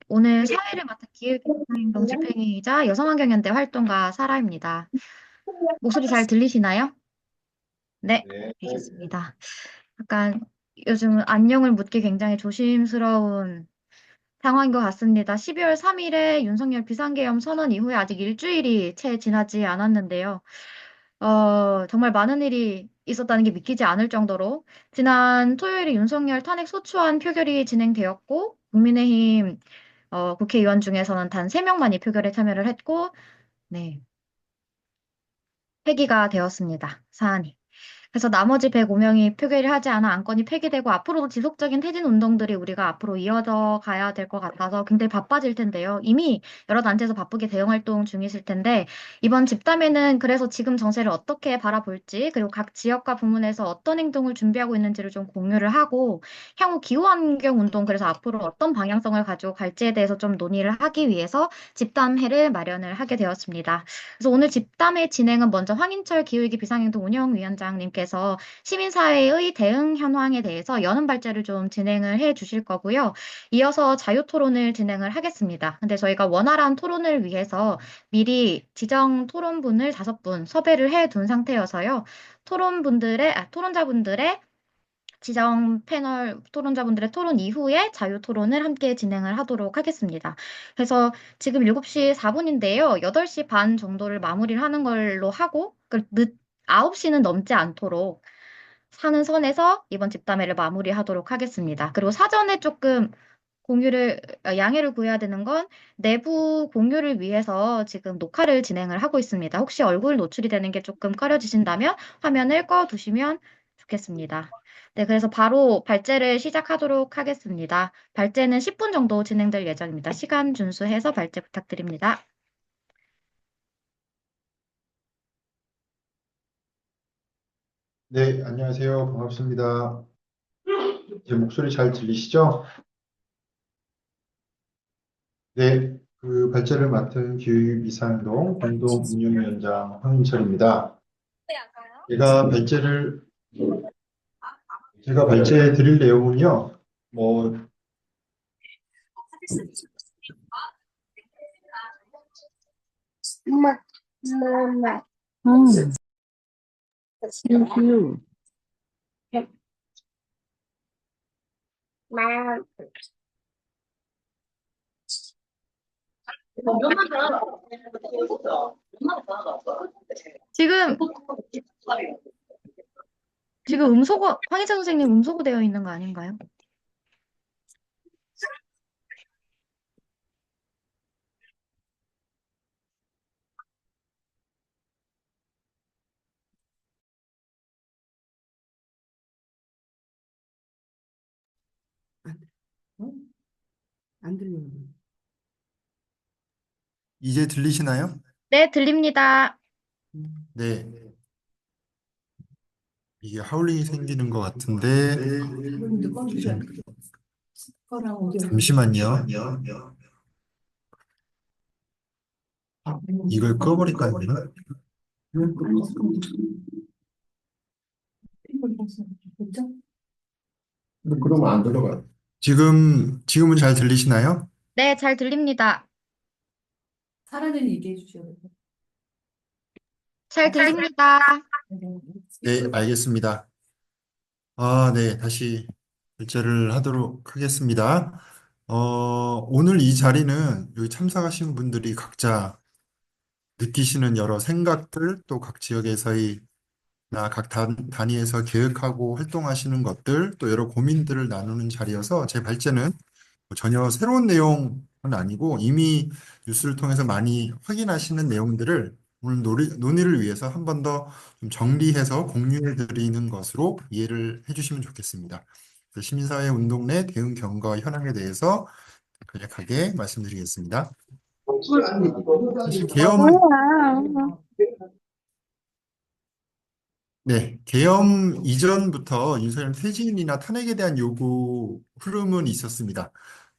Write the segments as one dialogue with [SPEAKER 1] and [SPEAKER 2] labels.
[SPEAKER 1] 오늘 사회를 맡은 기획행동 집행위이자 여성환경연대 활동가 사라입니다. 목소리 잘 들리시나요? 네, 알겠습니다. 약간 요즘 안녕을 묻기 굉장히 조심스러운 상황인 것 같습니다. 12월 3일에 윤석열 비상계엄 선언 이후에 아직 일주일이 채 지나지 않았는데요. 정말 많은 일이 있었다는 게 믿기지 않을 정도로 지난 토요일에 윤석열 탄핵 소추안 표결이 진행되었고 국민의힘 국회의원 중에서는 단 3명만이 표결에 참여를 했고, 네, 폐기가 되었습니다. 사안이. 그래서 나머지 105명이 표결을 하지 않아 안건이 폐기되고 앞으로도 지속적인 퇴진 운동들이 우리가 앞으로 이어져 가야 될 것 같아서 굉장히 바빠질 텐데요. 이미 여러 단체에서 바쁘게 대응 활동 중이실 텐데 이번 집담회는 그래서 지금 정세를 어떻게 바라볼지 그리고 각 지역과 부문에서 어떤 행동을 준비하고 있는지를 좀 공유를 하고 향후 기후환경 운동 그래서 앞으로 어떤 방향성을 가지고 갈지에 대해서 좀 논의를 하기 위해서 집담회를 마련을 하게 되었습니다. 그래서 오늘 집담회 진행은 먼저 황인철 기후위기 비상행동 운영위원장님께서 시민사회의 대응 현황에 대해서 여는 발제를 좀 진행을 해 주실 거고요. 이어서 자유토론을 진행을 하겠습니다. 근데 저희가 원활한 토론을 위해서 미리 지정 토론분을 5분 섭외를 해 둔 상태여서요. 토론자분들의 지정 패널 토론자분들의 토론 이후에 자유 토론을 함께 진행을 하도록 하겠습니다. 그래서 지금 7시 4분인데요. 8시 반 정도를 마무리를 하는 걸로 하고, 9시는 넘지 않도록 사는 선에서 이번 집담회를 마무리하도록 하겠습니다. 그리고 사전에 조금 양해를 구해야 되는 건 내부 공유를 위해서 지금 녹화를 진행을 하고 있습니다. 혹시 얼굴 노출이 되는 게 조금 꺼려지신다면 화면을 꺼 두시면 좋겠습니다. 네, 그래서 바로 발제를 시작하도록 하겠습니다. 발제는 10분 정도 진행될 예정입니다. 시간 준수해서 발제 부탁드립니다.
[SPEAKER 2] 네, 안녕하세요. 반갑습니다. 제 목소리 잘 들리시죠? 네, 그 발제를 맡은 기후이상동 공동운영위원장 황인철입니다. 제가 발제를, 제가 발제해 드릴 내용은요, 뭐,
[SPEAKER 3] 엄마, 엄마. thank you. 마.
[SPEAKER 1] 지금, 지금 황희찬 선생님 음소거 되어 있는 거 아닌가요?
[SPEAKER 4] 어? 안 들리는
[SPEAKER 2] 이제 들리시나요?
[SPEAKER 1] 네, 들립니다.
[SPEAKER 2] 네, 이게 하울링이 생기는 것 같은데,
[SPEAKER 4] 그런데 꺼주죠. 거랑 오디오.
[SPEAKER 2] 잠시만요. 이걸 꺼버릴까요, 그러면?
[SPEAKER 4] 그렇죠?
[SPEAKER 2] 근데 그러면 안 들어가요. 지금은 잘 들리시나요?
[SPEAKER 1] 네, 잘 들립니다.
[SPEAKER 4] 사라는 얘기해 주셔야 돼요.
[SPEAKER 1] 잘 들립니다.
[SPEAKER 2] 네, 알겠습니다. 아, 네, 다시 결제를 하도록 하겠습니다. 오늘 이 자리는 여기 참석하신 분들이 각자 느끼시는 여러 생각들, 또 각 지역에서의 각 단위에서 계획하고 활동하시는 것들, 또 여러 고민들을 나누는 자리여서 제 발제는 뭐 전혀 새로운 내용은 아니고 이미 뉴스를 통해서 많이 확인하시는 내용들을 오늘 논의를 위해서 한 번 더 좀 정리해서 공유해 드리는 것으로 이해를 해주시면 좋겠습니다. 그래서 시민사회 운동 내 대응 경과 현황에 대해서 간략하게 말씀드리겠습니다. 사실 계엄 이전부터 윤석열 퇴진이나 탄핵에 대한 요구 흐름은 있었습니다.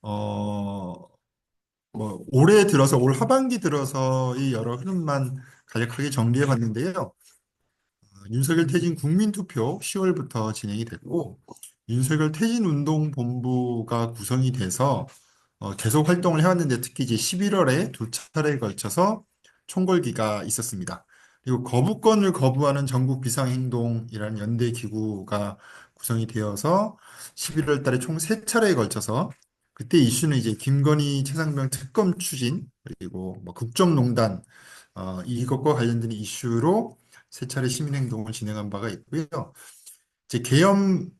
[SPEAKER 2] 어, 올해 들어서 올 하반기 들어서의 여러 흐름만 간략하게 정리해 봤는데요. 윤석열 퇴진 국민투표 10월부터 진행이 됐고 윤석열 퇴진 운동본부가 구성이 돼서 계속 활동을 해왔는데 특히 이제 11월에 두 차례에 걸쳐서 총궐기가 있었습니다. 그리고 거부권을 거부하는 전국 비상행동이라는 연대 기구가 구성이 되어서 11월 달에 총 세 차례에 걸쳐서 그때 이슈는 이제 김건희 최상병 특검 추진 그리고 뭐 국정농단 이것과 관련된 이슈로 세 차례 시민행동을 진행한 바가 있고요. 이제 계엄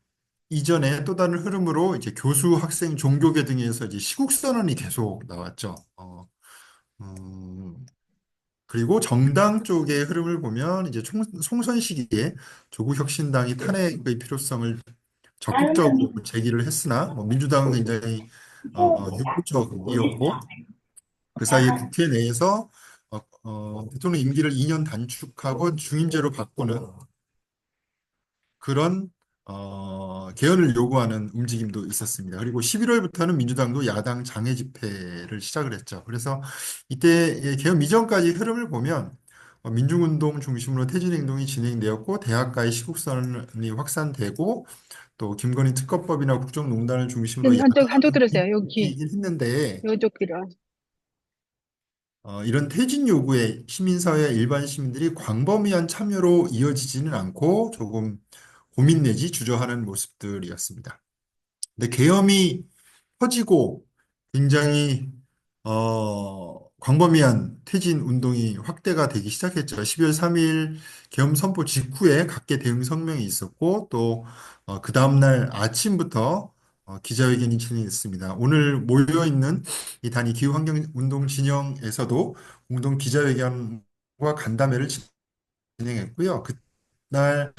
[SPEAKER 2] 이전에 또 다른 흐름으로 이제 교수, 학생, 종교계 등에서 이제 시국 선언이 계속 나왔죠. 음, 그리고 정당 쪽의 흐름을 보면 이제 총선 시기에 조국 혁신당이 탄핵의 필요성을 적극적으로 제기를 했으나 뭐 민주당은 굉장히 유보적이었고 그 사이에 국회 내에서 대통령 임기를 2년 단축하고 중임제로 바꾸는 그런 개헌을 요구하는 움직임도 있었습니다. 그리고 11월부터는 민주당도 야당 장애 집회를 시작을 했죠. 그래서 이때 개헌 이전까지 흐름을 보면 민중운동 중심으로 퇴진행동이 진행되었고 대학가의 시국선언이 확산되고 또 김건희 특검법이나 국정농단을 중심으로
[SPEAKER 3] 여기 한쪽, 한쪽
[SPEAKER 2] 야당이
[SPEAKER 3] 들으세요. 여기.
[SPEAKER 2] 이긴 했는데
[SPEAKER 3] 이쪽 귀로.
[SPEAKER 2] 이런 퇴진 요구에 시민사회와 일반 시민들이 광범위한 참여로 이어지지는 않고 조금 고민 내지 주저하는 모습들이었습니다. 근데 계엄이 퍼지고 굉장히 광범위한 퇴진 운동이 확대가 되기 시작했죠. 12월 3일 계엄 선포 직후에 각계 대응 성명이 있었고 또 그 다음날 아침부터 기자회견이 진행됐습니다. 오늘 모여 있는 이 단위 기후환경운동 진영에서도 공동 기자회견과 간담회를 진행했고요. 그날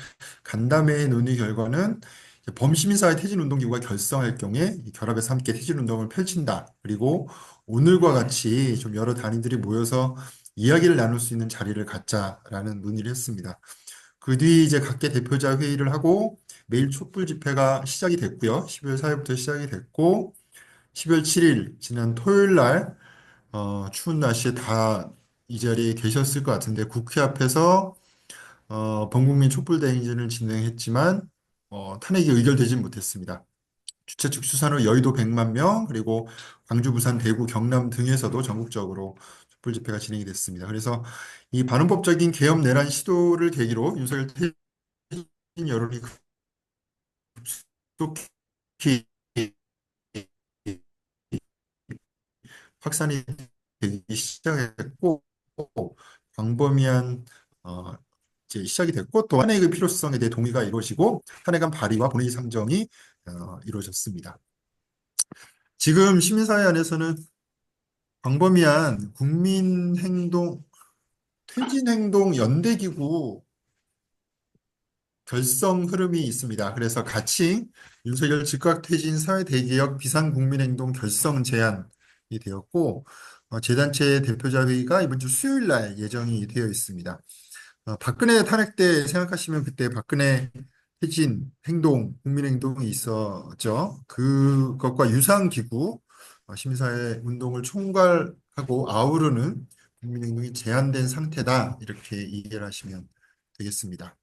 [SPEAKER 2] 간담회 논의 결과는 이제 범시민사회 퇴진운동기구가 결성할 경우에 이 결합해서 함께 퇴진운동을 펼친다. 그리고 오늘과 같이 좀 여러 단위들이 모여서 이야기를 나눌 수 있는 자리를 갖자라는 논의를 했습니다. 그 뒤 이제 각계 대표자 회의를 하고 매일 촛불 집회가 시작이 됐고요. 12월 4일부터 시작이 됐고 12월 7일 지난 토요일 날 추운 날씨에 다 이 자리에 계셨을 것 같은데 국회 앞에서 범국민 촛불대행진을 진행했지만 탄핵이 의결되지 못했습니다. 주최 측 추산으로 여의도 100만 명, 그리고 광주, 부산, 대구, 경남 등에서도 전국적으로 촛불 집회가 진행이 됐습니다. 그래서 이 반헌법적인 개혁 내란 시도를 계기로 윤석열 퇴진 여론이 급속히 확산이 되기 시작했고 광범위한 어, 이제 시작이 됐고 또 탄핵의 필요성에 대해 동의가 이루어지고 탄핵안 발의와 본회의 상정이 이루어졌습니다. 지금 시민사회 안에서는 광범위한 국민행동, 퇴진행동 연대기구 결성 흐름이 있습니다. 그래서 같이 윤석열 즉각퇴진 사회대개혁 비상국민행동 결성 제안이 되었고 재단체 대표자 회의가 이번 주 수요일 날 예정이 되어 있습니다. 박근혜 탄핵 때 생각하시면 그때 박근혜 퇴진 행동, 국민행동이 있었죠. 그것과 유사한 기구, 시민사회 운동을 총괄하고 아우르는 국민행동이 제한된 상태다. 이렇게 이해를 하시면 되겠습니다.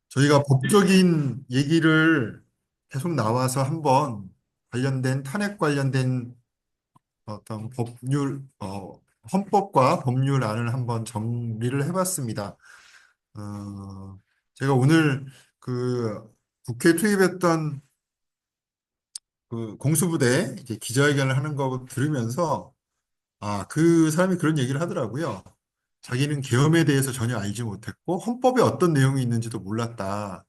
[SPEAKER 2] 저희가 법적인 얘기를 계속 나와서 한번 관련된 탄핵 관련된 어떤 헌법과 법률안을 한번 정리를 해봤습니다. 어, 제가 오늘 그 국회 투입했던 그 공수부대 이제 기자회견을 하는 거 들으면서 그 사람이 그런 얘기를 하더라고요. 자기는 계엄에 대해서 전혀 알지 못했고 헌법에 어떤 내용이 있는지도 몰랐다.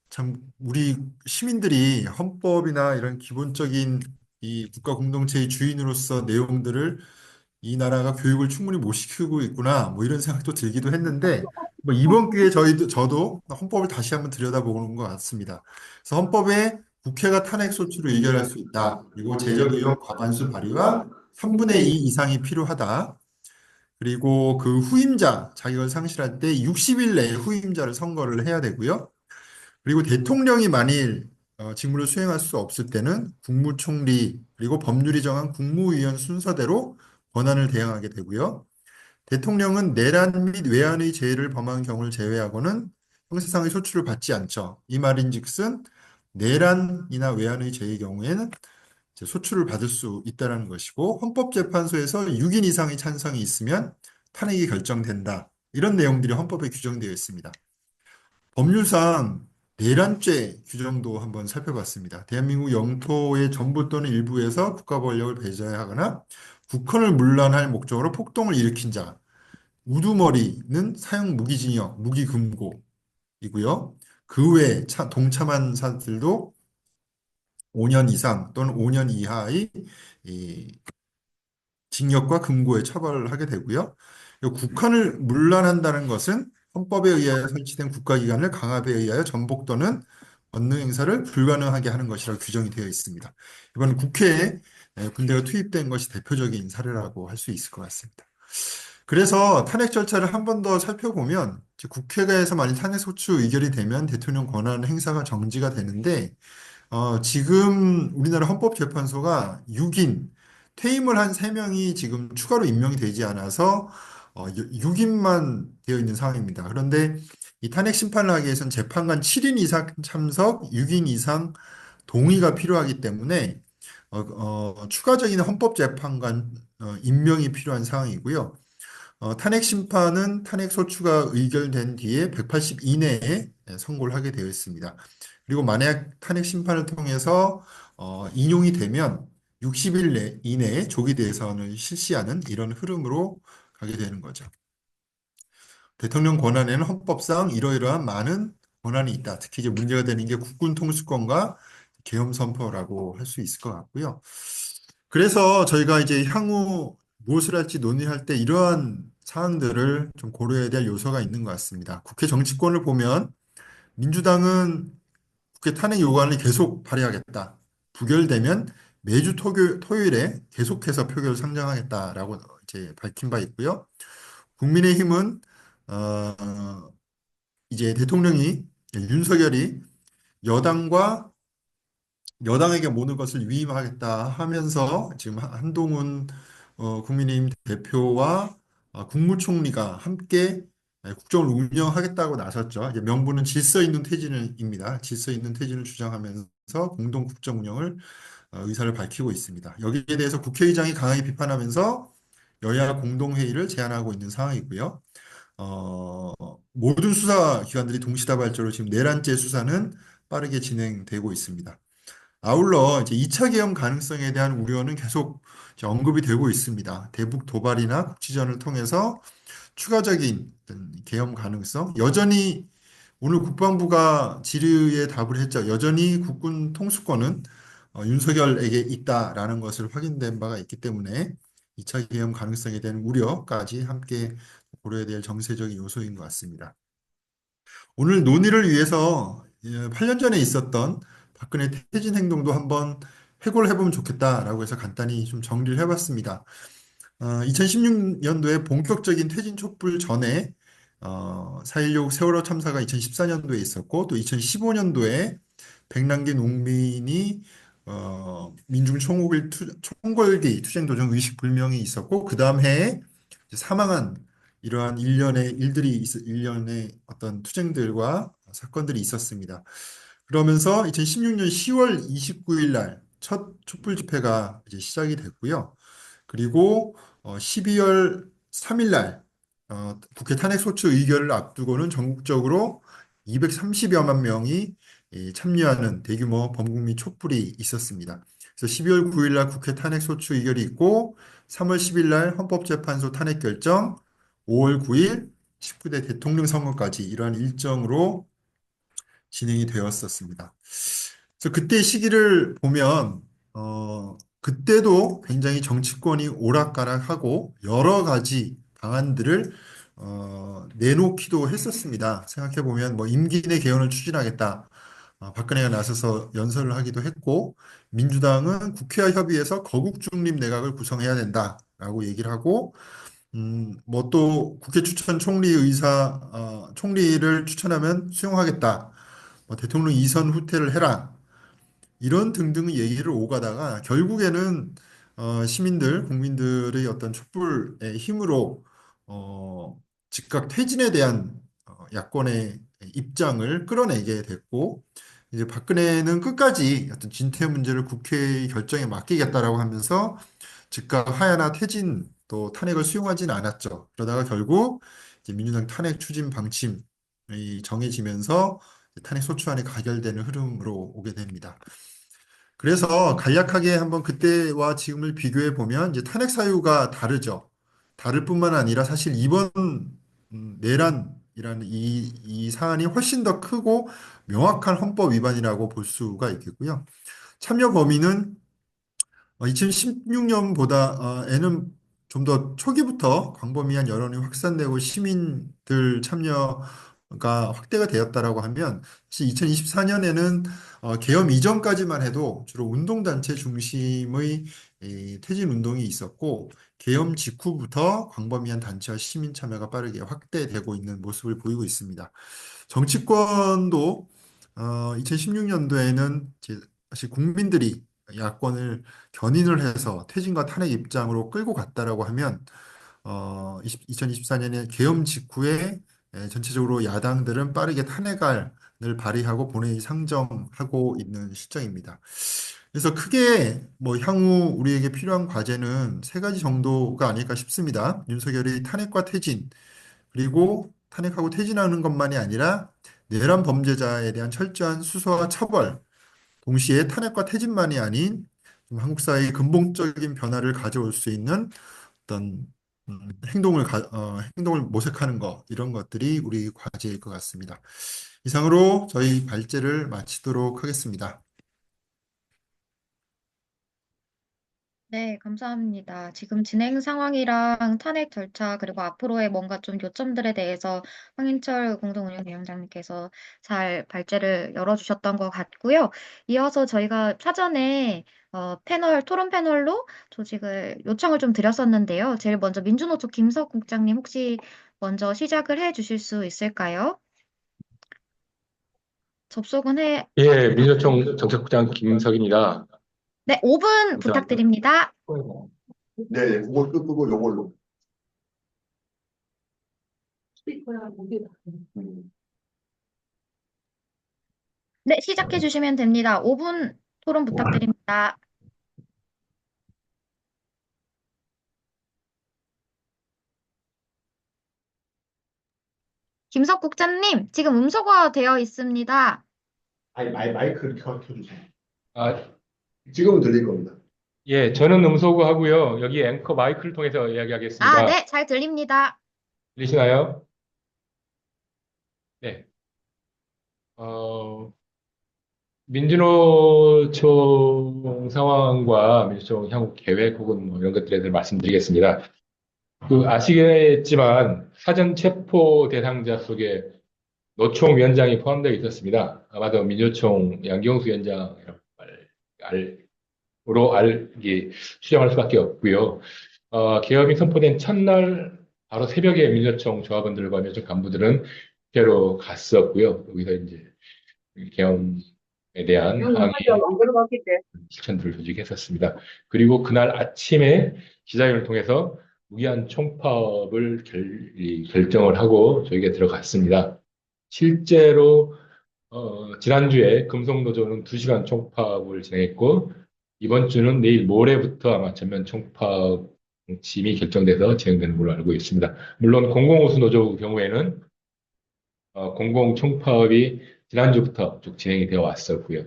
[SPEAKER 2] 참 우리 시민들이 헌법이나 이런 기본적인 이 국가 공동체의 주인으로서 내용들을 이 나라가 교육을 충분히 못 시키고 있구나 뭐 이런 생각도 들기도 했는데 뭐 이번 기회에 저도 헌법을 다시 한번 들여다보는 것 같습니다. 그래서 헌법에 국회가 탄핵 소추를 의결할 수 있다. 그리고 제적 의원 과반수 발의와 3분의 2 이상이 필요하다. 그리고 그 후임자 자격을 상실할 때 60일 내에 후임자를 선거를 해야 되고요. 그리고 대통령이 만일 직무를 수행할 수 없을 때는 국무총리 그리고 법률이 정한 국무위원 순서대로 권한을 대행하게 되고요. 대통령은 내란 및 외환의 죄를 범한 경우를 제외하고는 형사상의 소추를 받지 않죠. 이 말인즉슨 내란이나 외환의 죄의 경우에는 이제 소추를 받을 수 있다는 것이고 헌법재판소에서 6인 이상의 찬성이 있으면 탄핵이 결정된다. 이런 내용들이 헌법에 규정되어 있습니다. 법률상 내란죄 규정도 한번 살펴봤습니다. 대한민국 영토의 전부 또는 일부에서 국가 권력을 배제하거나 국헌을 문란할 목적으로 폭동을 일으킨 자, 우두머리는 사형 무기징역, 무기금고이고요. 그 외에 동참한 사들도 5년 이상 또는 5년 이하의 이 징역과 금고에 처벌을 하게 되고요. 이 국헌을 문란한다는 것은 헌법에 의하여 설치된 국가기관을 강압에 의하여 전복 또는 권능 행사를 불가능하게 하는 것이라고 규정이 되어 있습니다. 이번 국회에 군대가 투입된 것이 대표적인 사례라고 할 수 있을 것 같습니다. 그래서 탄핵 절차를 한 번 더 살펴보면 이제 국회에서 만약 탄핵 소추 의결이 되면 대통령 권한 행사가 정지가 되는데 지금 우리나라 헌법재판소가 6인, 퇴임을 한 3명이 지금 추가로 임명이 되지 않아서 6인만 되어 있는 상황입니다. 그런데 이 탄핵 심판을 하기 위해서는 재판관 7인 이상 참석, 6인 이상 동의가 필요하기 때문에 추가적인 헌법재판관 임명이 필요한 상황이고요. 탄핵 심판은 탄핵 소추가 의결된 뒤에 180 이내에 선고를 하게 되어 있습니다. 그리고 만약 탄핵 심판을 통해서 인용이 되면 60일 이내에 조기 대선을 실시하는 이런 흐름으로 가게 되는 거죠. 대통령 권한에는 헌법상 이러이러한 많은 권한이 있다. 특히 이제 문제가 되는 게 국군 통수권과 계엄 선포라고 할 수 있을 것 같고요. 그래서 저희가 이제 향후 무엇을 할지 논의할 때 이러한 사항들을 좀 고려해야 될 요소가 있는 것 같습니다. 국회 정치권을 보면 민주당은 국회 탄핵 요구안을 계속 발의하겠다. 부결되면 매주 토요일에 계속해서 표결을 상정하겠다라고 이제 밝힌 바 있고요. 국민의힘은 이제 대통령이 윤석열이 여당과 여당에게 모든 것을 위임하겠다 하면서 지금 한동훈 국민의힘 대표와 국무총리가 함께 국정을 운영하겠다고 나섰죠. 이제 명분은 질서 있는 퇴진입니다. 질서 있는 퇴진을 주장하면서 공동 국정 운영을 의사를 밝히고 있습니다. 여기에 대해서 국회의장이 강하게 비판하면서 여야 공동회의를 제안하고 있는 상황이고요. 어, 모든 수사기관들이 동시다발적으로 지금 내란죄 수사는 빠르게 진행되고 있습니다. 아울러 이제 2차 계엄 가능성에 대한 우려는 계속 이제 언급이 되고 있습니다. 대북 도발이나 국지전을 통해서 추가적인 어떤 계엄 가능성, 여전히 오늘 국방부가 질의에 답을 했죠. 여전히 국군 통수권은 윤석열에게 있다라는 것을 확인된 바가 있기 때문에 2차 계엄 가능성에 대한 우려까지 함께 고려해야 될 정세적인 요소인 것 같습니다. 오늘 논의를 위해서 8년 전에 있었던 박근혜 퇴진 행동도 한번 해고를 해보면 좋겠다라고 해서 간단히 좀 정리를 해봤습니다. 2016년도에 본격적인 퇴진 촉불 전에 4.16 세월호 참사가 2014년도에 있었고 또 2015년도에 백남기 농민이 민중 총궐기 투쟁 도중 의식 불명이 있었고 그 다음 해에 이제 사망한 이러한 일련의 어떤 투쟁들과 사건들이 있었습니다. 그러면서 2016년 10월 29일 날 첫 촛불 집회가 이제 시작이 됐고요. 그리고 12월 3일 날 국회 탄핵 소추 의결을 앞두고는 전국적으로 230여만 명이 참여하는 대규모 범국민 촛불이 있었습니다. 그래서 12월 9일 날 국회 탄핵 소추 의결이 있고 3월 10일 날 헌법재판소 탄핵 결정, 5월 9일 19대 대통령 선거까지 이러한 일정으로 진행이 되었었습니다. 그래서 그때 시기를 보면 그때도 굉장히 정치권이 오락가락하고 여러 가지 방안들을 내놓기도 했었습니다. 생각해 보면 뭐 임기 내 개헌을 추진하겠다. 박근혜가 나서서 연설을 하기도 했고 민주당은 국회와 협의해서 거국 중립 내각을 구성해야 된다라고 얘기를 하고 뭐 또 국회 추천 총리를 추천하면 수용하겠다. 뭐 대통령 이선 후퇴를 해라. 이런 등등 얘기를 오가다가 결국에는 시민들, 국민들의 어떤 촛불의 힘으로 즉각 퇴진에 대한 야권의 입장을 끌어내게 됐고 이제 박근혜는 끝까지 어떤 진퇴 문제를 국회의 결정에 맡기겠다라고 하면서 즉각 하야나 퇴진 또 탄핵을 수용하지는 않았죠. 그러다가 결국 이제 민주당 탄핵 추진 방침이 정해지면서 탄핵 소추안이 가결되는 흐름으로 오게 됩니다. 그래서 간략하게 한번 그때와 지금을 비교해 보면 이제 탄핵 사유가 다르죠. 다를 뿐만 아니라 사실 이번 내란이라는 이 사안이 훨씬 더 크고 명확한 헌법 위반이라고 볼 수가 있겠고요. 참여 범위는 2016년보다에는 좀 더 초기부터 광범위한 여론이 확산되고 시민들 참여가 확대가 되었다라고 하면 사실 2024년에는 계엄 이전까지만 해도 주로 운동단체 중심의 이 퇴진 운동이 있었고 계엄 직후부터 광범위한 단체와 시민 참여가 빠르게 확대되고 있는 모습을 보이고 있습니다. 정치권도 2016년도에는 사실 국민들이 야권을 견인을 해서 퇴진과 탄핵 입장으로 끌고 갔다라고 하면 2024년에 계엄 직후에 전체적으로 야당들은 빠르게 탄핵안을 발의하고 본회의 상정하고 있는 실정입니다. 그래서 크게 뭐 향후 우리에게 필요한 과제는 세 가지 정도가 아닐까 싶습니다. 윤석열의 탄핵과 퇴진, 그리고 탄핵하고 퇴진하는 것만이 아니라 내란 범죄자에 대한 철저한 수사와 처벌, 동시에 탄핵과 퇴진만이 아닌 좀 한국 사회의 근본적인 변화를 가져올 수 있는 어떤 행동을 모색하는 것, 이런 것들이 우리 과제일 것 같습니다. 이상으로 저희 발제를 마치도록 하겠습니다.
[SPEAKER 1] 네, 감사합니다. 지금 진행 상황이랑 탄핵 절차, 그리고 앞으로의 뭔가 좀 요점들에 대해서 황인철 공동운영위원장님께서 잘 발제를 열어주셨던 것 같고요. 이어서 저희가 사전에 토론 패널로 조직을 요청을 좀 드렸었는데요. 제일 먼저 민주노총 김석 국장님 혹시 먼저 시작을 해 주실 수 있을까요? 접속은
[SPEAKER 5] 예, 민주노총 정책국장 김석입니다.
[SPEAKER 1] 네, 5분
[SPEAKER 5] 감사합니다.
[SPEAKER 1] 부탁드립니다.
[SPEAKER 6] 네, 그걸 끄고 요걸로.
[SPEAKER 4] 스피커랑 목에
[SPEAKER 1] 네, 시작해 주시면 됩니다. 5분 토론 부탁드립니다. 김석 국장님, 지금 음소거가 되어 있습니다.
[SPEAKER 6] 마이크를 켜주세요.
[SPEAKER 5] 아,
[SPEAKER 6] 지금은 들릴 겁니다.
[SPEAKER 5] 예, 저는 음소거 하고요. 여기 앵커 마이크를 통해서 이야기하겠습니다.
[SPEAKER 1] 네, 잘 들립니다.
[SPEAKER 5] 들리시나요? 네. 어, 민주노총 상황과 민주노총 향후 계획 혹은 뭐 이런 것들에 대해서 말씀드리겠습니다. 아시겠지만 사전 체포 대상자 속에 노총 위원장이 포함되어 있었습니다. 아마도 민주노총 양경수 위원장으로 추정할 수밖에 없고요. 계엄이 선포된 첫날 바로 새벽에 민주노총 조합원들과 민주노총 간부들은 국회로 갔었고요. 여기서 이제 계엄에 대한 항의 실천들을 조직했었습니다. 그리고 그날 아침에 기자회견을 통해서 무기한 총파업을 결정을 하고 저희가 들어갔습니다. 실제로 지난주에 금속노조는 2시간 총파업을 진행했고 이번 주는 내일 모레부터 아마 전면 총파업 짐이 결정돼서 진행되는 걸로 알고 있습니다. 물론 공공우수노조 경우에는 공공 총파업이 지난주부터 쭉 진행이 되어 왔었고요.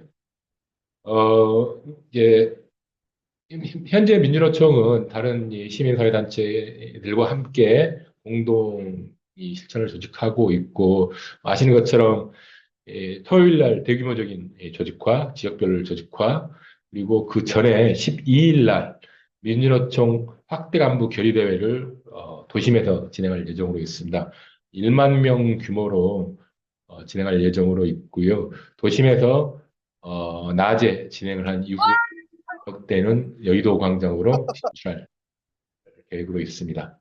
[SPEAKER 5] 이제 현재 민주노총은 다른 이 시민사회단체들과 함께 공동 이 실천을 조직하고 있고 아시는 것처럼 토요일 날 대규모적인 조직화, 지역별 조직화, 그리고 그 전에 12일 날 민주노총 확대 간부 결의대회를 도심에서 진행할 예정으로 있습니다. 1만 명 규모로 진행할 예정으로 있고요. 도심에서 낮에 진행을 한 이후 때는 여의도 광장으로 진출할 계획으로 있습니다.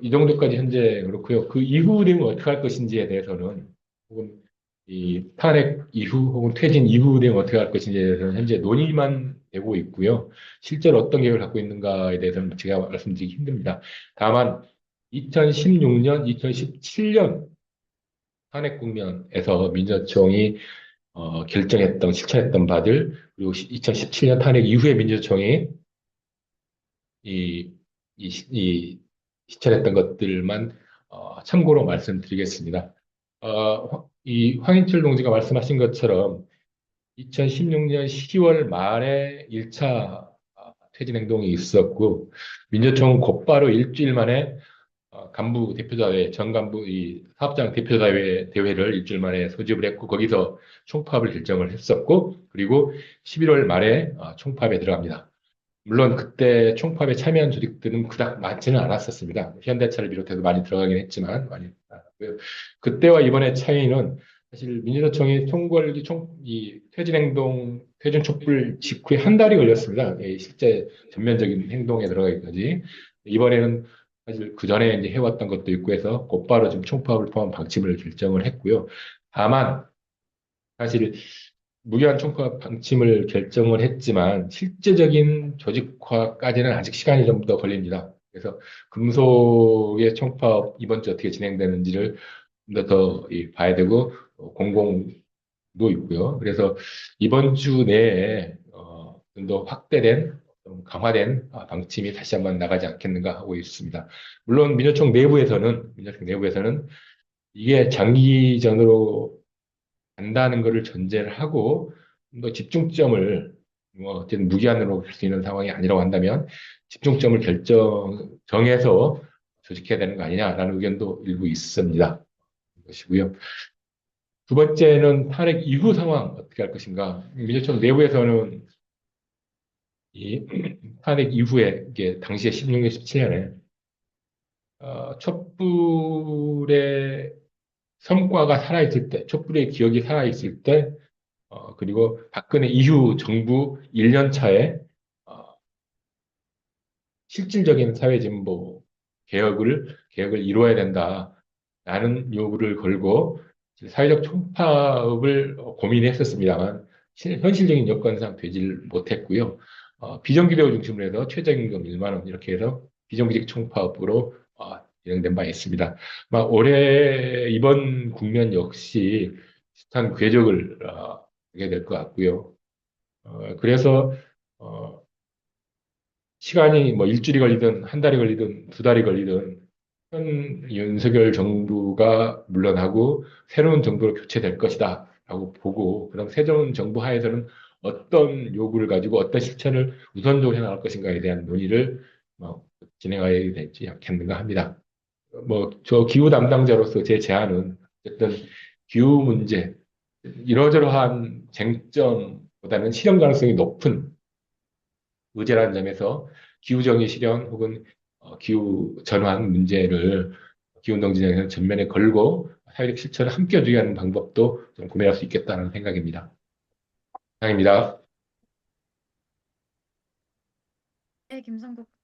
[SPEAKER 5] 이 정도까지 현재 그렇고요. 그 이후는 어떻게 할 것인지에 대해서는 혹은 이 탄핵 이후 혹은 퇴진 이후 대응 어떻게 할 것인지에 대해서는 현재 논의만 되고 있고요. 실제로 어떤 계획을 갖고 있는가에 대해서는 제가 말씀드리기 힘듭니다. 다만 2016년, 2017년 탄핵 국면에서 민주노총이 결정했던, 실천했던 바들, 그리고 2017년 탄핵 이후에 민주노총이 이, 이 실천했던 것들만 참고로 말씀드리겠습니다. 이 황인철 동지가 말씀하신 것처럼 2016년 10월 말에 1차 퇴진 행동이 있었고, 민주총은 곧바로 일주일 만에 간부 대표자회, 전 간부 이 사업장 대표자회 대회를 일주일 만에 소집을 했고, 거기서 총파업을 결정을 했었고, 그리고 11월 말에 총파업에 들어갑니다. 물론 그때 총파업에 참여한 조직들은 그닥 많지는 않았었습니다. 현대차를 비롯해서 많이 들어가긴 했지만 많이 않았고요. 그때와 이번의 차이는 사실 민주노총이 이 퇴진행동, 퇴진 촉불 직후에 한 달이 걸렸습니다. 실제 전면적인 행동에 들어가기까지. 이번에는 사실 그 전에 이제 해왔던 것도 있고 해서 곧바로 좀 총파업을 포함한 방침을 결정을 했고요. 다만 사실 무기한 총파 방침을 결정을 했지만 실제적인 조직화까지는 아직 시간이 좀 더 걸립니다. 그래서 금속의 총파업 이번 주 어떻게 진행되는지를 좀 더 봐야 되고 공공도 있고요. 그래서 이번 주 내에 좀 더 확대된 좀 강화된 방침이 다시 한번 나가지 않겠는가 하고 있습니다. 물론 민주총 내부에서는 이게 장기전으로 간다는 것을 전제를 하고 또 집중점을 어쨌든 무기한으로 할 수 있는 상황이 아니라고 한다면 집중점을 정해서 조직해야 되는 거 아니냐라는 의견도 일부 있습니다. 것이고요. 두 번째는 탄핵 이후 상황 어떻게 할 것인가. 민주총 내부에서는 이 탄핵 이후에 이게 당시에 16년, 17년에 촛불의 성과가 살아있을 때, 촛불의 기억이 살아있을 때 그리고 박근혜 이후 정부 1년 차에 실질적인 사회진보 개혁을 이루어야 된다라는 요구를 걸고 사회적 총파업을 고민했었습니다만 현실적인 여건상 되질 못했고요. 비정규직을 중심으로 해서 최저임금 1만 원 이렇게 해서 비정규직 총파업으로 진행된 바 있습니다. 올해 이번 국면 역시 비슷한 궤적을 하게 될 것 같고요. 그래서 시간이 뭐 일주일이 걸리든 한 달이 걸리든 두 달이 걸리든 현 윤석열 정부가 물러나고 새로운 정부로 교체될 것이다 라고 보고 그다음 새로운 정부 하에서는 어떤 요구를 가지고 어떤 실천을 우선적으로 해나갈 것인가에 대한 논의를 진행해야 되지 않겠는가 합니다. 저 기후 담당자로서 제 제안은 어쨌든 기후 문제 이러저러한 쟁점보다는 실현 가능성이 높은 의제라는 점에서 기후정의 실현 혹은 기후 전환 문제를 기후운동 진영에서 전면에 걸고 사회적 실천을 함께 주의하는 방법도 좀 고민할 수 있겠다는 생각입니다. 이상입니다.
[SPEAKER 1] 네,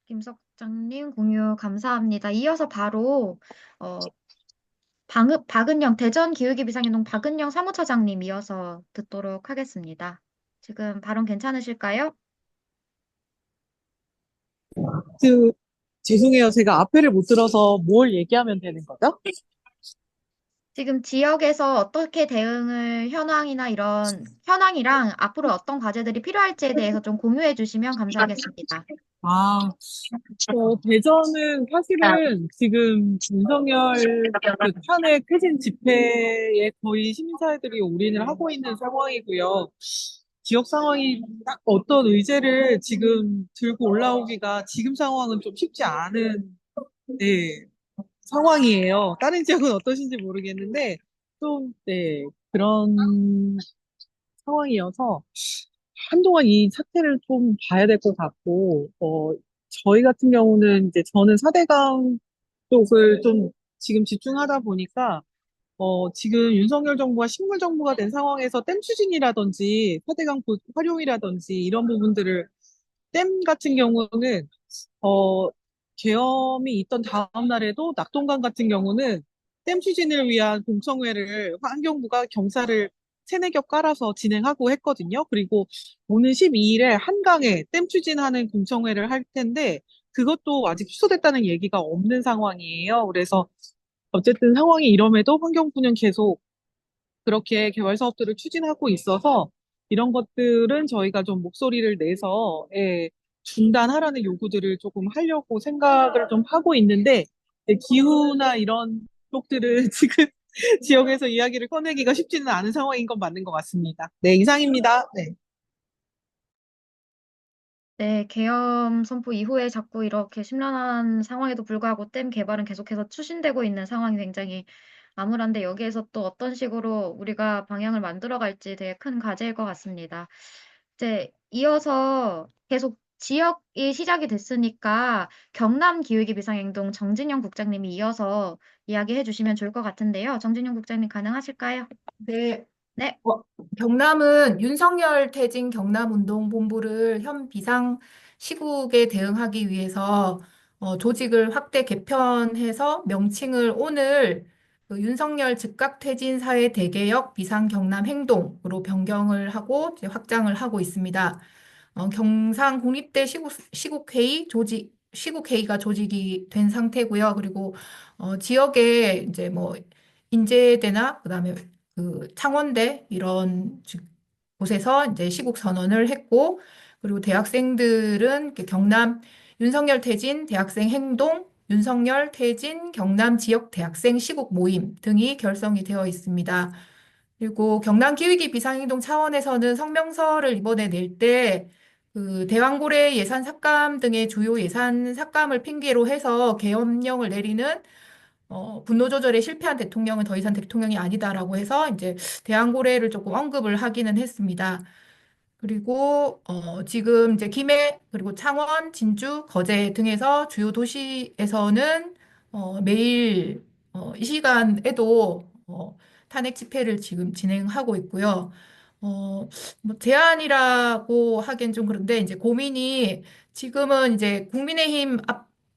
[SPEAKER 1] 김석장님 공유 감사합니다. 이어서 바로 박은영 대전 기후기 비상행동 박은영 사무처장님 이어서 듣도록 하겠습니다. 지금 발언 괜찮으실까요?
[SPEAKER 7] 그, 죄송해요. 제가 앞에를 못 들어서 뭘 얘기하면 되는 거죠?
[SPEAKER 1] 지금 지역에서 어떻게 대응을 현황이랑 앞으로 어떤 과제들이 필요할지에 대해서 좀 공유해 주시면 감사하겠습니다.
[SPEAKER 7] 대전은 사실은 지금 윤석열 그 탄핵 퇴진 집회에 거의 시민사회들이 올인을 하고 있는 상황이고요. 지역 상황이 딱 어떤 의제를 지금 들고 올라오기가 지금 상황은 좀 쉽지 않은, 네, 상황이에요. 다른 지역은 어떠신지 모르겠는데, 좀, 네, 그런 상황이어서 한동안 이 사태를 좀 봐야 될 것 같고, 저희 같은 경우는 이제 저는 4대강 쪽을 좀 지금 집중하다 보니까, 지금 윤석열 정부가 식물 정부가 된 상황에서 댐 추진이라든지 4대강 활용이라든지 이런 부분들을 댐 같은 경우는 어, 계엄이 있던 다음 날에도 낙동강 같은 경우는 댐 추진을 위한 공청회를 환경부가 경사를 세네 겹 깔아서 진행하고 했거든요. 그리고 오는 12일에 한강에 댐 추진하는 공청회를 할 텐데 그것도 아직 취소됐다는 얘기가 없는 상황이에요. 그래서 어쨌든 상황이 이럼에도 환경부는 계속 그렇게 개발 사업들을 추진하고 있어서 이런 것들은 저희가 좀 목소리를 내서 예, 중단하라는 요구들을 조금 하려고 생각을 좀 하고 있는데 기후나 이런 쪽들은 지금 지역에서 이야기를 꺼내기가 쉽지는 않은 상황인 건 맞는 것 같습니다. 네, 이상입니다. 네.
[SPEAKER 1] 네, 계엄 선포 이후에 자꾸 이렇게 심란한 상황에도 불구하고 댐 개발은 계속해서 추진되고 있는 상황이 굉장히 암울한데 여기에서 또 어떤 식으로 우리가 방향을 만들어 갈지 되게 큰 과제일 것 같습니다. 이제 이어서 계속 지역이 시작이 됐으니까 경남 기후위기 비상행동 정진영 국장님이 이어서 이야기해 주시면 좋을 것 같은데요. 정진영 국장님 가능하실까요?
[SPEAKER 4] 네,
[SPEAKER 1] 네.
[SPEAKER 4] 경남은 윤석열 퇴진 경남운동본부를 현 비상 시국에 대응하기 위해서 조직을 확대 개편해서 명칭을 오늘 그 윤석열 즉각 퇴진 사회 대개혁 비상 경남 행동으로 변경을 하고 이제 확장을 하고 있습니다. 경상 국립대 시국회의 시국회의가 조직이 된 상태고요. 그리고 지역에 이제 뭐 인제대나 그다음에 그 창원대 이런 곳에서 이제 시국 선언을 했고, 그리고 대학생들은 이렇게 경남 윤석열 퇴진 대학생 행동, 윤석열 퇴진 경남 지역 대학생 시국 모임 등이 결성이 되어 있습니다. 그리고 경남 기후위기 비상행동 차원에서는 성명서를 이번에 낼 때 그 대왕고래 예산 삭감 등의 주요 예산 삭감을 핑계로 해서 계엄령을 내리는 분노 조절에 실패한 대통령은 더 이상 대통령이 아니다라고 해서 이제 대왕고래를 조금 언급을 하기는 했습니다. 그리고 지금 이제 김해 그리고 창원, 진주, 거제 등에서 주요 도시에서는 매일 이 시간에도 탄핵 집회를 지금 진행하고 있고요. 뭐 제안이라고 하기엔 좀 그런데 이제 고민이 지금은 이제 국민의힘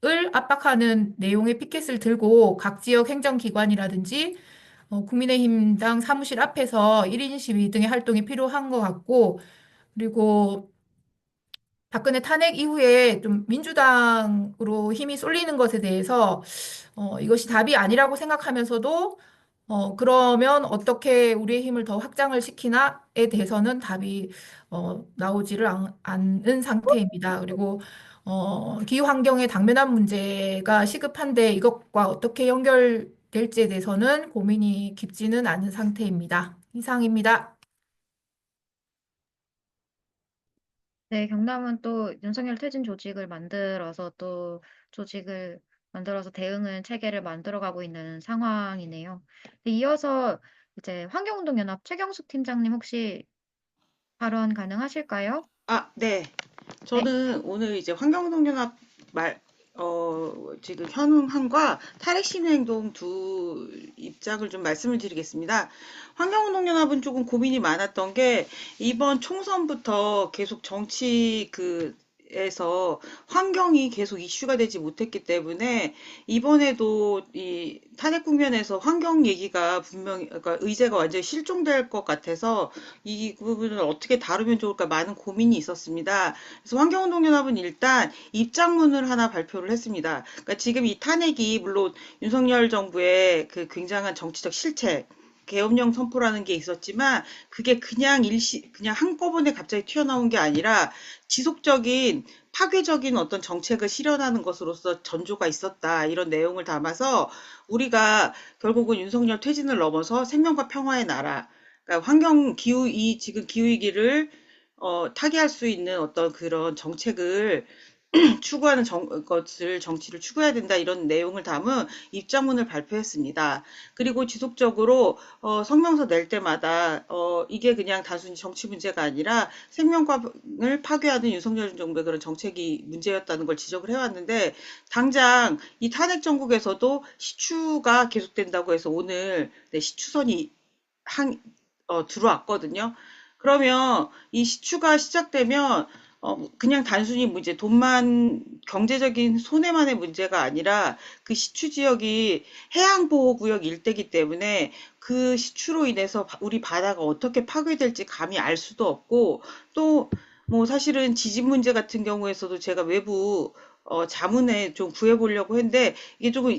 [SPEAKER 4] 을 압박하는 내용의 피켓을 들고 각 지역 행정기관이라든지 국민의힘당 사무실 앞에서 1인 시위 등의 활동이 필요한 것 같고, 그리고 박근혜 탄핵 이후에 좀 민주당으로 힘이 쏠리는 것에 대해서 이것이 답이 아니라고 생각하면서도 그러면 어떻게 우리의 힘을 더 확장을 시키나에 대해서는 답이 나오지를 않은 상태입니다. 그리고 기후 환경의 당면한 문제가 시급한데 이것과 어떻게 연결될지에 대해서는 고민이 깊지는 않은 상태입니다. 이상입니다.
[SPEAKER 1] 네, 경남은 또 윤석열 퇴진 조직을 만들어서 대응은 체계를 만들어가고 있는 상황이네요. 네, 이어서 이제 환경운동연합 최경숙 팀장님 혹시 발언 가능하실까요?
[SPEAKER 8] 네.
[SPEAKER 1] 네.
[SPEAKER 8] 저는 오늘 이제 환경운동연합 지금 현황과 탈핵시민행동 두 입장을 좀 말씀을 드리겠습니다. 환경운동연합은 조금 고민이 많았던 게 이번 총선부터 계속 에서 환경이 계속 이슈가 되지 못했기 때문에 이번에도 이 탄핵 국면에서 환경 얘기가 분명히 그러니까 의제가 완전히 실종될 것 같아서 이 부분을 어떻게 다루면 좋을까 많은 고민이 있었습니다. 그래서 환경운동연합은 일단 입장문을 하나 발표를 했습니다. 그러니까 지금 이 탄핵이 물론 윤석열 정부의 그 굉장한 정치적 실책 계엄령 선포라는 게 있었지만 그게 그냥 한꺼번에 갑자기 튀어나온 게 아니라 지속적인 파괴적인 어떤 정책을 실현하는 것으로서 전조가 있었다. 이런 내용을 담아서 우리가 결국은 윤석열 퇴진을 넘어서 생명과 평화의 나라, 그러니까 지금 기후위기를 타개할 수 있는 어떤 그런 정책을 추구하는 정치를 추구해야 된다 이런 내용을 담은 입장문을 발표했습니다. 그리고 지속적으로 성명서 낼 때마다 이게 그냥 단순히 정치 문제가 아니라 생명권을 파괴하는 윤석열 정부의 그런 정책이 문제였다는 걸 지적을 해왔는데 당장 이 탄핵 정국에서도 시추가 계속된다고 해서 오늘 시추선이 들어왔거든요. 그러면 이 시추가 시작되면 그냥 단순히 뭐 이제 경제적인 손해만의 문제가 아니라 그 시추 지역이 해양보호구역 일대이기 때문에 그 시추로 인해서 우리 바다가 어떻게 파괴될지 감히 알 수도 없고 또 뭐 사실은 지진 문제 같은 경우에서도 제가 외부 자문에 좀 구해보려고 했는데 이게 조금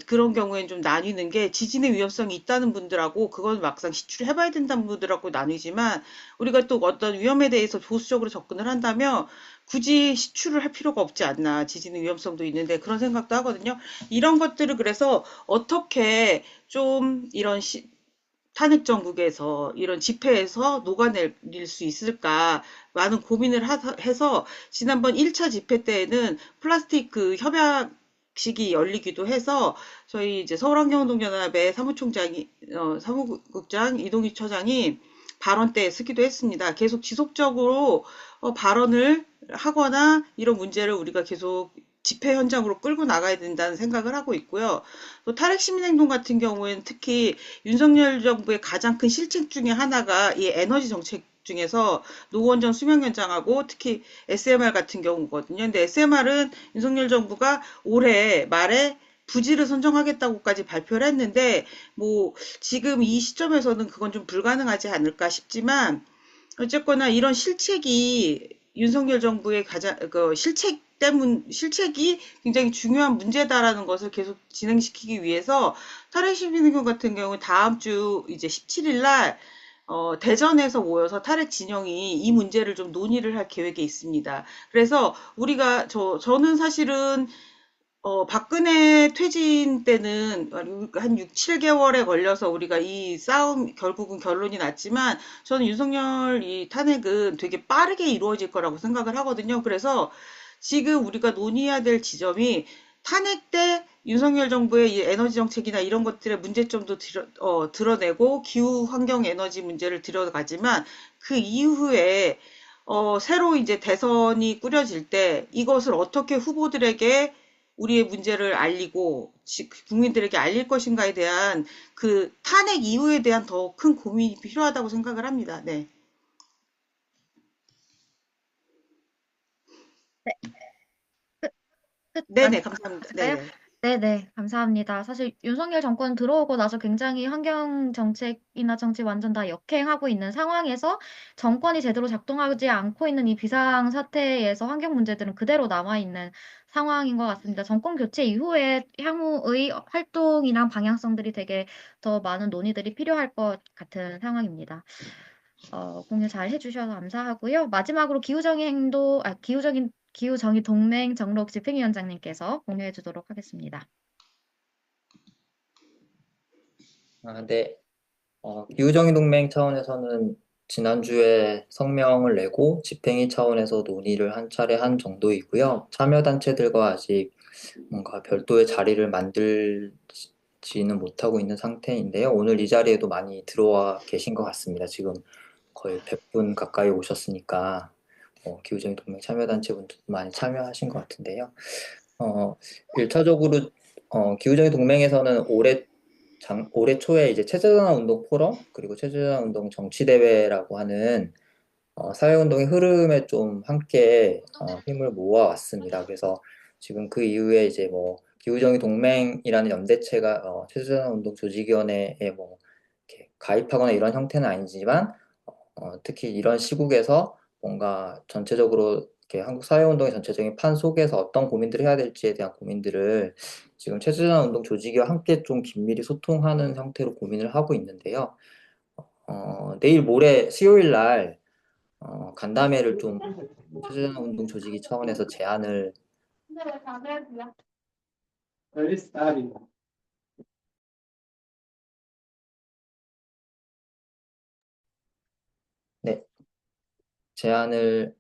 [SPEAKER 8] 그런 경우에는 좀 나뉘는 게 지진의 위험성이 있다는 분들하고 그건 막상 시출해봐야 된다는 분들하고 나뉘지만 우리가 또 어떤 위험에 대해서 보수적으로 접근을 한다면 굳이 시출을 할 필요가 없지 않나. 지진의 위험성도 있는데 그런 생각도 하거든요. 이런 것들을 그래서 어떻게 좀 이런 탄핵 정국에서 이런 집회에서 녹아낼 수 있을까 많은 고민을 해서 지난번 1차 집회 때에는 플라스틱 그 협약식이 열리기도 해서 저희 이제 서울환경운동연합의 사무국장 이동희 처장이 발언 때 쓰기도 했습니다. 계속 지속적으로 발언을 하거나 이런 문제를 우리가 계속 집회 현장으로 끌고 나가야 된다는 생각을 하고 있고요. 또 탈핵 시민행동 같은 경우에는 특히 윤석열 정부의 가장 큰 실책 중에 하나가 이 에너지 정책 중에서 노원전 수명 연장하고 특히 SMR 같은 경우거든요. 근데 SMR은 윤석열 정부가 올해 말에 부지를 선정하겠다고까지 발표를 했는데 뭐 지금 이 시점에서는 그건 좀 불가능하지 않을까 싶지만 어쨌거나 이런 실책이 윤석열 정부의 가장 그 실책이 굉장히 중요한 문제다라는 것을 계속 진행시키기 위해서 탈핵시민의회 같은 경우 다음 주 이제 17일 날 대전에서 모여서 탈핵 진영이 이 문제를 좀 논의를 할 계획에 있습니다. 그래서 저는 사실은 박근혜 퇴진 때는 한 6, 7개월에 걸려서 우리가 이 싸움 결국은 결론이 났지만 저는 윤석열 이 탄핵은 되게 빠르게 이루어질 거라고 생각을 하거든요. 그래서 지금 우리가 논의해야 될 지점이 탄핵 때 윤석열 정부의 이 에너지 정책이나 이런 것들의 문제점도 드러내고 기후 환경 에너지 문제를 들여가지만 그 이후에 새로 이제 대선이 꾸려질 때 이것을 어떻게 후보들에게 우리의 문제를 알리고 국민들에게 알릴 것인가에 대한 그 탄핵 이후에 대한 더 큰 고민이 필요하다고 생각을 합니다. 네.
[SPEAKER 1] 네, 끝, 끝
[SPEAKER 8] 네네, 감사합니다.
[SPEAKER 1] 말씀하실까요?
[SPEAKER 8] 네네.
[SPEAKER 1] 네네, 감사합니다. 사실 윤석열 정권 들어오고 나서 굉장히 환경 정책이나 정치 완전 다 역행하고 있는 상황에서 정권이 제대로 작동하지 않고 있는 이 비상 사태에서 환경 문제들은 그대로 남아 있는 상황인 것 같습니다. 정권 교체 이후에 향후의 활동이랑 방향성들이 되게 더 많은 논의들이 필요할 것 같은 상황입니다. 공유 잘 해주셔서 감사하고요. 마지막으로 기후정의 동맹 정록 집행위원장님께서 공유해 주도록 하겠습니다.
[SPEAKER 9] 네. 기후정의 동맹 차원에서는 지난주에 성명을 내고 집행위 차원에서 논의를 한 차례 한 정도이고요. 참여단체들과 아직 뭔가 별도의 자리를 만들지는 못하고 있는 상태인데요. 오늘 이 자리에도 많이 들어와 계신 것 같습니다. 지금 거의 100분 가까이 오셨으니까 기후정의 동맹 참여단체분들도 많이 참여하신 것 같은데요. 1차적으로 기후정의 동맹에서는 올해 초에 이제 체제전환 운동 포럼 그리고 체제전환 운동 정치대회라고 하는 사회운동의 흐름에 좀 함께 힘을 모아왔습니다. 그래서 지금 그 이후에 이제 뭐 기후정의 동맹이라는 연대체가 체제전환 운동 조직위원회에 뭐 이렇게 가입하거나 이런 형태는 아니지만 특히 이런 시국에서 뭔가 전체적으로 이렇게 한국 사회운동의 전체적인 판 속에서 어떤 고민들을 해야 될지에 대한 고민들을 지금 체제전환 운동 조직위와 함께 좀 긴밀히 소통하는 형태로 고민을 하고 있는데요. 내일 모레 수요일 날 간담회를 좀 체제전환 운동 조직위 차원에서 제안을 네, 제안을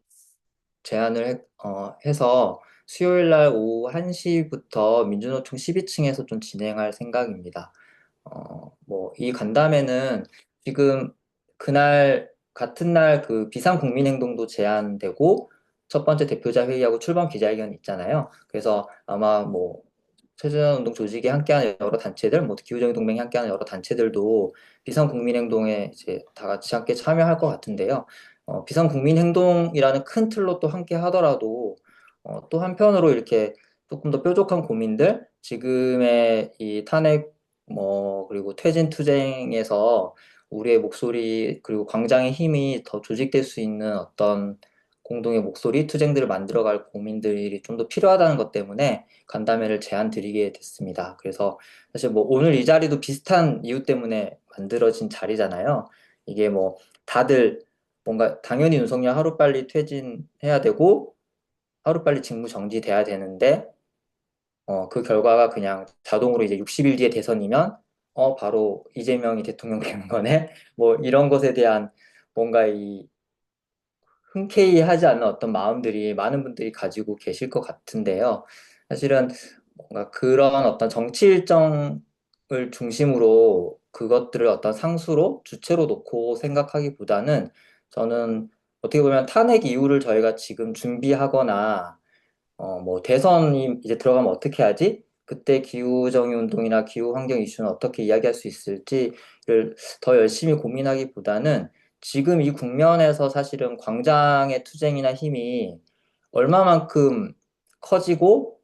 [SPEAKER 9] 해서 수요일 날 오후 1시부터 민주노총 12층에서 좀 진행할 생각입니다. 뭐, 이 간담회는 지금 그날, 같은 날 그 비상국민행동도 제안되고, 첫 번째 대표자 회의하고 출범 기자회견 있잖아요. 그래서 아마 뭐, 체제운동 조직이 함께하는 여러 단체들, 뭐, 기후정의 동맹이 함께하는 여러 단체들도 비상국민행동에 이제 다 같이 함께 참여할 것 같은데요. 비상국민행동이라는 큰 틀로 또 함께 하더라도, 또 한편으로 이렇게 조금 더 뾰족한 고민들, 지금의 이 탄핵 그리고 퇴진 투쟁에서 우리의 목소리, 그리고 광장의 힘이 더 조직될 수 있는 어떤 공동의 목소리, 투쟁들을 만들어갈 고민들이 좀 더 필요하다는 것 때문에 간담회를 제안 드리게 됐습니다. 그래서 사실 뭐 오늘 이 자리도 비슷한 이유 때문에 만들어진 자리잖아요. 이게 뭐 다들 뭔가 당연히 윤석열 하루빨리 퇴진해야 되고 하루빨리 직무 정지돼야 되는데 그 결과가 그냥 자동으로 이제 60일 뒤에 대선이면 바로 이재명이 대통령 되는 거네. 뭐 이런 것에 대한 뭔가 이 흔쾌히 하지 않는 어떤 마음들이 많은 분들이 가지고 계실 것 같은데요. 사실은 뭔가 그런 어떤 정치 일정을 중심으로 그것들을 어떤 상수로 주체로 놓고 생각하기보다는 저는 어떻게 보면 탄핵 이후를 저희가 지금 준비하거나 뭐 대선이 이제 들어가면 어떻게 하지? 그때 기후정의 운동이나 기후 환경 이슈는 어떻게 이야기할 수 있을지를 더 열심히 고민하기보다는 지금 이 국면에서 사실은 광장의 투쟁이나 힘이 얼마만큼 커지고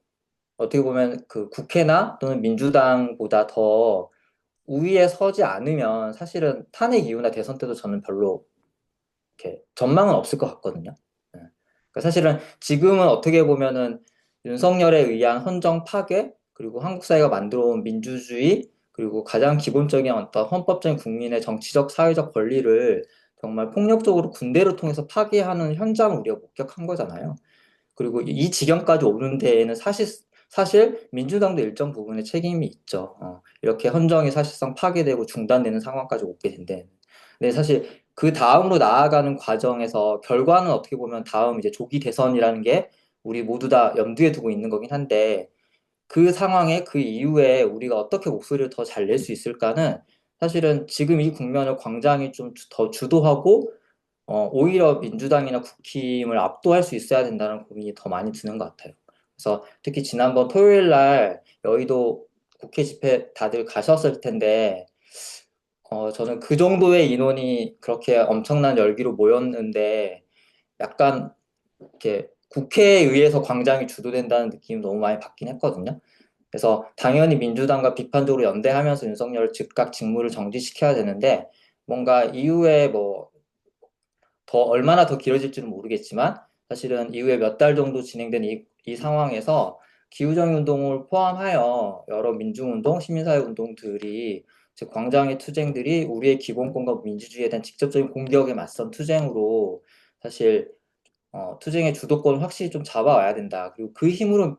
[SPEAKER 9] 어떻게 보면 그 국회나 또는 민주당보다 더 우위에 서지 않으면 사실은 탄핵 이후나 대선 때도 저는 별로 이렇게 전망은 없을 것 같거든요. 예. 그러니까 사실은 지금은 어떻게 보면은 윤석열에 의한 헌정 파괴 그리고 한국 사회가 만들어온 민주주의 그리고 가장 기본적인 어떤 헌법적인 국민의 정치적 사회적 권리를 정말 폭력적으로 군대를 통해서 파괴하는 현장을 우리가 목격한 거잖아요. 그리고 이 지경까지 오는 데에는 사실 민주당도 일정 부분의 책임이 있죠. 이렇게 헌정이 사실상 파괴되고 중단되는 상황까지 오게 된데. 근데 사실 그 다음으로 나아가는 과정에서 결과는 어떻게 보면 다음 이제 조기 대선이라는 게 우리 모두 다 염두에 두고 있는 거긴 한데 그 상황에 그 이후에 우리가 어떻게 목소리를 더 잘 낼 수 있을까는 사실은 지금 이 국면을 광장이 좀 더 주도하고 오히려 민주당이나 국힘을 압도할 수 있어야 된다는 고민이 더 많이 드는 것 같아요. 그래서 특히 지난번 토요일 날 여의도 국회 집회 다들 가셨을 텐데, 저는 그 정도의 인원이 그렇게 엄청난 열기로 모였는데, 약간 이렇게 국회에 의해서 광장이 주도된다는 느낌이 너무 많이 받긴 했거든요. 그래서 당연히 민주당과 비판적으로 연대하면서 윤석열 즉각 직무를 정지시켜야 되는데, 뭔가 이후에 뭐 더 얼마나 더 길어질지는 모르겠지만 사실은 이후에 몇 달 정도 진행된 이 상황에서 기후정의 운동을 포함하여 여러 민중운동, 시민사회 운동들이 즉 광장의 투쟁들이 우리의 기본권과 민주주의에 대한 직접적인 공격에 맞선 투쟁으로 사실 투쟁의 주도권을 확실히 좀 잡아와야 된다. 그리고 그 힘으로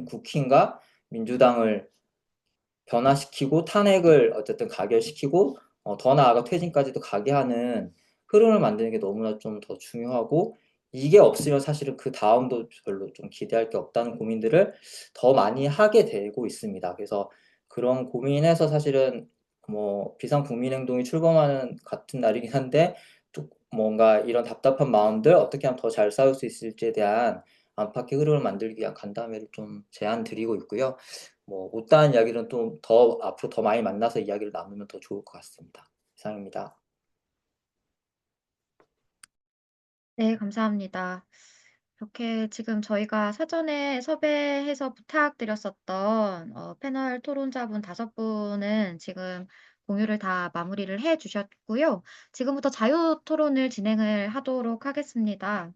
[SPEAKER 9] 국힘과 민주당을 변화시키고 탄핵을 어쨌든 가결시키고 더 나아가 퇴진까지도 가게 하는 흐름을 만드는 게 너무나 좀 더 중요하고 이게 없으면 사실은 그 다음도 별로 좀 기대할 게 없다는 고민들을 더 많이 하게 되고 있습니다. 그래서 그런 고민에서 사실은 뭐 비상국민행동이 출범하는 같은 날이긴 한데 좀 뭔가 이런 답답한 마음들 어떻게 하면 더 잘 싸울 수 있을지에 대한 안팎의 흐름을 만들기 위한 간담회를 좀 제안 드리고 있고요. 뭐 못다한 이야기는 또 더 앞으로 더 많이 만나서 이야기를 나누면 더 좋을 것 같습니다. 이상입니다.
[SPEAKER 1] 네, 감사합니다. 이렇게 지금 저희가 사전에 섭외해서 부탁드렸었던 패널 토론자분 5분은 지금 공유를 다 마무리를 해 주셨고요. 지금부터 자유 토론을 진행을 하도록 하겠습니다.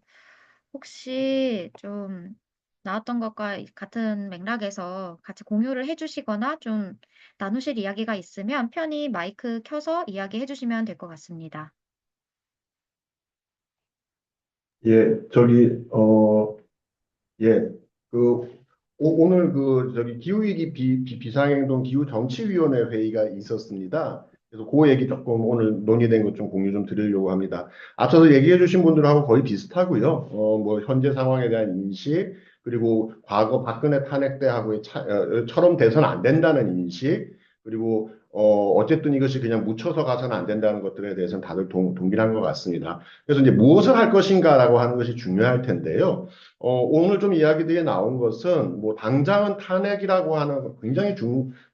[SPEAKER 1] 혹시 좀 나왔던 것과 같은 맥락에서 같이 공유를 해 주시거나 좀 나누실 이야기가 있으면 편히 마이크 켜서 이야기해 주시면 될 것 같습니다.
[SPEAKER 6] 예, 예, 그, 오늘 기후위기 비상행동 기후정치위원회 회의가 있었습니다. 그래서 그 얘기 조금 오늘 논의된 것 좀 공유 좀 드리려고 합니다. 앞서서 얘기해 주신 분들하고 거의 비슷하고요. 뭐, 현재 상황에 대한 인식, 그리고 과거 박근혜 탄핵 때하고의 처럼 돼서는 안 된다는 인식, 그리고, 어쨌든 이것이 그냥 묻혀서 가서는 안 된다는 것들에 대해서는 다들 동일한 것 같습니다. 그래서 이제 무엇을 할 것인가라고 하는 것이 중요할 텐데요. 오늘 좀 이야기들이 나온 것은 뭐 당장은 탄핵이라고 하는 굉장히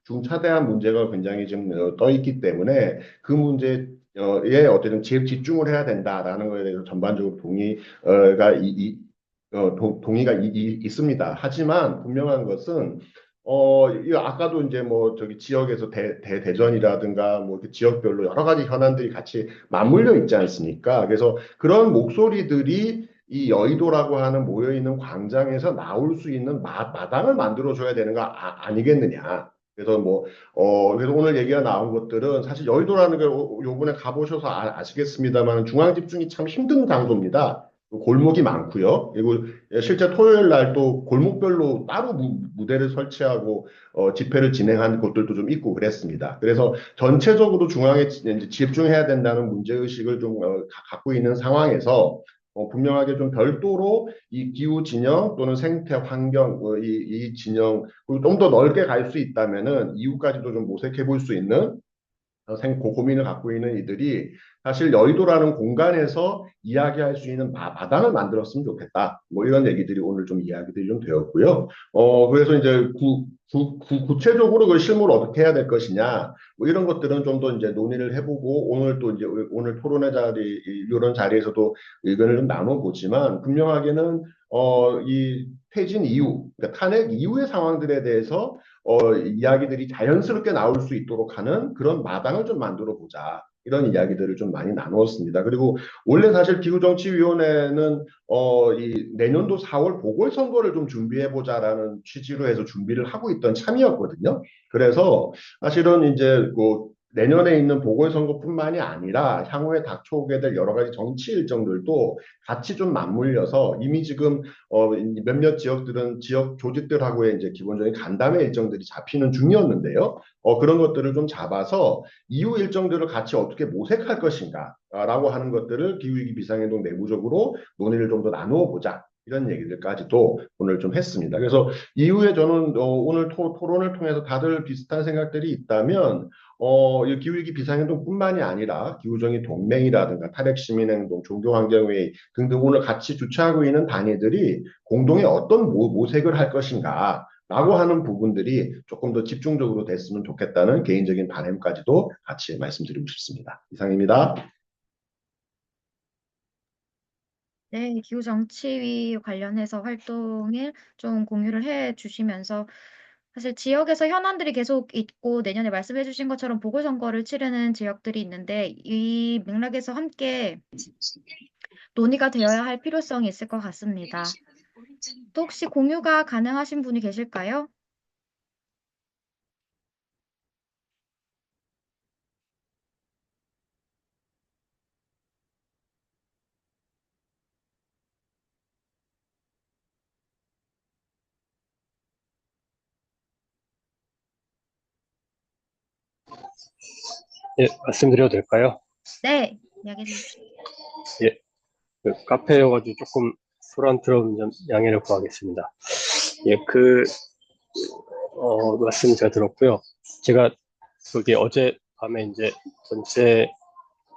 [SPEAKER 6] 중차대한 문제가 굉장히 지금 떠 있기 때문에 그 문제에 어쨌든 제일 집중을 해야 된다라는 것에 대해서 전반적으로 동의가 있습니다. 하지만 분명한 것은 아까도 이제 뭐 저기 지역에서 대전이라든가 뭐 이렇게 지역별로 여러 가지 현안들이 같이 맞물려 있지 않습니까? 그래서 그런 목소리들이 이 여의도라고 하는 모여있는 광장에서 나올 수 있는 마당을 만들어줘야 되는 거 아니겠느냐. 그래서 그래서 오늘 얘기가 나온 것들은 사실 여의도라는 게 요번에 가보셔서 아시겠습니다만 중앙 집중이 참 힘든 장소입니다. 골목이 많고요. 그리고 실제 토요일 날 또 골목별로 따로 무대를 설치하고 집회를 진행한 곳들도 좀 있고 그랬습니다. 그래서 전체적으로 중앙에 이제 집중해야 된다는 문제의식을 좀 갖고 있는 상황에서 분명하게 좀 별도로 이 기후 진영 또는 생태 환경 이 진영 그리고 좀 더 넓게 갈 수 있다면은 이후까지도 좀 모색해 볼 수 있는 고민을 갖고 있는 이들이 사실 여의도라는 공간에서 이야기할 수 있는 마당을 만들었으면 좋겠다. 뭐 이런 얘기들이 오늘 좀 이야기들이 좀 되었고요. 그래서 이제 구체적으로 그 실무를 어떻게 해야 될 것이냐, 뭐 이런 것들은 좀 더 이제 논의를 해보고 오늘 또 이제 오늘 토론회 자리 이런 자리에서도 의견을 좀 나눠보지만 분명하게는 이 퇴진 이후, 그러니까 탄핵 이후의 상황들에 대해서 이야기들이 자연스럽게 나올 수 있도록 하는 그런 마당을 좀 만들어 보자. 이런 이야기들을 좀 많이 나누었습니다. 그리고 원래 사실 기후정치위원회는 이 내년도 4월 보궐선거를 좀 준비해 보자라는 취지로 해서 준비를 하고 있던 참이었거든요. 그래서 사실은 이제 내년에 있는 보궐선거뿐만이 아니라 향후에 닥쳐오게 될 여러 가지 정치 일정들도 같이 좀 맞물려서 이미 지금 몇몇 지역들은 지역 조직들하고의 이제 기본적인 간담회 일정들이 잡히는 중이었는데요. 그런 것들을 좀 잡아서 이후 일정들을 같이 어떻게 모색할 것인가라고 하는 것들을 기후위기 비상행동 내부적으로 논의를 좀 더 나누어 보자. 이런 얘기들까지도 오늘 좀 했습니다. 그래서 이후에 저는 오늘 토론을 통해서 다들 비슷한 생각들이 있다면 이 기후위기 비상행동뿐만이 아니라 기후정의 동맹이라든가 탈핵시민행동, 종교환경회의 등등 오늘 같이 주최하고 있는 단위들이 공동의 어떤 모색을 할 것인가 라고 하는 부분들이 조금 더 집중적으로 됐으면 좋겠다는 개인적인 바람까지도 같이 말씀드리고 싶습니다. 이상입니다.
[SPEAKER 1] 네, 기후정치위 관련해서 활동을 좀 공유를 해 주시면서 사실 지역에서 현안들이 계속 있고 내년에 말씀해 주신 것처럼 보궐선거를 치르는 지역들이 있는데 이 맥락에서 함께 논의가 되어야 할 필요성이 있을 것 같습니다. 또 혹시 공유가 가능하신 분이 계실까요?
[SPEAKER 10] 예, 말씀드려도 될까요?
[SPEAKER 1] 네, 이야기해 주십시오.
[SPEAKER 10] 예, 카페여가지고 조금 소란 들어오는 점 양해를 구하겠습니다. 예, 말씀 잘 들었고요. 제가 그게 어젯밤에 이제 전체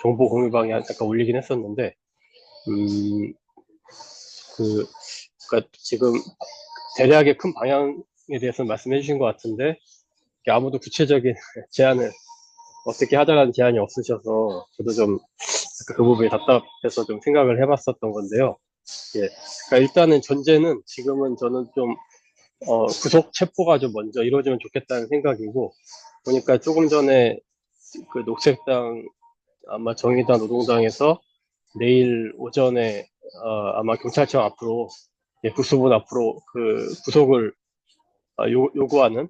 [SPEAKER 10] 정보 공유방에 잠깐 올리긴 했었는데, 그러니까 지금 대략의 큰 방향에 대해서 말씀해 주신 것 같은데, 아무도 구체적인 제안을 어떻게 하자라는 제안이 없으셔서 저도 좀 그 부분이 답답해서 좀 생각을 해봤었던 건데요. 예, 그러니까 일단은 전제는 지금은 저는 좀 구속 체포가 좀 먼저 이루어지면 좋겠다는 생각이고, 보니까 조금 전에 그 녹색당 아마 정의당 노동당에서 내일 오전에 아마 경찰청 앞으로 국수본 앞으로 그 구속을 요구하는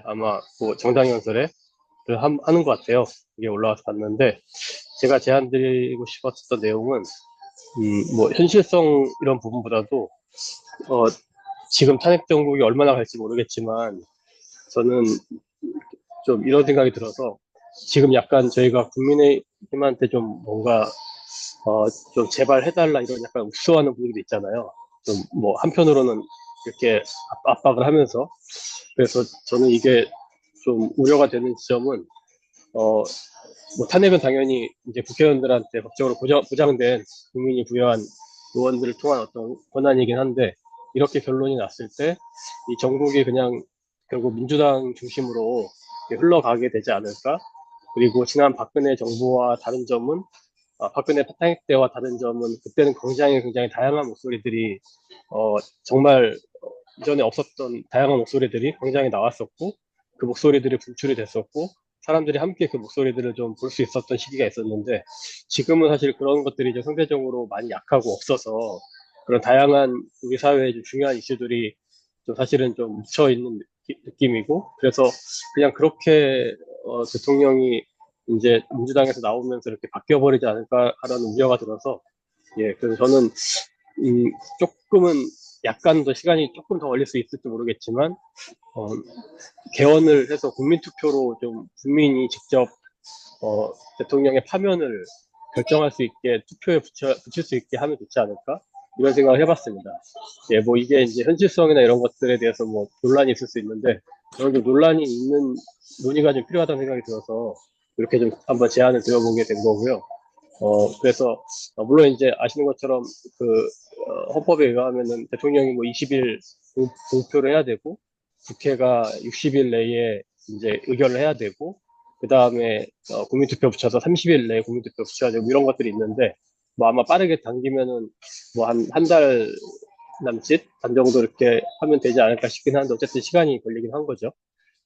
[SPEAKER 10] 아마 뭐 정당연설에 하는 것 같아요. 이게 올라와서 봤는데 제가 제안드리고 싶었던 내용은 뭐 현실성 이런 부분보다도 지금 탄핵 정국이 얼마나 갈지 모르겠지만 저는 좀 이런 생각이 들어서 지금 약간 저희가 국민의힘한테 좀 뭔가 좀 제발 해달라 이런 약간 욱수하는 분위기도 있잖아요. 좀 뭐 한편으로는 이렇게 압박을 하면서 그래서 저는 이게 좀 우려가 되는 지점은 뭐 탄핵은 당연히 이제 국회의원들한테 법적으로 보장된 국민이 부여한 의원들을 통한 어떤 권한이긴 한데 이렇게 결론이 났을 때 이 정국이 그냥 결국 민주당 중심으로 흘러가게 되지 않을까? 그리고 지난 박근혜 정부와 다른 점은 박근혜 탄핵 때와 다른 점은 그때는 굉장히 다양한 목소리들이 정말 이전에 없었던 다양한 목소리들이 굉장히 나왔었고 그 목소리들이 분출이 됐었고 사람들이 함께 그 목소리들을 좀 볼 수 있었던 시기가 있었는데 지금은 사실 그런 것들이 이제 상대적으로 많이 약하고 없어서 그런 다양한 우리 사회의 좀 중요한 이슈들이 좀 사실은 좀 묻혀 있는 느낌이고, 그래서 그냥 그렇게 대통령이 이제 민주당에서 나오면서 이렇게 바뀌어버리지 않을까라는 우려가 들어서, 예, 그래서 저는 조금은 약간 더 시간이 조금 더 걸릴 수 있을지 모르겠지만, 개헌을 해서 국민투표로 좀 국민이 직접 대통령의 파면을 결정할 수 있게 투표에 붙일 수 있게 하면 좋지 않을까? 이런 생각을 해봤습니다. 예, 뭐 이게 이제 현실성이나 이런 것들에 대해서 뭐 논란이 있을 수 있는데, 그런 좀 논란이 있는 논의가 좀 필요하다는 생각이 들어서 이렇게 좀 한번 제안을 드려보게 된 거고요. 그래서 물론 이제 아시는 것처럼 헌법에 의하면은 대통령이 뭐 20일 공표를 해야 되고, 국회가 60일 내에 이제 의결을 해야 되고, 그 다음에 국민투표 붙여서 30일 내에 국민투표 붙여야 되고, 이런 것들이 있는데, 뭐 아마 빠르게 당기면은 뭐 한 달 남짓 단 정도 이렇게 하면 되지 않을까 싶긴 한데, 어쨌든 시간이 걸리긴 한 거죠.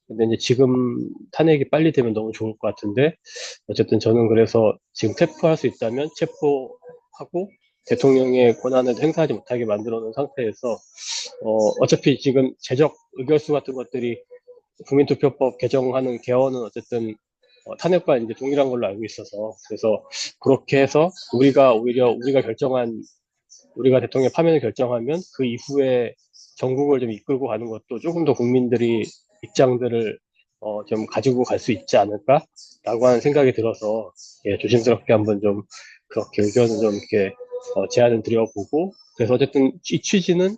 [SPEAKER 10] 근데 이제 지금 탄핵이 빨리 되면 너무 좋을 것 같은데, 어쨌든 저는 그래서 지금 체포할 수 있다면 체포하고 대통령의 권한을 행사하지 못하게 만들어 놓은 상태에서, 어차피 지금 제적 의결수 같은 것들이 국민투표법 개정하는 개헌은 어쨌든 탄핵과 이제 동일한 걸로 알고 있어서, 그래서 그렇게 해서 우리가 대통령 파면을 결정하면 그 이후에 전국을 좀 이끌고 가는 것도 조금 더 국민들이 입장들을 좀 가지고 갈 수 있지 않을까라고 하는 생각이 들어서, 예, 조심스럽게 한번 좀 그렇게 의견을 좀 이렇게 제안을 드려보고, 그래서 어쨌든 이 취지는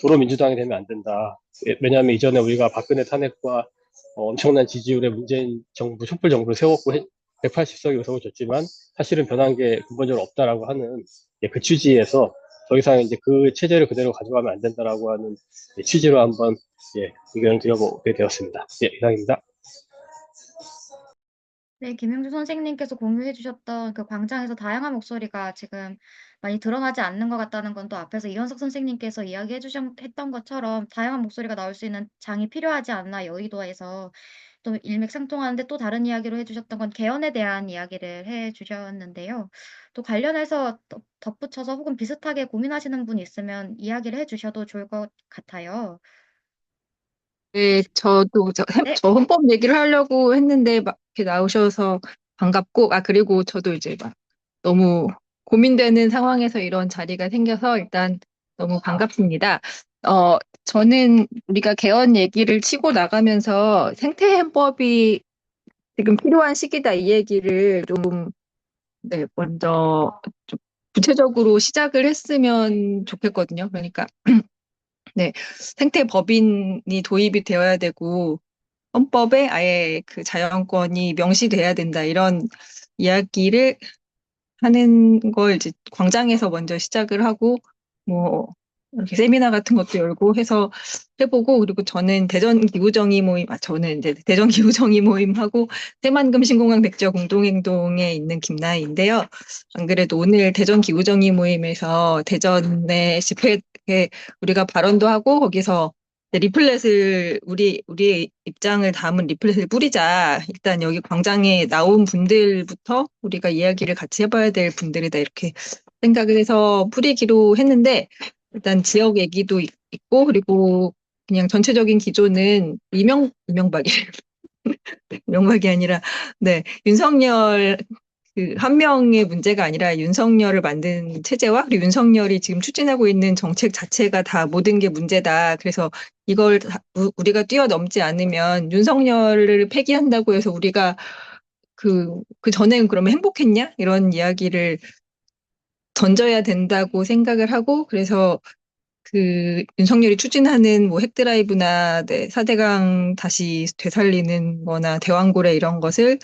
[SPEAKER 10] 도로 민주당이 되면 안 된다. 왜냐하면 이전에 우리가 박근혜 탄핵과 엄청난 지지율의 문재인 정부, 촛불 정부를 세웠고 180석 의석을 줬지만 사실은 변한 게 근본적으로 없다라고 하는, 예, 그 취지에서 더 이상 이제 그 체제를 그대로 가져가면 안 된다라고 하는, 예, 취지로 한번, 예, 의견을 드려보게 되었습니다. 예, 이상입니다.
[SPEAKER 1] 네, 김영주 선생님께서 공유해 주셨던 그 광장에서 다양한 목소리가 지금 많이 드러나지 않는 것 같다는 건 또 앞에서 이현석 선생님께서 이야기해 주셨던 것처럼 다양한 목소리가 나올 수 있는 장이 필요하지 않나 여의도에서 또 일맥상통하는데, 또 다른 이야기로 해 주셨던 건 개헌에 대한 이야기를 해 주셨는데요. 또 관련해서 덧붙여서 혹은 비슷하게 고민하시는 분 있으면 이야기를 해 주셔도 좋을 것 같아요.
[SPEAKER 11] 네, 저도
[SPEAKER 1] 네.
[SPEAKER 11] 저 헌법 얘기를 하려고 했는데 막 이렇게 나오셔서 반갑고, 그리고 저도 이제 막 너무 고민되는 상황에서 이런 자리가 생겨서 일단 너무 반갑습니다. 저는 우리가 개헌 얘기를 치고 나가면서 생태헌법이 지금 필요한 시기다, 이 얘기를 좀, 네, 먼저 좀 구체적으로 시작을 했으면 좋겠거든요. 그러니까 네, 생태법인이 도입이 되어야 되고 헌법에 아예 그 자연권이 명시돼야 된다, 이런 이야기를 하는 걸 이제 광장에서 먼저 시작을 하고, 뭐 이렇게 세미나 같은 것도 열고 해서 해보고, 그리고 저는 저는 이제 대전 기후정의 모임하고 새만금 신공항 백지화 공동행동에 있는 김나희인데요. 안 그래도 오늘 대전 기후정의 모임에서 대전의 집회에 우리가 발언도 하고, 거기서 리플렛을 우리의 입장을 담은 리플렛을 뿌리자. 일단 여기 광장에 나온 분들부터 우리가 이야기를 같이 해봐야 될 분들이다, 이렇게 생각을 해서 뿌리기로 했는데, 일단 지역 얘기도 있고, 그리고 그냥 전체적인 기조는 이명박이 명박이 아니라, 네, 윤석열 한 명의 문제가 아니라 윤석열을 만든 체제와 그리고 윤석열이 지금 추진하고 있는 정책 자체가 다 모든 게 문제다. 그래서 이걸 우리가 뛰어넘지 않으면 윤석열을 폐기한다고 해서 우리가 그 전에는 그러면 행복했냐? 이런 이야기를 던져야 된다고 생각을 하고, 그래서 윤석열이 추진하는 뭐 핵드라이브나, 네, 4대강 다시 되살리는 거나 대왕고래 이런 것도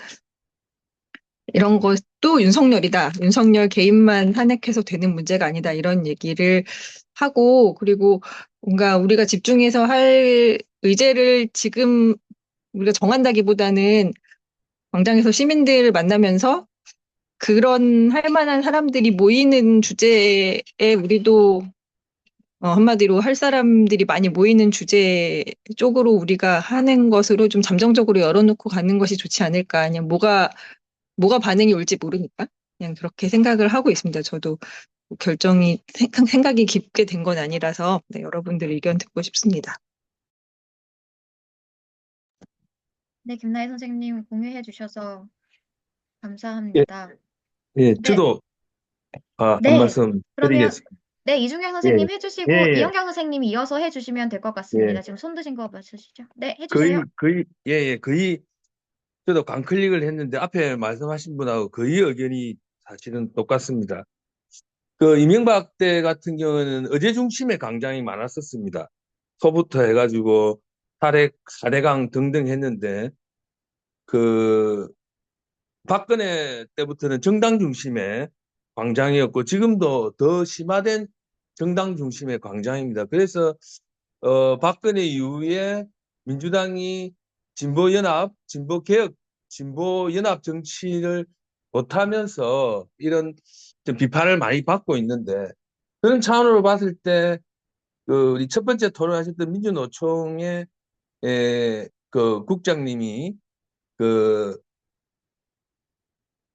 [SPEAKER 11] 윤석열이다. 윤석열 개인만 탄핵해서 되는 문제가 아니다, 이런 얘기를 하고, 그리고 뭔가 우리가 집중해서 할 의제를 지금 우리가 정한다기보다는 광장에서 시민들을 만나면서 그런 할 만한 사람들이 모이는 주제에 우리도 한마디로 할 사람들이 많이 모이는 주제 쪽으로 우리가 하는 것으로 좀 잠정적으로 열어놓고 가는 것이 좋지 않을까. 그냥 뭐가 반응이 올지 모르니까 그냥 그렇게 생각을 하고 있습니다. 저도 생각이 깊게 된 건 아니라서 네, 여러분들 의견 듣고 싶습니다.
[SPEAKER 1] 네, 김나희 선생님 공유해 주셔서
[SPEAKER 12] 예,
[SPEAKER 1] 감사합니다.
[SPEAKER 12] 예,
[SPEAKER 1] 네,
[SPEAKER 12] 저도 한
[SPEAKER 1] 네.
[SPEAKER 12] 말씀
[SPEAKER 1] 그러면
[SPEAKER 12] 드리겠습니다.
[SPEAKER 1] 네, 이중경
[SPEAKER 12] 예,
[SPEAKER 1] 선생님
[SPEAKER 12] 예,
[SPEAKER 1] 해주시고
[SPEAKER 12] 예,
[SPEAKER 1] 이현경 선생님이 이어서 해주시면 될 것
[SPEAKER 12] 예.
[SPEAKER 1] 같습니다. 지금 손 드신 거 맞으시죠? 네, 해주세요.
[SPEAKER 12] 거의 저도 광클릭을 했는데 앞에 말씀하신 분하고 거의 의견이 사실은 똑같습니다. 그 이명박 때 같은 경우는 의제 중심의 광장이 많았었습니다. 소부터 해가지고 탈핵, 4대강 등등 했는데 그 박근혜 때부터는 정당 중심의 광장이었고 지금도 더 심화된 정당 중심의 광장입니다. 그래서 박근혜 이후에 민주당이 진보연합, 진보개혁, 진보연합 정치를 못하면서 이런 좀 비판을 많이 받고 있는데 그런 차원으로 봤을 때 우리 첫 번째 토론하셨던 민주노총의 그 국장님이 그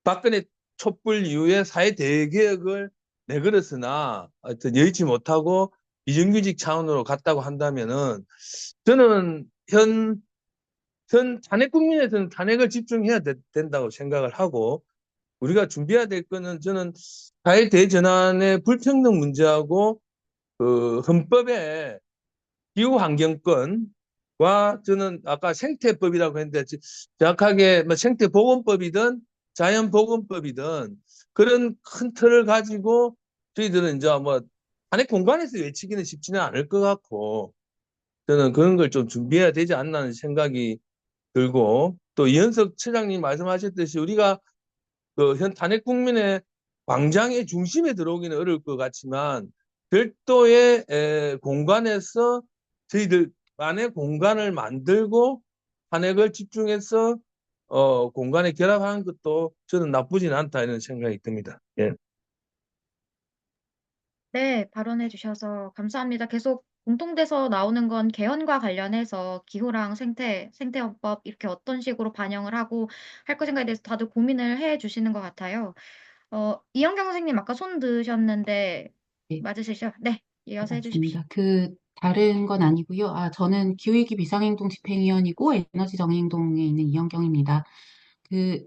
[SPEAKER 12] 박근혜 촛불 이후에 사회 대개혁을 내걸었으나 하여튼 여의치 못하고 비정규직 차원으로 갔다고 한다면은 저는 현 탄핵 국면에서는 탄핵을 집중해야 된다고 생각을 하고 우리가 준비해야 될 거는 저는 사회 대전환의 불평등 문제하고 그 헌법의 기후환경권과 저는 아까 생태법이라고 했는데 정확하게 뭐 생태보건법이든 자연보건법이든 그런 큰 틀을 가지고 저희들은 이제 뭐 탄핵 공간에서 외치기는 쉽지는 않을 것 같고 저는 그런 걸 좀 준비해야 되지 않나 하는 생각이 들고 또 이현석 처장님 말씀하셨듯이 우리가 그 현 탄핵 국민의 광장의 중심에 들어오기는 어려울 것 같지만 별도의 공간에서 저희들만의 공간을 만들고 탄핵을 집중해서 공간에 결합하는 것도 저는 나쁘진 않다 이런 생각이 듭니다. 예.
[SPEAKER 1] 네, 발언해 주셔서 감사합니다. 계속 공통돼서 나오는 건 개헌과 관련해서 기후랑 생태헌법 이렇게 어떤 식으로 반영을 하고 할 것인가에 대해서 다들 고민을 해 주시는 것 같아요. 이현경 선생님 아까 손 드셨는데
[SPEAKER 13] 네,
[SPEAKER 1] 맞으시죠? 네, 이어서 해 주십시오.
[SPEAKER 13] 맞습니다. 다른 건 아니고요. 저는 기후위기 비상행동 집행위원이고 에너지 정의행동에 있는 이현경입니다.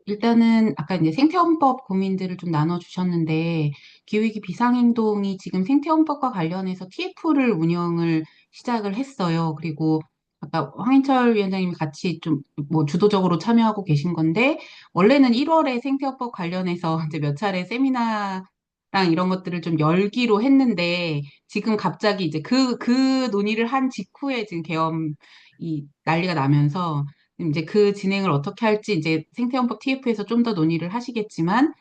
[SPEAKER 13] 일단은 아까 이제 생태헌법 고민들을 좀 나눠주셨는데, 기후위기 비상행동이 지금 생태헌법과 관련해서 TF를 운영을 시작을 했어요. 그리고 아까 황인철 위원장님이 같이 좀 뭐 주도적으로 참여하고 계신 건데, 원래는 1월에 생태헌법 관련해서 이제 몇 차례 세미나랑 이런 것들을 좀 열기로 했는데, 지금 갑자기 이제 그 논의를 한 직후에 지금 계엄이 난리가 나면서 이제 그 진행을 어떻게 할지 이제 생태헌법 TF에서 좀 더 논의를 하시겠지만,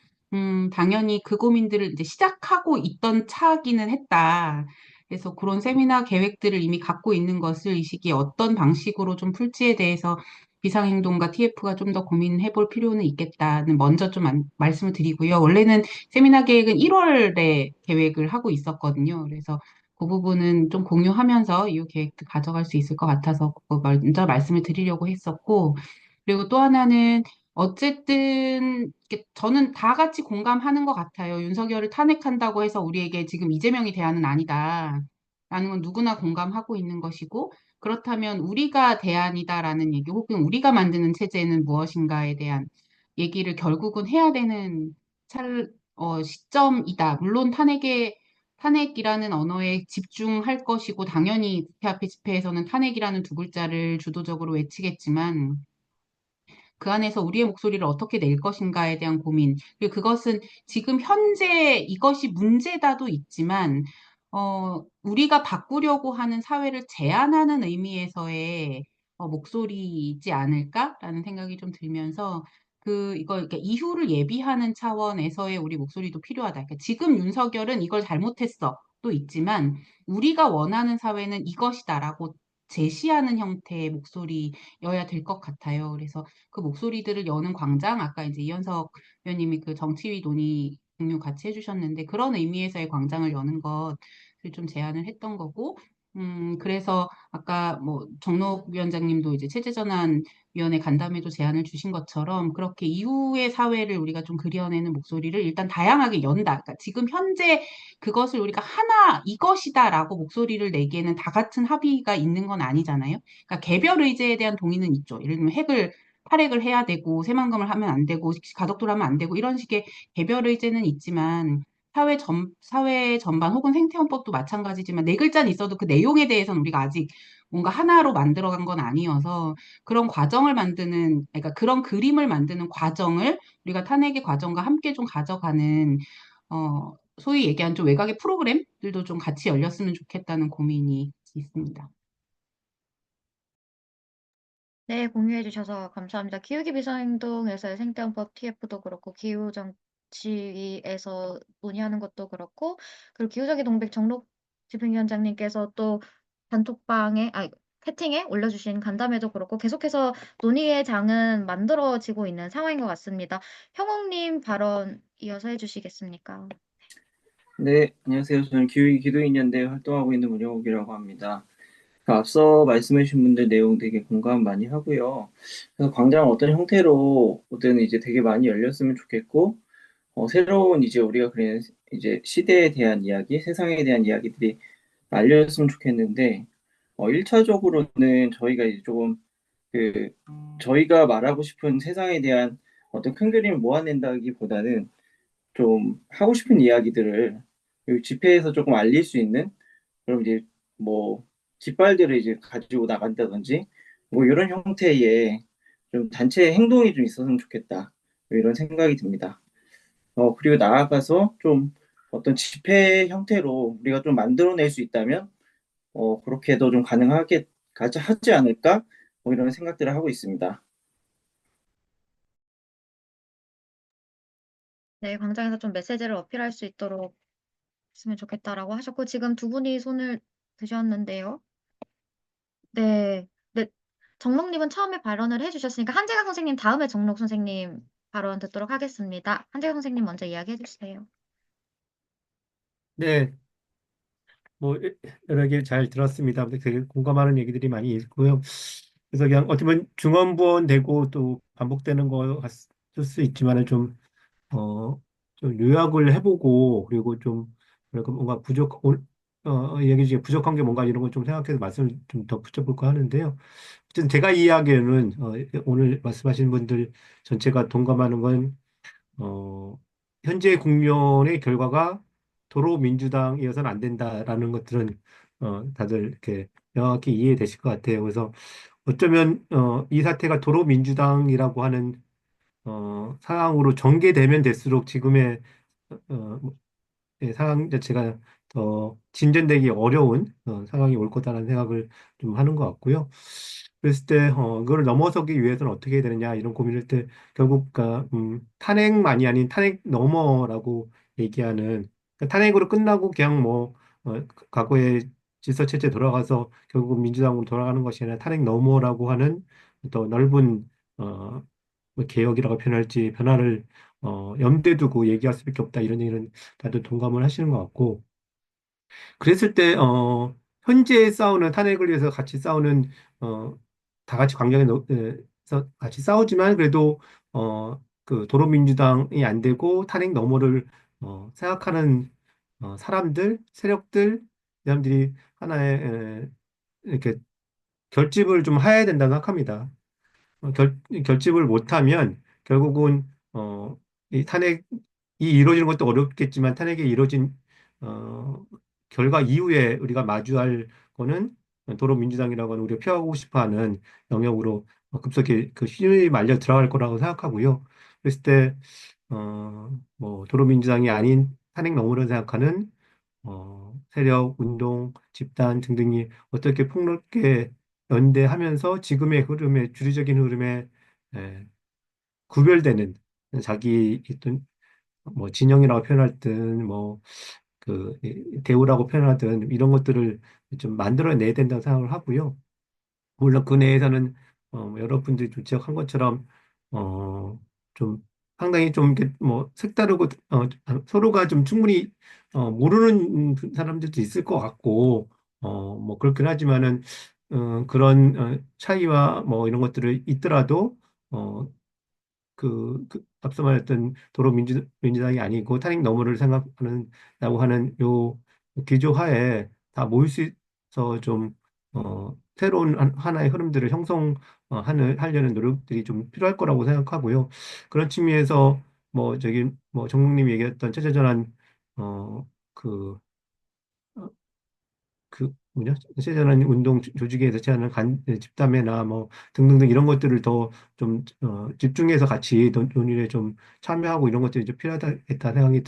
[SPEAKER 13] 당연히 그 고민들을 이제 시작하고 있던 차기는 했다. 그래서 그런 세미나 계획들을 이미 갖고 있는 것을 이 시기에 어떤 방식으로 좀 풀지에 대해서 비상행동과 TF가 좀 더 고민해 볼 필요는 있겠다는 먼저 좀 말씀을 드리고요. 원래는 세미나 계획은 1월에 계획을 하고 있었거든요. 그래서 그 부분은 좀 공유하면서 이후 계획도 가져갈 수 있을 것 같아서 그거 먼저 말씀을 드리려고 했었고, 그리고 또 하나는 어쨌든 저는 다 같이 공감하는 것 같아요. 윤석열을 탄핵한다고 해서 우리에게 지금 이재명이 대안은 아니다. 라는 건 누구나 공감하고 있는 것이고, 그렇다면 우리가 대안이다라는 얘기, 혹은 우리가 만드는 체제는 무엇인가에 대한 얘기를 결국은 해야 되는 시점이다. 물론 탄핵이라는 언어에 집중할 것이고, 당연히 국회 앞에 집회에서는 탄핵이라는 두 글자를 주도적으로 외치겠지만, 그 안에서 우리의 목소리를 어떻게 낼 것인가에 대한 고민. 그리고 그것은 지금 현재 이것이 문제다도 있지만, 우리가 바꾸려고 하는 사회를 제안하는 의미에서의 목소리이지 않을까라는 생각이 좀 들면서, 그러니까 이후를 예비하는 차원에서의 우리 목소리도 필요하다. 그러니까 지금 윤석열은 이걸 잘못했어. 또 있지만, 우리가 원하는 사회는 이것이다라고 제시하는 형태의 목소리여야 될 것 같아요. 그래서 그 목소리들을 여는 광장, 아까 이제 이현석 의원님이 그 정치위 논의 공유 같이 해주셨는데, 그런 의미에서의 광장을 여는 것을 좀 제안을 했던 거고, 그래서 아까 뭐 정록 위원장님도 이제 체제전환위원회 간담회도 제안을 주신 것처럼 그렇게 이후의 사회를 우리가 좀 그려내는 목소리를 일단 다양하게 연다. 그러니까 지금 현재 그것을 우리가 하나 이것이다라고 목소리를 내기에는 다 같은 합의가 있는 건 아니잖아요. 그러니까 개별 의제에 대한 동의는 있죠. 예를 들면 탈핵을 해야 되고 새만금을 하면 안 되고 가덕도를 하면 안 되고 이런 식의 개별 의제는 있지만 사회 전반 혹은 생태헌법도 마찬가지지만 네 글자는 있어도 그 내용에 대해서는 우리가 아직 뭔가 하나로 만들어간 건 아니어서 그런 과정을 만드는, 그러니까 그런 그림을 만드는 과정을 우리가 탄핵의 과정과 함께 좀 가져가는, 소위 얘기한 좀 외곽의 프로그램들도 좀 같이 열렸으면 좋겠다는 고민이 있습니다.
[SPEAKER 1] 네, 공유해 주셔서 감사합니다. 기후기 비상행동에서의 생태헌법 TF도 그렇고 기후정치위에서 논의하는 것도 그렇고 그리고 기후정의 동백 정록 집행위원장님께서 또 단톡방에 채팅에 올려주신 간담회도 그렇고 계속해서 논의의 장은 만들어지고 있는 상황인 것 같습니다. 형욱님 발언 이어서 해주시겠습니까?
[SPEAKER 14] 네, 안녕하세요. 저는 기후위기 기도인연대에 활동하고 있는 문영욱이라고 합니다. 앞서 말씀해주신 분들 내용 되게 공감 많이 하고요. 그래서 광장 어떤 형태로든 이제 되게 많이 열렸으면 좋겠고, 새로운 이제 우리가 그리는 이제 시대에 대한 이야기, 세상에 대한 이야기들이 알려졌으면 좋겠는데, 1차적으로는 저희가 이제 조금 그, 저희가 말하고 싶은 세상에 대한 어떤 큰 그림을 모아낸다기보다는 좀 하고 싶은 이야기들을 이 집회에서 조금 알릴 수 있는 그럼 이제 뭐 깃발들을 이제 가지고 나간다든지 뭐 이런 형태의 좀 단체 행동이 좀 있었으면 좋겠다 뭐 이런 생각이 듭니다. 그리고 나아가서 좀 어떤 집회 형태로 우리가 좀 만들어낼 수 있다면 그렇게도 좀 하지 않을까 뭐 이런 생각들을 하고 있습니다.
[SPEAKER 1] 네, 광장에서 좀 메시지를 어필할 수 있도록 했으면 좋겠다라고 하셨고 지금 두 분이 손을 드셨는데요. 네, 네. 정록님은 처음에 발언을 해주셨으니까 한재강 선생님 다음에 정록 선생님 발언 듣도록 하겠습니다. 한재강 선생님 먼저 이야기해 주세요.
[SPEAKER 15] 네, 뭐 여러 개 잘 들었습니다. 근데 되게 공감하는 얘기들이 많이 있고요. 그래서 그냥 어떻게 보면 중언부언되고 또 반복되는 거 같을 수 있지만은 어, 좀 요약을 해보고 그리고 좀 뭐랄까 뭔가 얘기 중에 부족한 게 뭔가 이런 걸 좀 생각해서 말씀을 좀 더 붙여볼까 하는데요. 어쨌든 제가 이해하기에는 오늘 말씀하신 분들 전체가 동감하는 건 어, 현재 국면의 결과가 도로 민주당이어서는 안 된다라는 것들은 다들 이렇게 명확히 이해되실 것 같아요. 그래서 어쩌면 이 사태가 도로 민주당이라고 하는 상황으로 전개되면 될수록 지금의 뭐, 상황 자체가 더 진전되기 어려운 상황이 올 거다라는 생각을 좀 하는 것 같고요. 그랬을 때 그걸 넘어서기 위해서는 어떻게 해야 되느냐 이런 고민을 할 때 결국 탄핵만이 아닌 탄핵 너머라고 얘기하는 그러니까 탄핵으로 끝나고 그냥 뭐 과거의 질서 체제 돌아가서 결국 민주당으로 돌아가는 것이 아니라 탄핵 너머라고 하는 더 넓은 뭐 개혁이라고 표현할지 변화를 염두에 두고 얘기할 수밖에 없다 이런 얘기는 다들 동감을 하시는 것 같고 그랬을 때 현재 싸우는 탄핵을 위해서 같이 싸우는 다 같이 광장에서 같이 싸우지만 그래도 그 도로민주당이 안 되고 탄핵 너머를 생각하는 사람들 세력들 이 사람들이 하나의 이렇게 결집을 좀 해야 된다고 생각합니다. 결집을 못하면 결국은 이 탄핵이 이루어지는 것도 어렵겠지만 탄핵이 이루어진 어, 결과 이후에 우리가 마주할 거는 도로민주당이라고 하는 우리가 피하고 싶어하는 영역으로 급속히 그 휘말려 말려 들어갈 거라고 생각하고요. 그랬을 때 뭐 도로민주당이 아닌 탄핵 너머로 생각하는 세력, 운동, 집단 등등이 어떻게 폭넓게 연대하면서 지금의 흐름에, 주류적인 흐름에 에, 구별되는 자기 어떤 뭐 진영이라고 표현할 듯, 뭐 그 대우라고 표현하든 이런 것들을 좀 만들어내야 된다고 생각을 하고요. 물론 그 내에서는 여러분들이 좀 지적한 것처럼 좀 상당히 좀 이렇게 뭐 색다르고 서로가 좀 충분히 모르는 사람들도 있을 것 같고 뭐 그렇긴 하지만은 그런 차이와 뭐 이런 것들을 있더라도 어, 앞서 말했던 민주당이 아니고 탄핵 너머를 생각하는라고 하는 요 기조 하에 다 모일 수 있어서 좀 새로운 하나의 흐름들을 하려는 노력들이 좀 필요할 거라고 생각하고요. 그런 측면에서 뭐 저기 뭐 정국님이 얘기했던 체제전환 어그 뭐냐 세전환 운동 조직에 대체하는 집단회나 뭐 등등등 이런 것들을 더 좀 집중해서 같이 논의에 좀 참여하고 이런 것들이 좀 필요하다 생각이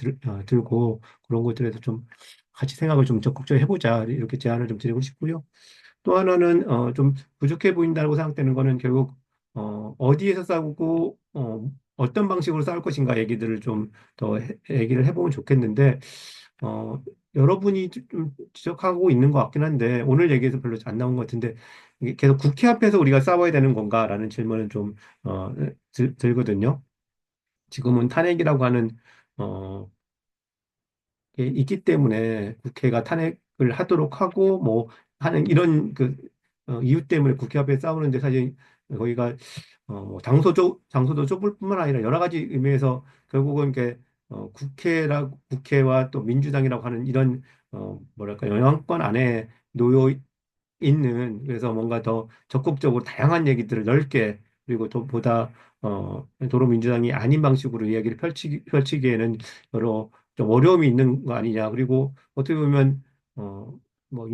[SPEAKER 15] 들고 그런 것들에서 좀 같이 생각을 좀 적극적으로 해보자 이렇게 제안을 좀 드리고 싶고요. 또 하나는 좀 부족해 보인다고 생각되는 거는 결국 어디에서 싸우고 어떤 방식으로 싸울 것인가 얘기들을 좀 더 얘기를 해보면 좋겠는데 어, 여러분이 좀 지적하고 있는 것 같긴 한데 오늘 얘기에서 별로 안 나온 것 같은데 이게 계속 국회 앞에서 우리가 싸워야 되는 건가라는 질문은 좀 들거든요. 지금은 탄핵이라고 하는 어, 게 있기 때문에 국회가 탄핵을 하도록 하고 뭐 하는 이런 이유 때문에 국회 앞에 싸우는데 사실 거기가 뭐 장소도 좁을 뿐만 아니라 여러 가지 의미에서 결국은 국회와 또 민주당이라고 하는 이런 뭐랄까 영향권 안에 놓여 있는 그래서 뭔가 더 적극적으로 다양한 얘기들을 넓게 그리고 또 보다 도로민주당이 아닌 방식으로 이야기를 펼치기에는 여러 좀 어려움이 있는 거 아니냐. 그리고 어떻게 보면 어, 뭐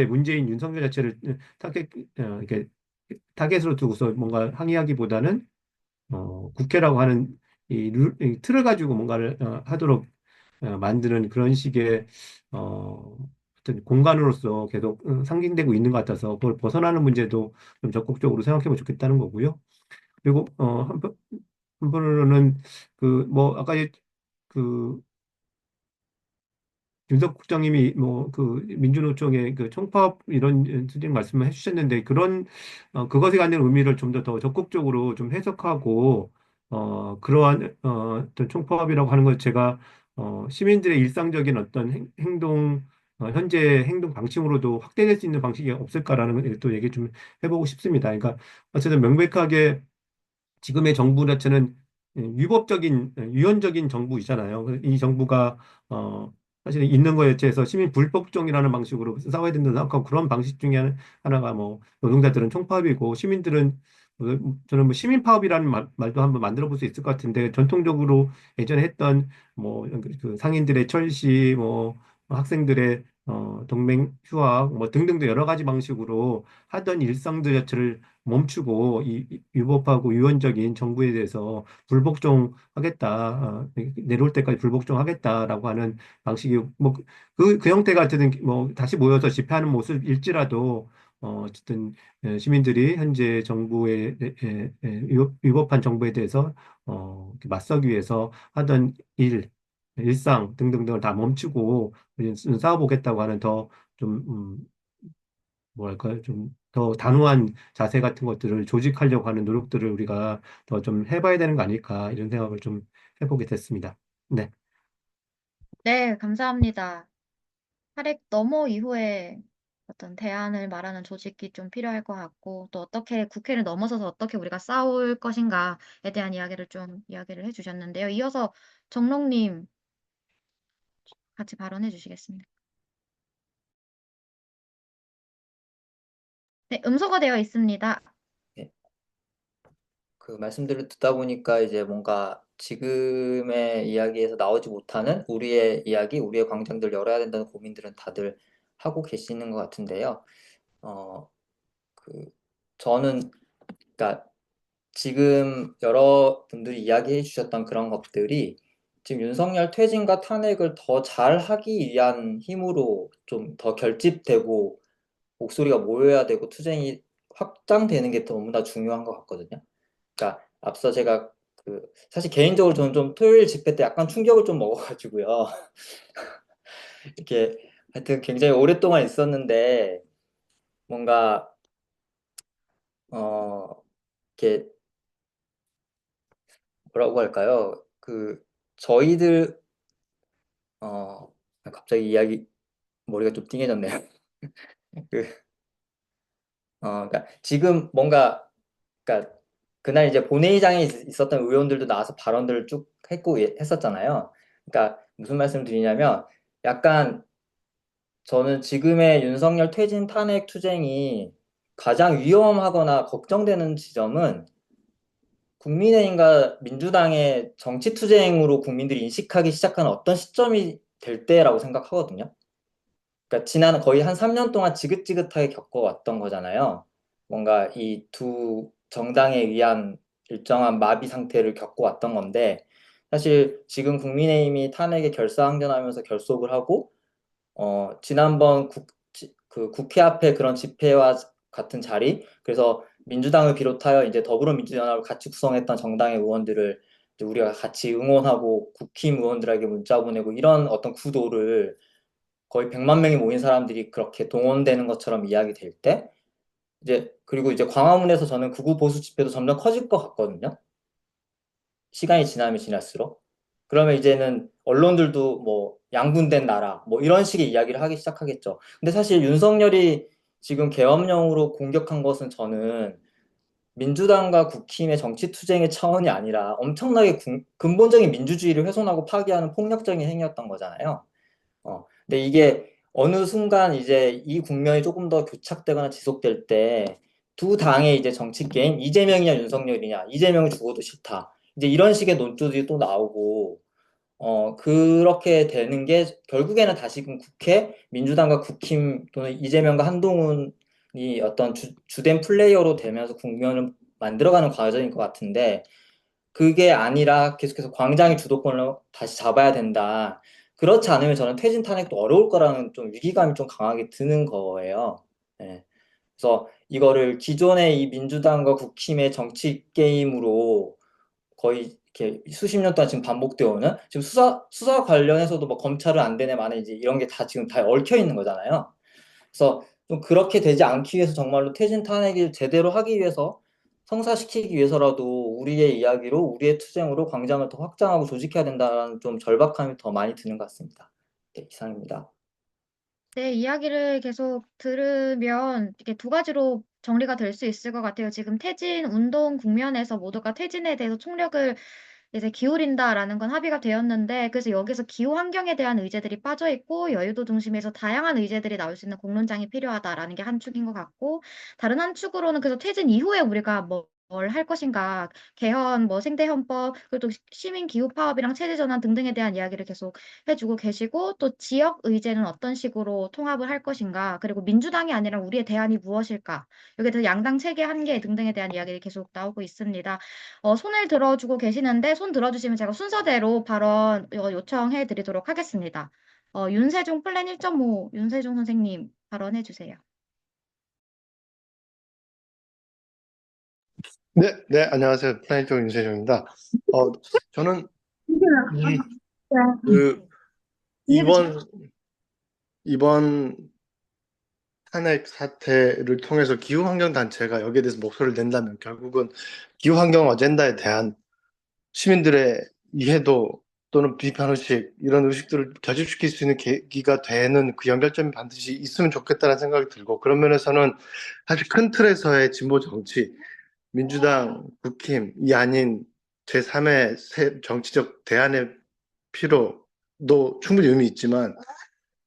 [SPEAKER 15] 문재인 윤석열 자체를 이렇게 타겟으로 두고서 뭔가 항의하기보다는 국회라고 하는 이 틀을 가지고 뭔가를 하도록 만드는 그런 식의 어, 어떤 공간으로서 계속 상징되고 있는 것 같아서 그걸 벗어나는 문제도 좀 적극적으로 생각해 보면 좋겠다는 거고요. 그리고 한편으로는 뭐 아까 그 윤석 국장님이 뭐 민주노총의 총파업 이런 선생님 말씀을 해주셨는데 그런 그것에 관한 의미를 좀 더 적극적으로 좀 해석하고 그러한 어떤 총파업이라고 하는 것 제가 시민들의 일상적인 어떤 행동 현재 행동 방침으로도 확대될 수 있는 방식이 없을까라는 또 얘기 좀 해보고 싶습니다. 그러니까 어쨌든 명백하게 지금의 정부 자체는 유연적인 정부이잖아요. 이 정부가 사실은 있는 거에 대해서 시민 불복종이라는 방식으로 싸워야 된다고 생각하고 그런 방식 중에 하나가 뭐 노동자들은 총파업이고 시민들은 저는 뭐 시민 파업이라는 말도 한번 만들어 볼 수 있을 것 같은데 전통적으로 예전에 했던 뭐 상인들의 철시 뭐 학생들의 동맹 휴학 뭐 등등등 여러 가지 방식으로 하던 일상들 자체를 멈추고 유법하고 유연적인 정부에 대해서 불복종하겠다, 내려올 때까지 불복종하겠다라고 하는 방식이 뭐 그 형태가 어쨌든 뭐 다시 모여서 집회하는 모습일지라도 어쨌든 시민들이 현재 정부의 위법한 정부에 대해서 이렇게 맞서기 위해서 하던 일상 등등등을 다 멈추고 이제 싸워보겠다고 하는 더좀 뭐랄까요? 좀 더 단호한 자세 같은 것들을 조직하려고 하는 노력들을 우리가 더 좀 해봐야 되는 거 아닐까 이런 생각을 좀 해보게 됐습니다. 네.
[SPEAKER 1] 네, 감사합니다. 탈핵 넘어 이후에 어떤 대안을 말하는 조직이 좀 필요할 것 같고, 또 어떻게 국회를 넘어서서 어떻게 우리가 싸울 것인가에 대한 이야기를 해주셨는데요. 이어서 정롱님 같이 발언해 주시겠습니다. 네, 음소거 되어 있습니다.
[SPEAKER 9] 네. 그 말씀들을 듣다 보니까 이제 뭔가 지금의 이야기에서 나오지 못하는 우리의 이야기, 우리의 광장들 열어야 된다는 고민들은 다들 하고 계시는 것 같은데요. 어, 그, 저는, 그러니까 지금 여러분들이 이야기해 주셨던 그런 것들이 지금 윤석열 퇴진과 탄핵을 더 잘하기 위한 힘으로 좀 더 결집되고 목소리가 모여야 되고 투쟁이 확장되는 게 너무나 중요한 것 같거든요. 그러니까 앞서 제가 사실 개인적으로 저는 좀 토요일 집회 때 약간 충격을 좀 먹어가지고요. 이렇게 하여튼 굉장히 오랫동안 있었는데 뭔가 어 이렇게 뭐라고 할까요? 저희들 갑자기 머리가 좀 띵해졌네요. 그, 그러니까 지금 뭔가, 그러니까 그날 이제 본회의장에 있었던 의원들도 나와서 발언들을 쭉 했고 했었잖아요. 그러니까 무슨 말씀 드리냐면 약간 저는 지금의 윤석열 퇴진 탄핵 투쟁이 가장 위험하거나 걱정되는 지점은 국민의힘과 민주당의 정치 투쟁으로 국민들이 인식하기 시작하는 어떤 시점이 될 때라고 생각하거든요. 그러니까 지난 거의 한 3년 동안 지긋지긋하게 겪어왔던 거잖아요. 뭔가 이 두 정당에 의한 일정한 마비 상태를 겪어왔던 건데, 사실 지금 국민의힘이 탄핵에 결사항전하면서 결속을 하고, 지난번 그 국회 앞에 그런 집회와 같은 자리, 그래서 민주당을 비롯하여 이제 더불어민주연합을 같이 구성했던 정당의 의원들을 이제 우리가 같이 응원하고 국힘 의원들에게 문자 보내고 이런 어떤 구도를 거의 100만 명이 모인 사람들이 그렇게 동원되는 것처럼 이야기될 때, 이제 그리고 이제 광화문에서 저는 극우 보수 집회도 점점 커질 것 같거든요. 시간이 지나면 지날수록. 그러면 이제는 언론들도 뭐 양분된 나라 뭐 이런 식의 이야기를 하기 시작하겠죠. 근데 사실 윤석열이 지금 계엄령으로 공격한 것은 저는 민주당과 국힘의 정치 투쟁의 차원이 아니라 엄청나게 근본적인 민주주의를 훼손하고 파괴하는 폭력적인 행위였던 거잖아요. 근데 이게 어느 순간 이제 이 국면이 조금 더 교착되거나 지속될 때 두 당의 이제 정치 게임, 이재명이냐 윤석열이냐, 이재명이 죽어도 싫다. 이제 이런 식의 논조들이 또 나오고, 그렇게 되는 게 결국에는 다시금 국회, 민주당과 국힘 또는 이재명과 한동훈이 어떤 주된 플레이어로 되면서 국면을 만들어가는 과정인 것 같은데, 그게 아니라 계속해서 광장의 주도권을 다시 잡아야 된다. 그렇지 않으면 저는 퇴진 탄핵도 어려울 거라는 좀 위기감이 좀 강하게 드는 거예요. 예. 그래서 이거를 기존의 이 민주당과 국힘의 정치 게임으로 거의 이렇게 수십 년 동안 지금 반복되어 오는 지금 수사 관련해서도 뭐 검찰은 안 되네 마네 이제 이런 게 다 지금 다 얽혀 있는 거잖아요. 그래서 좀 그렇게 되지 않기 위해서 정말로 퇴진 탄핵을 제대로 하기 위해서 성사시키기 위해서라도 우리의 이야기로 우리의 투쟁으로 광장을 더 확장하고 조직해야 된다는 좀 절박함이 더 많이 드는 것 같습니다. 네, 이상입니다.
[SPEAKER 1] 네, 이야기를 계속 들으면 이게 두 가지로 정리가 될 수 있을 것 같아요. 지금 퇴진 운동 국면에서 모두가 퇴진에 대해서 총력을 이제 기울인다라는 건 합의가 되었는데, 그래서 여기서 기후 환경에 대한 의제들이 빠져 있고, 여의도 중심에서 다양한 의제들이 나올 수 있는 공론장이 필요하다라는 게 한 축인 것 같고, 다른 한 축으로는 그래서 퇴진 이후에 우리가 뭘 할 것인가, 개헌, 뭐 생태헌법, 그리고 또 시민 기후 파업이랑 체제 전환 등등에 대한 이야기를 계속 해주고 계시고, 또 지역 의제는 어떤 식으로 통합을 할 것인가, 그리고 민주당이 아니라 우리의 대안이 무엇일까, 여기에 대해서 양당 체계 한계 등등에 대한 이야기를 계속 나오고 있습니다. 손을 들어주고 계시는데 손 들어주시면 제가 순서대로 발언 요청해 드리도록 하겠습니다. 윤세종 플랜 1.5 윤세종 선생님 발언해 주세요.
[SPEAKER 16] 네, 안녕하세요. 플라이토 윤세종입니다. 저는 그 이번 탄핵 사태를 통해서 기후환경단체가 여기에 대해서 목소리를 낸다면 결국은 기후환경 어젠다에 대한 시민들의 이해도 또는 비판의식 이런 의식들을 결집시킬 수 있는 계기가 되는 그 연결점이 반드시 있으면 좋겠다는 생각이 들고 그런 면에서는 사실 큰 틀에서의 진보 정치, 민주당, 국힘이 아닌 제3의 정치적 대안의 필요도 충분히 의미 있지만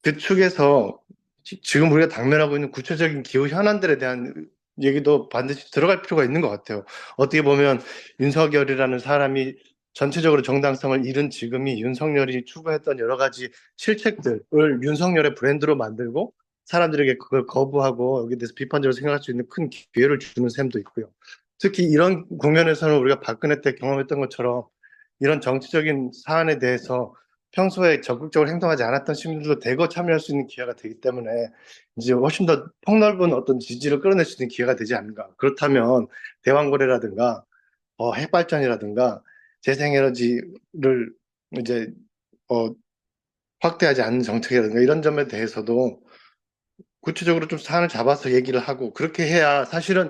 [SPEAKER 16] 그 축에서 지금 우리가 당면하고 있는 구체적인 기후 현안들에 대한 얘기도 반드시 들어갈 필요가 있는 것 같아요. 어떻게 보면 윤석열이라는 사람이 전체적으로 정당성을 잃은 지금이 윤석열이 추구했던 여러 가지 실책들을 윤석열의 브랜드로 만들고 사람들에게 그걸 거부하고 여기에 대해서 비판적으로 생각할 수 있는 큰 기회를 주는 셈도 있고요. 특히 이런 국면에서는 우리가 박근혜 때 경험했던 것처럼 이런 정치적인 사안에 대해서 평소에 적극적으로 행동하지 않았던 시민들도 대거 참여할 수 있는 기회가 되기 때문에 이제 훨씬 더 폭넓은 어떤 지지를 끌어낼 수 있는 기회가 되지 않는가. 그렇다면 대왕거래라든가 핵발전이라든가 재생에너지를 이제 확대하지 않는 정책이라든가 이런 점에 대해서도 구체적으로 좀 사안을 잡아서 얘기를 하고 그렇게 해야 사실은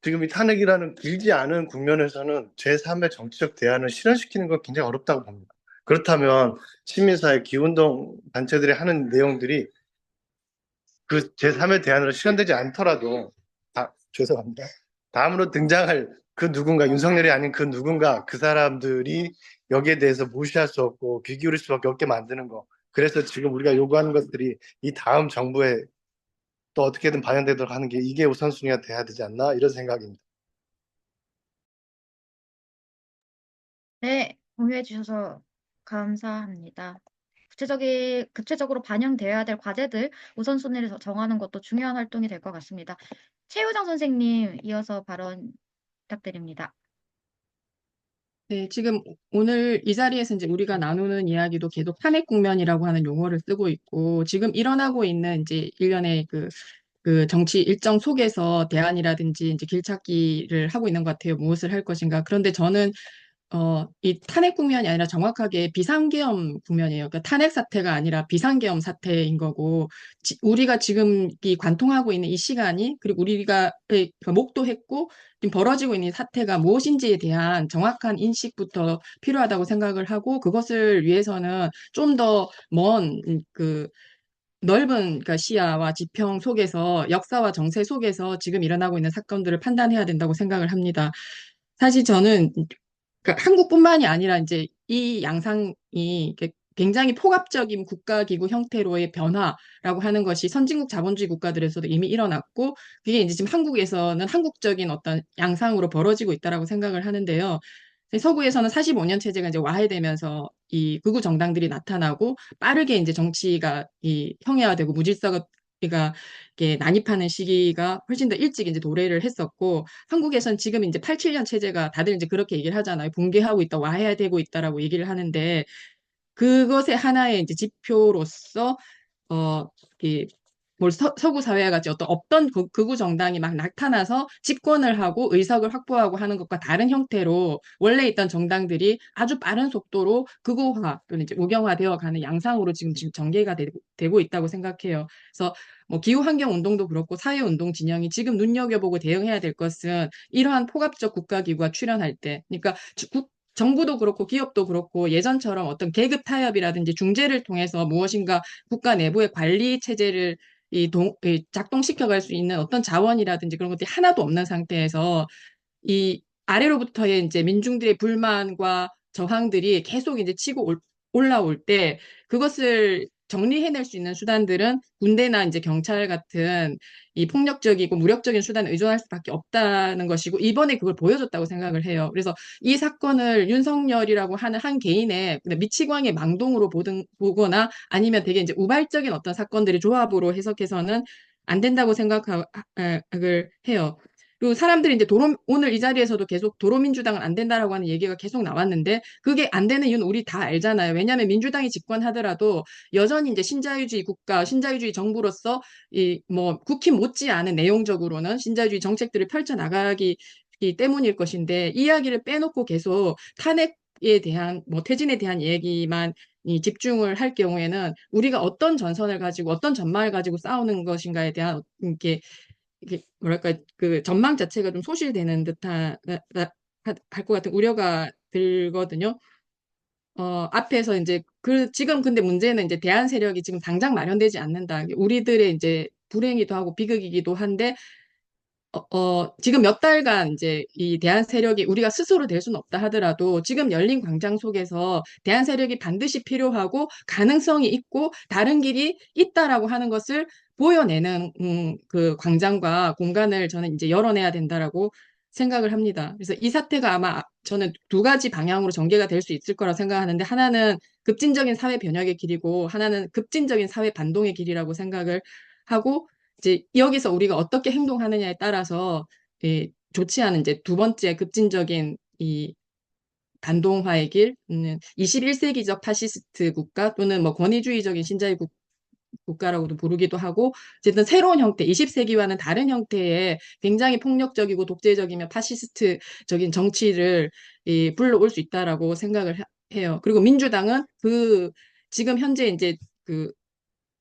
[SPEAKER 16] 지금 이 탄핵이라는 길지 않은 국면에서는 제3의 정치적 대안을 실현시키는 건 굉장히 어렵다고 봅니다. 그렇다면 시민사회 기운동 단체들이 하는 내용들이 그 제3의 대안으로 실현되지 않더라도, 죄송합니다. 다음으로 등장할 그 누군가, 윤석열이 아닌 그 누군가, 그 사람들이 여기에 대해서 무시할 수 없고 귀 기울일 수밖에 없게 만드는 거. 그래서 지금 우리가 요구하는 것들이 이 다음 정부에 또 어떻게든 반영되도록 하는 게 이게 우선순위가 돼야 되지 않나 이런 생각입니다.
[SPEAKER 1] 네, 공유해 주셔서 감사합니다. 구체적으로 반영되어야 될 과제들 우선순위를 정하는 것도 중요한 활동이 될 것 같습니다. 최유정 선생님, 이어서 발언 부탁드립니다.
[SPEAKER 11] 네, 지금 오늘 이 자리에서 이제 우리가 나누는 이야기도 계속 탄핵 국면이라고 하는 용어를 쓰고 있고, 지금 일어나고 있는 이제 일련의 그 정치 일정 속에서 대안이라든지 이제 길찾기를 하고 있는 것 같아요. 무엇을 할 것인가. 그런데 저는 이 탄핵 국면이 아니라 정확하게 비상계엄 국면이에요. 그러니까 탄핵 사태가 아니라 비상계엄 사태인 거고, 우리가 지금 이 관통하고 있는 이 시간이, 그리고 우리가 목도했고, 지금 벌어지고 있는 이 사태가 무엇인지에 대한 정확한 인식부터 필요하다고 생각을 하고, 그것을 위해서는 좀 더 그 넓은 그러니까 시야와 지평 속에서 역사와 정세 속에서 지금 일어나고 있는 사건들을 판단해야 된다고 생각을 합니다. 사실 저는 그러니까 한국뿐만이 아니라 이제 이 양상이 이렇게 굉장히 폭압적인 국가기구 형태로의 변화라고 하는 것이 선진국 자본주의 국가들에서도 이미 일어났고 그게 이제 지금 한국에서는 한국적인 어떤 양상으로 벌어지고 있다라고 생각을 하는데요. 서구에서는 45년 체제가 이제 와해되면서 이 극우 정당들이 나타나고 빠르게 이제 정치가 이 형해화되고 무질서가 이게 난입하는 시기가 훨씬 더 일찍 이제 도래를 했었고 한국에선 지금 이제 87년 체제가 다들 이제 그렇게 얘기를 하잖아요. 붕괴하고 있다, 와해되고 있다라고 얘기를 하는데 그것의 하나의 이제 지표로서 어, 이, 서구 사회와 같이 어떤 없던 극우 정당이 막 나타나서 집권을 하고 의석을 확보하고 하는 것과 다른 형태로 원래 있던 정당들이 아주 빠른 속도로 극우화 또는 이제 우경화되어 가는 양상으로 지금 전개가 되고 있다고 생각해요. 그래서 뭐 기후 환경 운동도 그렇고 사회 운동 진영이 지금 눈여겨보고 대응해야 될 것은 이러한 폭압적 국가 기구가 출현할 때, 그러니까 정부도 그렇고 기업도 그렇고 예전처럼 어떤 계급 타협이라든지 중재를 통해서 무엇인가 국가 내부의 관리 체제를 이 작동시켜 갈 수 있는 어떤 자원이라든지 그런 것들이 하나도 없는 상태에서 이 아래로부터의 이제 민중들의 불만과 저항들이 계속 이제 올라올 때 그것을 정리해낼 수 있는 수단들은 군대나 이제 경찰 같은 이 폭력적이고 무력적인 수단에 의존할 수밖에 없다는 것이고 이번에 그걸 보여줬다고 생각을 해요. 그래서 이 사건을 윤석열이라고 하는 한 개인의 미치광이 망동으로 보거나 아니면 되게 이제 우발적인 어떤 사건들의 조합으로 해석해서는 안 된다고 생각을 해요. 그리고 사람들이 이제 오늘 이 자리에서도 계속 도로민주당은 안 된다라고 하는 얘기가 계속 나왔는데 그게 안 되는 이유는 우리 다 알잖아요. 왜냐하면 민주당이 집권하더라도 여전히 이제 신자유주의 국가, 신자유주의 정부로서 이 뭐 국힘 못지않은 내용적으로는 신자유주의 정책들을 펼쳐 나가기 때문일 것인데 이야기를 빼놓고 계속 탄핵에 대한 뭐 퇴진에 대한 얘기만 집중을 할 경우에는 우리가 어떤 전선을 가지고 어떤 전망을 가지고 싸우는 것인가에 대한 이게 뭐랄까 그 전망 자체가 좀 소실되는 듯한 할 것 같은 우려가 들거든요. 앞에서 이제 지금 근데 문제는 이제 대안 세력이 지금 당장 마련되지 않는다. 우리들의 이제 불행이기도 하고 비극이기도 한데 지금 몇 달간 이제 이 대한 세력이 우리가 스스로 될 수는 없다 하더라도 지금 열린 광장 속에서 대한 세력이 반드시 필요하고 가능성이 있고 다른 길이 있다라고 하는 것을 보여내는 그 광장과 공간을 저는 이제 열어내야 된다라고 생각을 합니다. 그래서 이 사태가 아마 저는 두 가지 방향으로 전개가 될 수 있을 거라 생각하는데 하나는 급진적인 사회 변혁의 길이고 하나는 급진적인 사회 반동의 길이라고 생각을 하고 이제 여기서 우리가 어떻게 행동하느냐에 따라서 좋지 않은 이제 두 번째 급진적인 이 반동화의 길, 21세기적 파시스트 국가 또는 뭐 권위주의적인 신자유 국가라고도 부르기도 하고 어쨌든 새로운 형태, 20세기와는 다른 형태의 굉장히 폭력적이고 독재적이며 파시스트적인 정치를 불러올 수 있다라고 생각을 해요. 그리고 민주당은 지금 현재 이제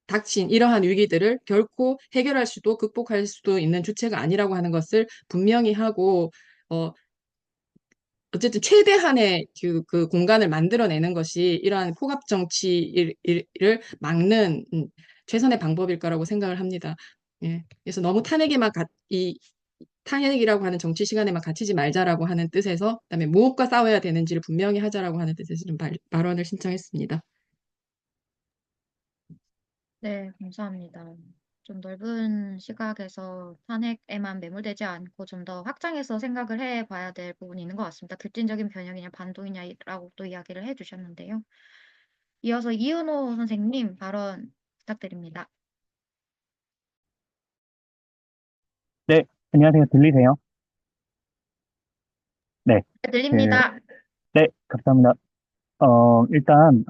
[SPEAKER 11] 닥친 이러한 위기들을 결코 해결할 수도 극복할 수도 있는 주체가 아니라고 하는 것을 분명히 하고 어쨌든 최대한의 그 공간을 만들어내는 것이 이러한 폭압 정치를 막는
[SPEAKER 17] 최선의 방법일 거라고 생각을 합니다. 예. 그래서 너무 탄핵이라고 하는 정치 시간에만 갇히지 말자라고 하는 뜻에서, 그다음에 무엇과 싸워야 되는지를 분명히 하자라고 하는 뜻에서 좀 발언을 신청했습니다.
[SPEAKER 1] 네, 감사합니다. 좀 넓은 시각에서 탄핵에만 매몰되지 않고 좀 더 확장해서 생각을 해봐야 될 부분이 있는 것 같습니다. 급진적인 변형이냐 반동이냐라고 또 이야기를 해주셨는데요. 이어서 이은호 선생님 발언 부탁드립니다.
[SPEAKER 18] 네, 안녕하세요. 들리세요? 네,
[SPEAKER 1] 네,
[SPEAKER 18] 그,
[SPEAKER 1] 들립니다.
[SPEAKER 18] 네, 감사합니다. 일단,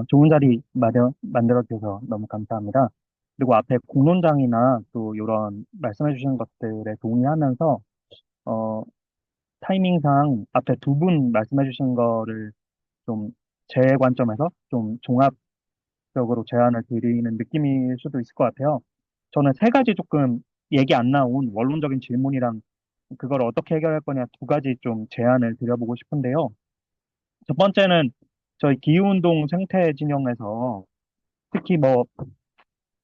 [SPEAKER 18] 좋은 자리 만들어주셔서 너무 감사합니다. 그리고 앞에 공론장이나 또 이런 말씀해주신 것들에 동의하면서, 어, 타이밍상 앞에 두 분 말씀해주신 거를 좀 제 관점에서 좀 종합적으로 제안을 드리는 느낌일 수도 있을 것 같아요. 저는 세 가지 조금 얘기 안 나온 원론적인 질문이랑 그걸 어떻게 해결할 거냐 두 가지 좀 제안을 드려보고 싶은데요. 첫 번째는 저희 기후운동 생태 진영에서 특히 뭐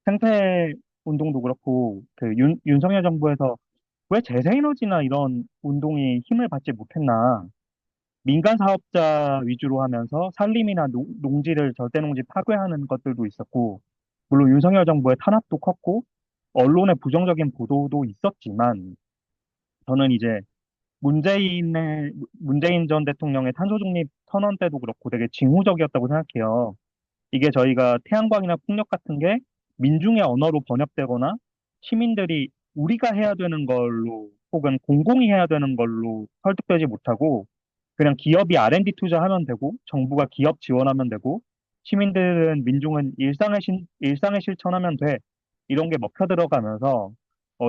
[SPEAKER 18] 생태 운동도 그렇고 그 윤석열 정부에서 왜 재생에너지나 이런 운동이 힘을 받지 못했나. 민간 사업자 위주로 하면서 산림이나 농지를 절대농지 파괴하는 것들도 있었고, 물론 윤석열 정부의 탄압도 컸고, 언론의 부정적인 보도도 있었지만, 저는 이제 문재인 전 대통령의 탄소 중립 선언 때도 그렇고 되게 징후적이었다고 생각해요. 이게 저희가 태양광이나 풍력 같은 게 민중의 언어로 번역되거나 시민들이 우리가 해야 되는 걸로 혹은 공공이 해야 되는 걸로 설득되지 못하고 그냥 기업이 R&D 투자하면 되고 정부가 기업 지원하면 되고 시민들은 민중은 일상에 실천하면 돼. 이런 게 먹혀 들어가면서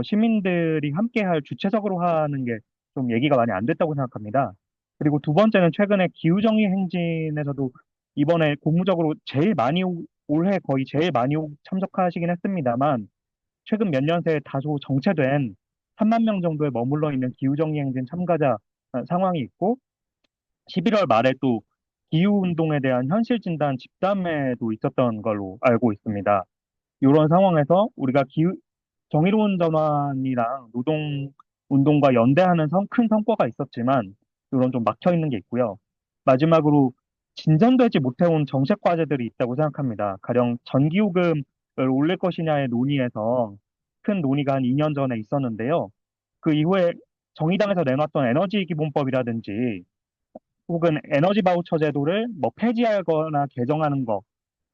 [SPEAKER 18] 시민들이 함께 할 주체적으로 하는 게 좀 얘기가 많이 안 됐다고 생각합니다. 그리고 두 번째는 최근에 기후정의 행진에서도 이번에 고무적으로 올해 거의 제일 많이 참석하시긴 했습니다만, 최근 몇 년 새에 다소 정체된 3만 명 정도에 머물러 있는 기후정의행진 참가자 상황이 있고, 11월 말에 또 기후운동에 대한 현실 진단 집담회도 있었던 걸로 알고 있습니다. 이런 상황에서 우리가 정의로운 전환이랑 노동 운동과 연대하는 큰 성과가 있었지만 이런 좀 막혀 있는 게 있고요. 마지막으로 진전되지 못해온 정책 과제들이 있다고 생각합니다. 가령 전기요금을 올릴 것이냐의 논의에서 큰 논의가 한 2년 전에 있었는데요. 그 이후에 정의당에서 내놨던 에너지 기본법이라든지 혹은 에너지 바우처 제도를 뭐 폐지하거나 개정하는 거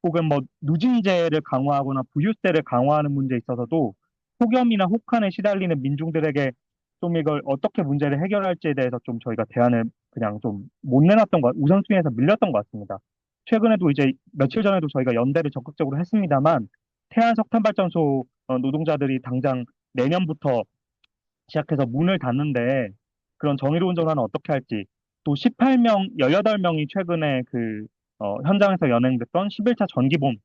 [SPEAKER 18] 혹은 뭐 누진제를 강화하거나 부유세를 강화하는 문제에 있어서도 폭염이나 혹한에 시달리는 민중들에게 좀 이걸 어떻게 문제를 해결할지에 대해서 좀 저희가 대안을 그냥 좀 못 내놨던 우선순위에서 밀렸던 것 같습니다. 최근에도 이제 며칠 전에도 저희가 연대를 적극적으로 했습니다만 태안 석탄발전소 노동자들이 당장 내년부터 시작해서 문을 닫는데 그런 정의로운 전환은 어떻게 할지 또 18명이 최근에 현장에서 연행됐던 11차 전기봄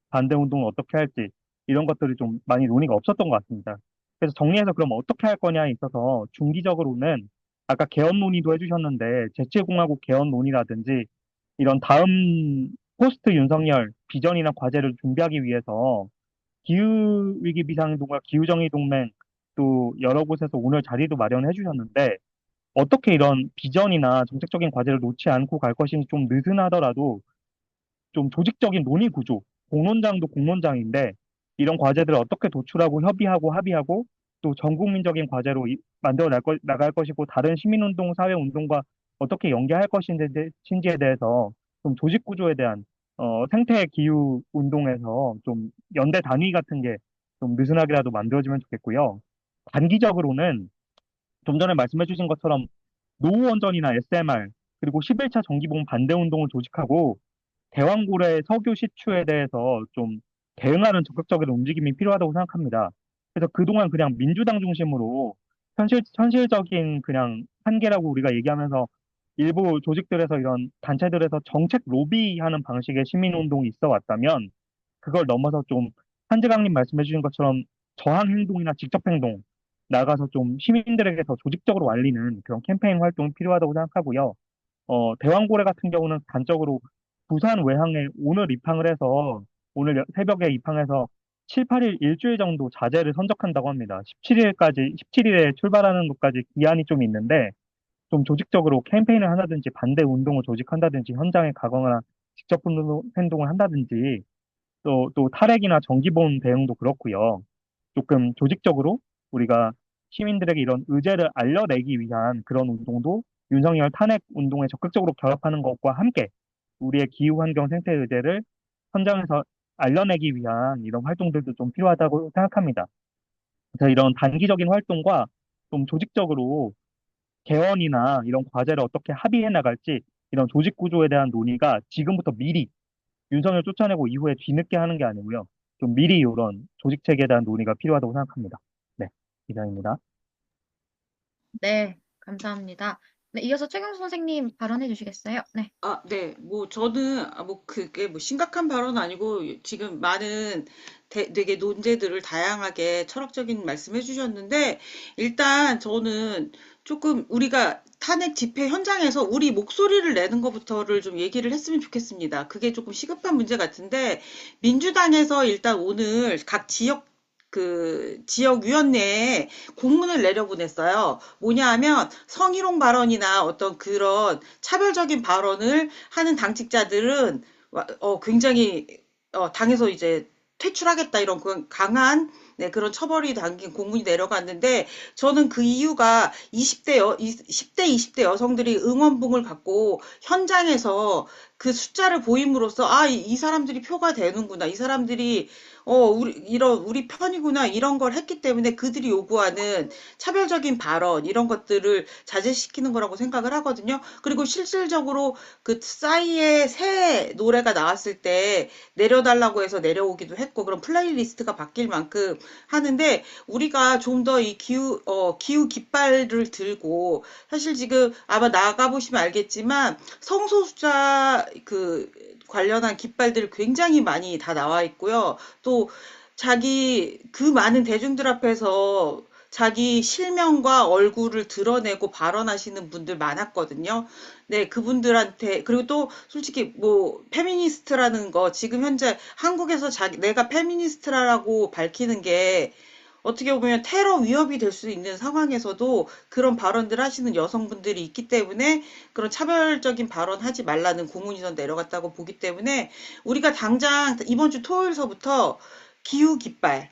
[SPEAKER 18] 반대 운동을 어떻게 할지 이런 것들이 좀 많이 논의가 없었던 것 같습니다. 그래서 정리해서 그럼 어떻게 할 거냐에 있어서 중기적으로는 아까 개헌 논의도 해주셨는데 제7공화국 개헌 논의라든지 이런 다음 포스트 윤석열 비전이나 과제를 준비하기 위해서 기후위기 비상행동과 기후정의동맹 또 여러 곳에서 오늘 자리도 마련해 주셨는데 어떻게 이런 비전이나 정책적인 과제를 놓지 않고 갈 것인지 좀 느슨하더라도 좀 조직적인 논의 구조, 공론장도 공론장인데 이런 과제들을 어떻게 도출하고 협의하고 합의하고 또 전국민적인 과제로 나갈 것이고 다른 시민운동, 사회운동과 어떻게 연계할 것인지에 대해서 좀 조직 구조에 대한 생태 기후 운동에서 좀 연대 단위 같은 게 좀 느슨하게라도 만들어지면 좋겠고요. 단기적으로는 좀 전에 말씀해 주신 것처럼 노후원전이나 SMR 그리고 11차 정기봉 반대 운동을 조직하고 대왕고래 석유 시추에 대해서 좀 대응하는 적극적인 움직임이 필요하다고 생각합니다. 그래서 그동안 그냥 민주당 중심으로 현실적인 그냥 한계라고 우리가 얘기하면서 일부 조직들에서 이런 단체들에서 정책 로비하는 방식의 시민운동이 있어 왔다면 그걸 넘어서 좀 한재강님 말씀해 주신 것처럼 저항 행동이나 직접 행동 나가서 좀 시민들에게 더 조직적으로 알리는 그런 캠페인 활동이 필요하다고 생각하고요. 대왕고래 같은 경우는 단적으로 부산 외항에 오늘 새벽에 입항해서 7, 8일 일주일 정도 자재를 선적한다고 합니다. 17일에 출발하는 것까지 기한이 좀 있는데, 좀 조직적으로 캠페인을 한다든지 반대 운동을 조직한다든지 현장에 가거나 직접 행동을 한다든지 또 탈핵이나 정기보험 대응도 그렇고요. 조금 조직적으로 우리가 시민들에게 이런 의제를 알려내기 위한 그런 운동도 윤석열 탄핵 운동에 적극적으로 결합하는 것과 함께 우리의 기후환경 생태 의제를 현장에서 알려내기 위한 이런 활동들도 좀 필요하다고 생각합니다. 그래서 이런 단기적인 활동과 좀 조직적으로 개헌이나 이런 과제를 어떻게 합의해 나갈지 이런 조직 구조에 대한 논의가 지금부터 미리 윤석열 쫓아내고 이후에 뒤늦게 하는 게 아니고요. 좀 미리 이런 조직 체계에 대한 논의가 필요하다고 생각합니다. 네, 이상입니다.
[SPEAKER 1] 네, 감사합니다. 네, 이어서 최경수 선생님 발언해 주시겠어요? 네.
[SPEAKER 8] 네. 뭐 저는 뭐 그게 뭐 심각한 발언은 아니고 지금 많은 되게 논제들을 다양하게 철학적인 말씀해 주셨는데 일단 저는 조금 우리가 탄핵 집회 현장에서 우리 목소리를 내는 것부터를 좀 얘기를 했으면 좋겠습니다. 그게 조금 시급한 문제 같은데 민주당에서 일단 오늘 각 지역위원회에 공문을 내려보냈어요. 뭐냐 하면 성희롱 발언이나 어떤 그런 차별적인 발언을 하는 당직자들은 굉장히 당에서 이제 퇴출하겠다 이런 강한 그런 처벌이 담긴 공문이 내려갔는데 저는 그 이유가 10대, 20대 여성들이 응원봉을 갖고 현장에서 그 숫자를 보임으로써 이 사람들이 표가 되는구나. 이 사람들이 우리 편이구나. 이런 걸 했기 때문에 그들이 요구하는 차별적인 발언 이런 것들을 자제시키는 거라고 생각을 하거든요. 그리고 실질적으로 그 싸이의 새 노래가 나왔을 때 내려달라고 해서 내려오기도 했고 그런 플레이리스트가 바뀔 만큼 하는데 우리가 좀 더 이 기후 깃발을 들고 사실 지금 아마 나가보시면 알겠지만 성소수자 관련한 깃발들 굉장히 많이 다 나와 있고요. 또 그 많은 대중들 앞에서 자기 실명과 얼굴을 드러내고 발언하시는 분들 많았거든요. 네, 그분들한테, 그리고 또 솔직히 뭐, 페미니스트라는 거, 지금 현재 한국에서 내가 페미니스트라고 밝히는 게 어떻게 보면 테러 위협이 될 수 있는 상황에서도 그런 발언들 하시는 여성분들이 있기 때문에 그런 차별적인 발언 하지 말라는 공문이 전 내려갔다고 보기 때문에 우리가 당장 이번 주 토요일서부터 기후 깃발,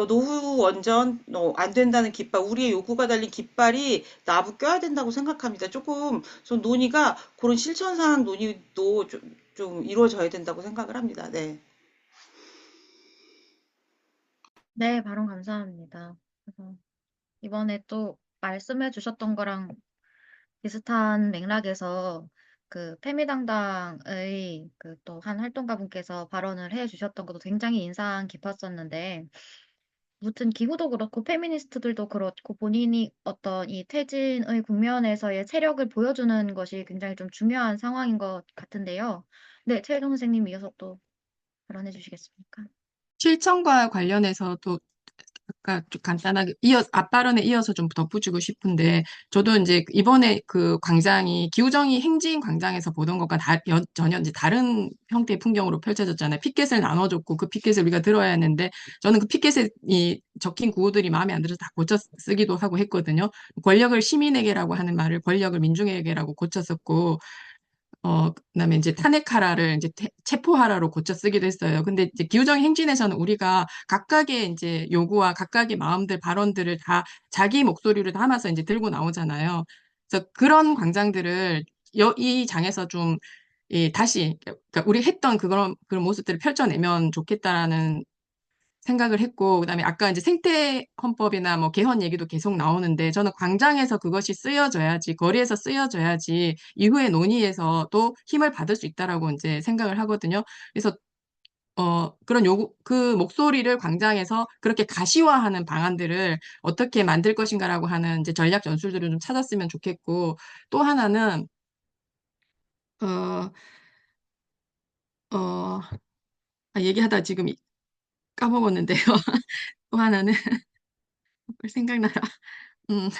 [SPEAKER 8] 노후 원전 안 된다는 깃발, 우리의 요구가 달린 깃발이 나부 껴야 된다고 생각합니다. 조금 좀 논의가 그런 실천 사항 논의도 좀 이루어져야 된다고 생각을 합니다. 네.
[SPEAKER 1] 네, 발언 감사합니다. 그래서 이번에 또 말씀해 주셨던 거랑 비슷한 맥락에서 그 페미당당의 그 또 한 활동가분께서 발언을 해 주셨던 것도 굉장히 인상 깊었었는데 무튼 기후도 그렇고 페미니스트들도 그렇고 본인이 어떤 이 퇴진의 국면에서의 세력을 보여주는 것이 굉장히 좀 중요한 상황인 것 같은데요. 네, 최혜정 선생님 이어서 또 발언해 주시겠습니까?
[SPEAKER 17] 실천과 관련해서도 아까 좀 간단하게 앞발언에 이어서 좀 덧붙이고 싶은데, 저도 이제 이번에 그 광장이 기후정의 행진 광장에서 보던 것과 전혀 이제 다른 형태의 풍경으로 펼쳐졌잖아요. 피켓을 나눠줬고 그 피켓을 우리가 들어야 했는데, 저는 그 피켓에 적힌 구호들이 마음에 안 들어서 다 고쳐 쓰기도 하고 했거든요. 권력을 시민에게라고 하는 말을 권력을 민중에게라고 고쳤었고, 그다음에 이제 탄핵하라를 이제 체포하라로 고쳐 쓰기도 했어요. 근데 이제 기후정의 행진에서는 우리가 각각의 이제 요구와 각각의 마음들, 발언들을 다 자기 목소리를 담아서 이제 들고 나오잖아요. 그래서 그런 광장들을 이 장에서 좀 다시 그러니까 우리 했던 그런 모습들을 펼쳐내면 좋겠다라는 생각을 했고, 그다음에 아까 이제 생태 헌법이나 뭐 개헌 얘기도 계속 나오는데, 저는 광장에서 그것이 쓰여져야지, 거리에서 쓰여져야지 이후의 논의에서도 힘을 받을 수 있다라고 이제 생각을 하거든요. 그래서 그런 그 목소리를 광장에서 그렇게 가시화하는 방안들을 어떻게 만들 것인가라고 하는 이제 전략 전술들을 좀 찾았으면 좋겠고, 또 하나는 어, 어, 얘기하다 지금 까먹었는데요. 또 하나는 생각나라. 음,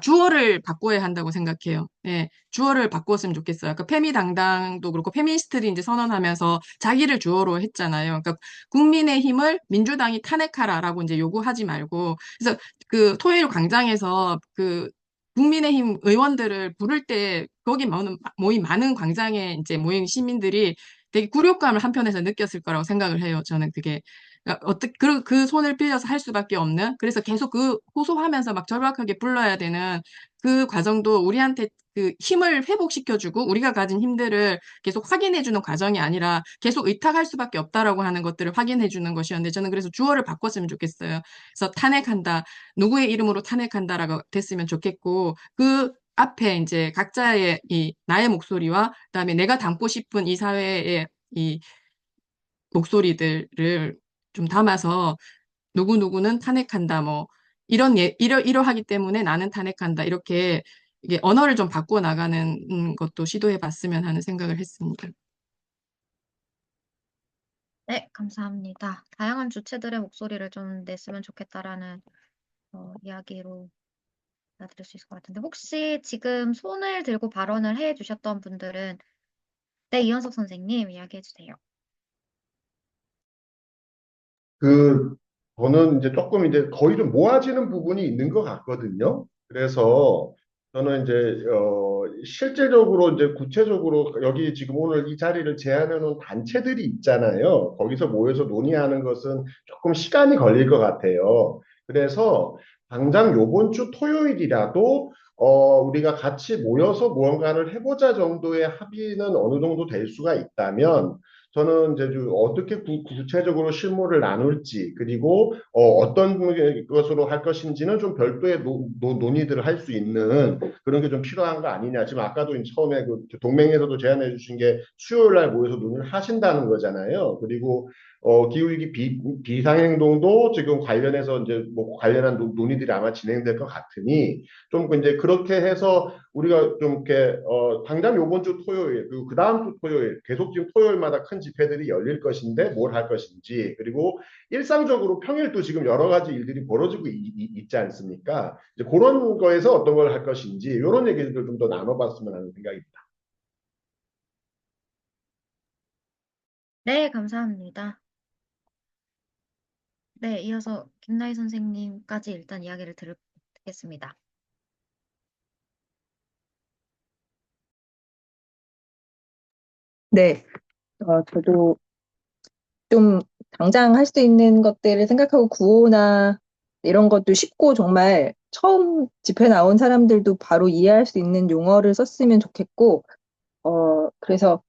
[SPEAKER 17] 주어를 바꿔야 한다고 생각해요. 예, 주어를 바꿨으면 좋겠어요. 그러니까 페미당당도 그렇고 페미니스트들이 이제 선언하면서 자기를 주어로 했잖아요. 그러니까 국민의힘을 민주당이 탄핵하라라고 이제 요구하지 말고 그래서 그 토요일 광장에서 그 국민의힘 의원들을 부를 때 거기 모인 많은 광장에 이제 모인 시민들이 되게 굴욕감을 한편에서 느꼈을 거라고 생각을 해요. 저는 그게 그러니까 그 손을 빌려서 할 수밖에 없는 그래서 계속 그 호소하면서 막 절박하게 불러야 되는 그 과정도 우리한테 그 힘을 회복시켜주고 우리가 가진 힘들을 계속 확인해주는 과정이 아니라 계속 의탁할 수밖에 없다라고 하는 것들을 확인해주는 것이었는데 저는 그래서 주어를 바꿨으면 좋겠어요. 그래서 탄핵한다, 누구의 이름으로 탄핵한다라고 됐으면 좋겠고 그 앞에 이제 각자의 이 나의 목소리와 그다음에 내가 담고 싶은 이 사회의 이 목소리들을 좀 담아서 누구누구는 탄핵한다, 뭐, 이러하기 때문에 나는 탄핵한다, 이렇게 이게 언어를 좀 바꿔 나가는 것도 시도해 봤으면 하는 생각을 했습니다.
[SPEAKER 1] 네, 감사합니다. 다양한 주체들의 목소리를 좀 냈으면 좋겠다라는 이야기로 받아들일 수 있을 것 같은데 혹시 지금 손을 들고 발언을 해 주셨던 분들은 네, 이현석 선생님 이야기해 주세요.
[SPEAKER 6] 그, 저는 이제 조금 이제 거의 좀 모아지는 부분이 있는 것 같거든요. 그래서 저는 이제, 실제적으로 이제 구체적으로 여기 지금 오늘 이 자리를 제안해 놓은 단체들이 있잖아요. 거기서 모여서 논의하는 것은 조금 시간이 걸릴 것 같아요. 그래서 당장 요번 주 토요일이라도 우리가 같이 모여서 무언가를 해보자 정도의 합의는 어느 정도 될 수가 있다면 저는 이제 좀 어떻게 구체적으로 실무를 나눌지 그리고 어떤 것으로 할 것인지는 좀 별도의 논의들을 할 수 있는 그런 게 좀 필요한 거 아니냐. 지금 아까도 처음에 그 동맹에서도 제안해 주신 게 수요일 날 모여서 논의를 하신다는 거잖아요. 그리고 기후위기 비상행동도 지금 관련해서 이제 뭐 관련한 논의들이 아마 진행될 것 같으니 좀 이제 그렇게 해서 우리가 좀 이렇게 당장 요번 주 토요일 그리고 그 다음 주 토요일 계속 지금 토요일마다 큰 집회들이 열릴 것인데 뭘 할 것인지 그리고 일상적으로 평일도 지금 여러 가지 일들이 벌어지고 있지 않습니까? 이제 그런 거에서 어떤 걸 할 것인지 이런 얘기들을 좀 더 나눠봤으면 하는 생각입니다.
[SPEAKER 1] 네, 감사합니다. 네, 이어서 김나희 선생님까지 일단 이야기를 듣겠습니다.
[SPEAKER 11] 네, 저도 좀 당장 할 수 있는 것들을 생각하고 구호나 이런 것도 쉽고 정말 처음 집회 나온 사람들도 바로 이해할 수 있는 용어를 썼으면 좋겠고, 그래서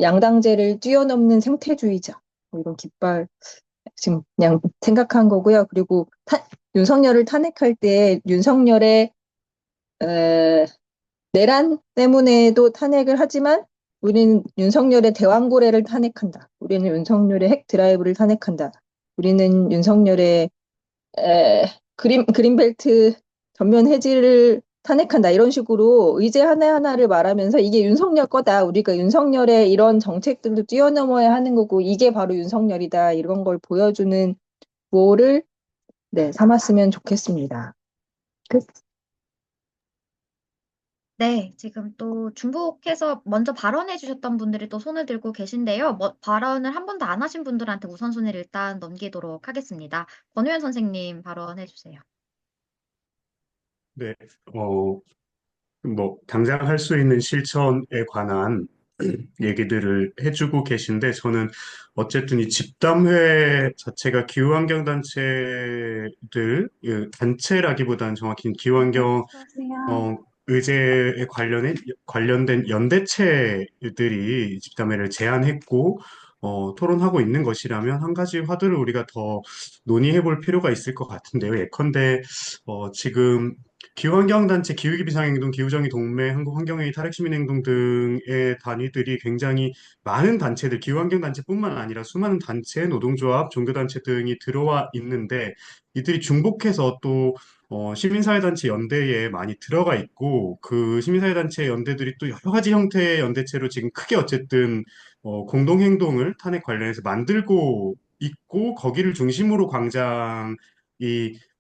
[SPEAKER 11] 양당제를 뛰어넘는 생태주의자, 뭐 이런 깃발 지금 그냥 생각한 거고요. 그리고 윤석열을 탄핵할 때 윤석열의 내란 때문에도 탄핵을 하지만 우리는 윤석열의 대왕고래를 탄핵한다. 우리는 윤석열의 핵 드라이브를 탄핵한다. 우리는 윤석열의 그린벨트 전면 해지를 탄핵한다. 이런 식으로 의제 하나하나를 말하면서 이게 윤석열 거다. 우리가 윤석열의 이런 정책들도 뛰어넘어야 하는 거고 이게 바로 윤석열이다. 이런 걸 보여주는 구호를 네, 삼았으면 좋겠습니다. 끝.
[SPEAKER 1] 네, 지금 또 중복해서 먼저 발언해 주셨던 분들이 또 손을 들고 계신데요. 발언을 한 번도 안 하신 분들한테 우선순위를 일단 넘기도록 하겠습니다. 권우현 선생님 발언해 주세요.
[SPEAKER 19] 네, 당장 할 수 있는 실천에 관한 얘기들을 해주고 계신데, 저는 어쨌든 이 집담회 자체가 기후환경 단체들, 단체라기보다는 정확히 기후환경 의제에 관련된 연대체들이 집담회를 제안했고, 토론하고 있는 것이라면 한 가지 화두를 우리가 더 논의해 볼 필요가 있을 것 같은데요. 예컨대, 지금 기후환경단체, 기후위기 비상행동, 기후정의 동맹, 한국환경회의, 탈핵시민행동 등의 단위들이 굉장히 많은 단체들, 기후환경단체뿐만 아니라 수많은 단체, 노동조합, 종교단체 등이 들어와 있는데 이들이 중복해서 또 시민사회단체 연대에 많이 들어가 있고 그 시민사회단체 연대들이 또 여러 가지 형태의 연대체로 지금 크게 어쨌든 공동행동을 탄핵 관련해서 만들고 있고 거기를 중심으로 광장이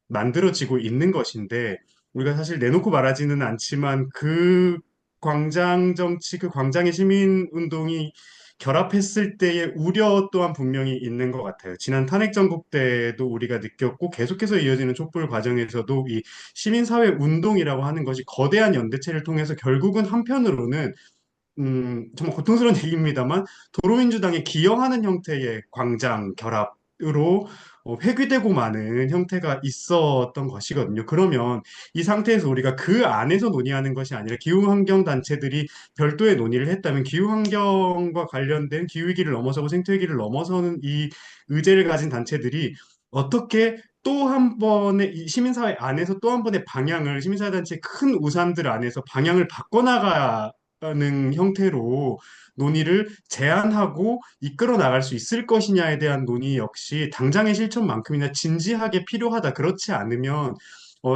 [SPEAKER 19] 만들어지고 있는 것인데 우리가 사실 내놓고 말하지는 않지만 그 광장 정치, 그 광장의 시민 운동이 결합했을 때의 우려 또한 분명히 있는 것 같아요. 지난 탄핵 정국 때도 우리가 느꼈고 계속해서 이어지는 촛불 과정에서도 이 시민사회 운동이라고 하는 것이 거대한 연대체를 통해서 결국은 한편으로는 정말 고통스러운 얘기입니다만 도로민주당에 기여하는 형태의 광장 결합으로 회귀되고 마는 형태가 있었던 것이거든요. 그러면 이 상태에서 우리가 그 안에서 논의하는 것이 아니라 기후환경 단체들이 별도의 논의를 했다면 기후환경과 관련된 기후위기를 넘어서고 생태위기를 넘어서는 이 의제를 가진 단체들이 어떻게 또 한 번의 이 시민사회 안에서 또 한 번의 방향을 시민사회단체의 큰 우산들 안에서 방향을 바꿔나가는 형태로 논의를 제안하고 이끌어 나갈 수 있을 것이냐에 대한 논의 역시 당장의 실천만큼이나 진지하게 필요하다. 그렇지 않으면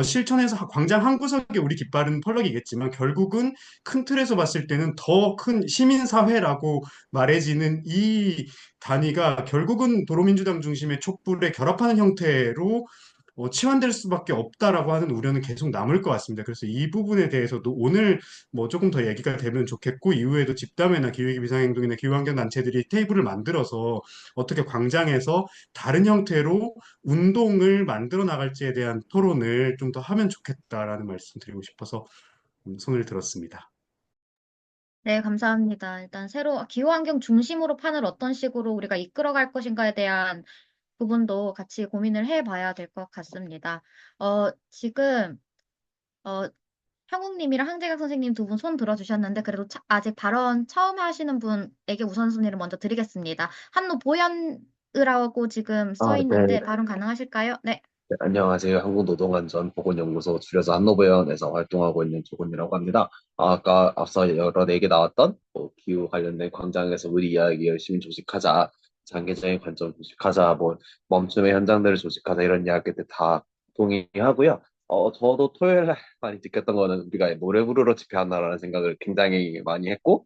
[SPEAKER 19] 실천에서 광장 한 구석에 우리 깃발은 펄럭이겠지만 결국은 큰 틀에서 봤을 때는 더 큰 시민사회라고 말해지는 이 단위가 결국은 도로민주당 중심의 촛불에 결합하는 형태로 치환될 수밖에 없다라고 하는 우려는 계속 남을 것 같습니다. 그래서 이 부분에 대해서도 오늘 뭐 조금 더 얘기가 되면 좋겠고 이후에도 집담회나 기후위기 비상행동이나 기후환경 단체들이 테이블을 만들어서 어떻게 광장에서 다른 형태로 운동을 만들어 나갈지에 대한 토론을 좀 더 하면 좋겠다라는 말씀 드리고 싶어서 손을 들었습니다.
[SPEAKER 1] 네, 감사합니다. 일단 새로 기후환경 중심으로 판을 어떤 식으로 우리가 이끌어갈 것인가에 대한 부분도 같이 고민을 해봐야 될 것 같습니다. 지금 어, 형욱님이랑 황재각 선생님 두 분 손 들어주셨는데 그래도 아직 발언 처음 하시는 분에게 우선순위를 먼저 드리겠습니다. 한노 보현으라고 지금 써
[SPEAKER 20] 네.
[SPEAKER 1] 있는데 발언 가능하실까요? 네.
[SPEAKER 20] 네, 안녕하세요. 한국노동안전보건연구소 줄여서 한노보연에서 활동하고 있는 조건이라고 합니다. 아까 앞서 여러 얘기 나왔던 뭐 기후 관련된 광장에서 우리 이야기 열심히 조직하자, 장기적인 관점 조직하자, 뭐 멈춤의 현장들을 조직하자 이런 이야기들 다 동의하고요. 저도 토요일 날 많이 느꼈던 거는 우리가 노래 부르러 집회한다라는 생각을 굉장히 많이 했고,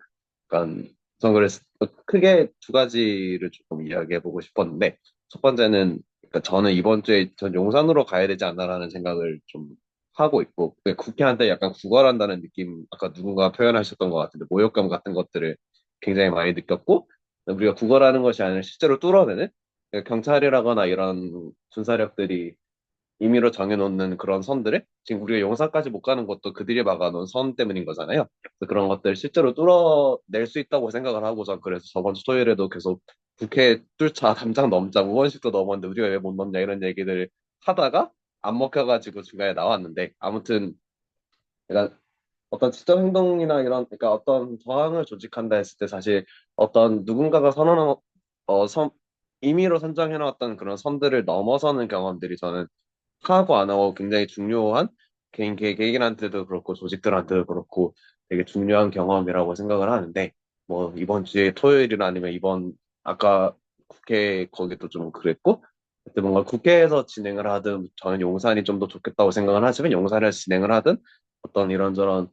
[SPEAKER 20] 약간 전 그래서 크게 두 가지를 조금 이야기해 보고 싶었는데 첫 번째는 그러니까 저는 이번 주에 전 용산으로 가야 되지 않나라는 생각을 좀 하고 있고 국회한테 약간 구걸한다는 느낌 아까 누군가 표현하셨던 것 같은데 모욕감 같은 것들을 굉장히 많이 느꼈고 우리가 구걸하는 것이 아니라 실제로 뚫어내는 그러니까 경찰이라거나 이런 군사력들이 임의로 정해놓는 그런 선들을 지금 우리가 용산까지 못 가는 것도 그들이 막아놓은 선 때문인 거잖아요. 그래서 그런 것들 실제로 뚫어낼 수 있다고 생각을 하고 전 그래서 저번 주 토요일에도 계속 국회 뚫자 담장 넘자 의원식도 넘었는데 우리가 왜 못 넘냐 이런 얘기들 하다가 안 먹혀가지고 중간에 나왔는데 아무튼 그러니까 어떤 지적 행동이나 이런 그러니까 어떤 저항을 조직한다 했을 때 사실 어떤 누군가가 선언한 선 임의로 선정해 놓았던 그런 선들을 넘어서는 경험들이 저는 하고 안 하고 굉장히 중요한 개인한테도 그렇고 조직들한테도 그렇고 되게 중요한 경험이라고 생각을 하는데 뭐 이번 주에 토요일이나 아니면 이번 아까 국회 거기도 좀 그랬고 그때 뭔가 국회에서 진행을 하든 저는 용산이 좀 더 좋겠다고 생각을 하지만 용산에서 진행을 하든 어떤 이런저런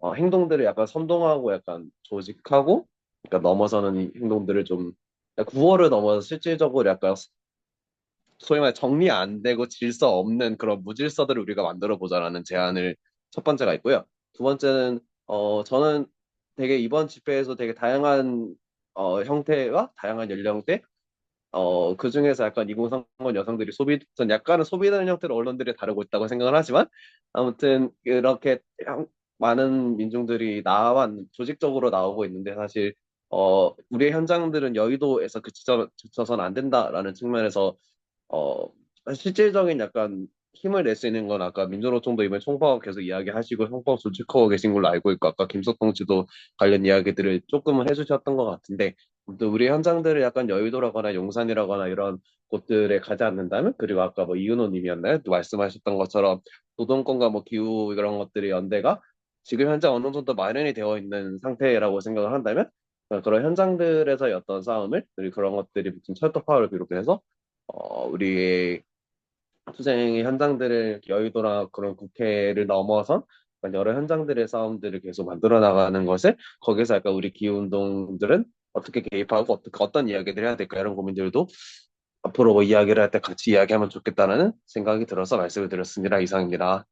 [SPEAKER 20] 행동들을 약간 선동하고 약간 조직하고 그러니까 넘어서는 이 행동들을 좀 구호를 넘어서 실질적으로 약간 소위 말해 정리 안 되고 질서 없는 그런 무질서들을 우리가 만들어 보자라는 제안을 첫 번째가 있고요. 두 번째는 저는 되게 이번 집회에서 되게 다양한 형태와 다양한 연령대 그 중에서 약간 이공상권 여성들이 전 약간은 소비되는 형태로 언론들이 다루고 있다고 생각을 하지만 아무튼 이렇게 많은 민중들이 조직적으로 나오고 있는데 사실 우리의 현장들은 여의도에서 그쳐서는 안 된다라는 측면에서 어, 실질적인 약간 힘을 낼 수 있는 건 아까 민주노총도 이번에 총파업 계속 이야기하시고 총파업 조직하고 계신 걸로 알고 있고 아까 김석동 씨도 관련 이야기들을 조금은 해주셨던 것 같은데 또 우리 현장들을 약간 여의도라거나 용산이라거나 이런 곳들에 가지 않는다면 그리고 아까 뭐 이은호 님이었나요? 또 말씀하셨던 것처럼 노동권과 뭐 기후 이런 것들의 연대가 지금 현재 어느 정도 마련이 되어 있는 상태라고 생각을 한다면 그런 현장들에서의 어떤 싸움을 그리고 그런 것들이 무슨 철도 파업을 비롯해서 우리의 투쟁의 현장들을 여의도나 그런 국회를 넘어선 여러 현장들의 싸움들을 계속 만들어 나가는 것을 거기서 약간 우리 기후운동들은 어떻게 개입하고 어떤 이야기를 해야 될까 이런 고민들도 앞으로 뭐 이야기를 할 때 같이 이야기하면 좋겠다는 생각이 들어서 말씀을 드렸습니다. 이상입니다.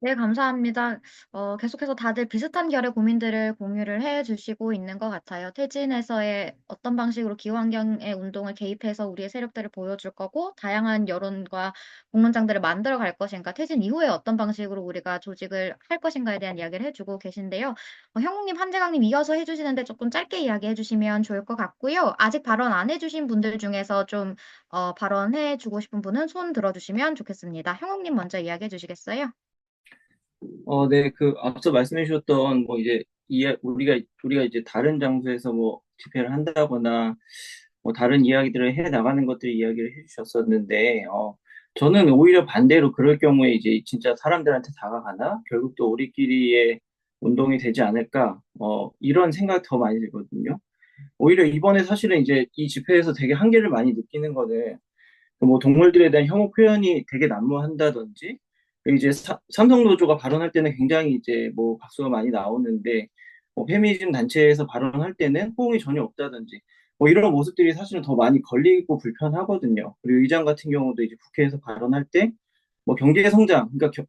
[SPEAKER 1] 네, 감사합니다. 계속해서 다들 비슷한 결의 고민들을 공유를 해 주시고 있는 것 같아요. 퇴진에서의 어떤 방식으로 기후환경의 운동을 개입해서 우리의 세력들을 보여줄 거고, 다양한 여론과 공론장들을 만들어 갈 것인가, 퇴진 이후에 어떤 방식으로 우리가 조직을 할 것인가에 대한 이야기를 해주고 계신데요. 형욱님, 한재강님 이어서 해주시는데 조금 짧게 이야기해 주시면 좋을 것 같고요. 아직 발언 안 해주신 분들 중에서 좀 발언해 주고 싶은 분은 손 들어주시면 좋겠습니다. 형욱님 먼저 이야기해 주시겠어요?
[SPEAKER 14] 네, 앞서 말씀해 주셨던, 뭐, 이제, 우리가 이제 다른 장소에서 뭐, 집회를 한다거나, 뭐, 다른 이야기들을 해 나가는 것들 이야기를 해 주셨었는데, 저는 오히려 반대로 그럴 경우에 이제 진짜 사람들한테 다가가나? 결국 또 우리끼리의 운동이 되지 않을까? 이런 생각 더 많이 들거든요. 오히려 이번에 사실은 이제 이 집회에서 되게 한계를 많이 느끼는 거는 뭐 동물들에 대한 혐오 표현이 되게 난무한다든지 이제 삼성노조가 발언할 때는 굉장히 이제 뭐 박수가 많이 나오는데 뭐 페미니즘 단체에서 발언할 때는 호응이 전혀 없다든지 뭐 이런 모습들이 사실은 더 많이 걸리고 불편하거든요. 그리고 의장 같은 경우도 이제 국회에서 발언할 때 뭐 경제 성장, 그러니까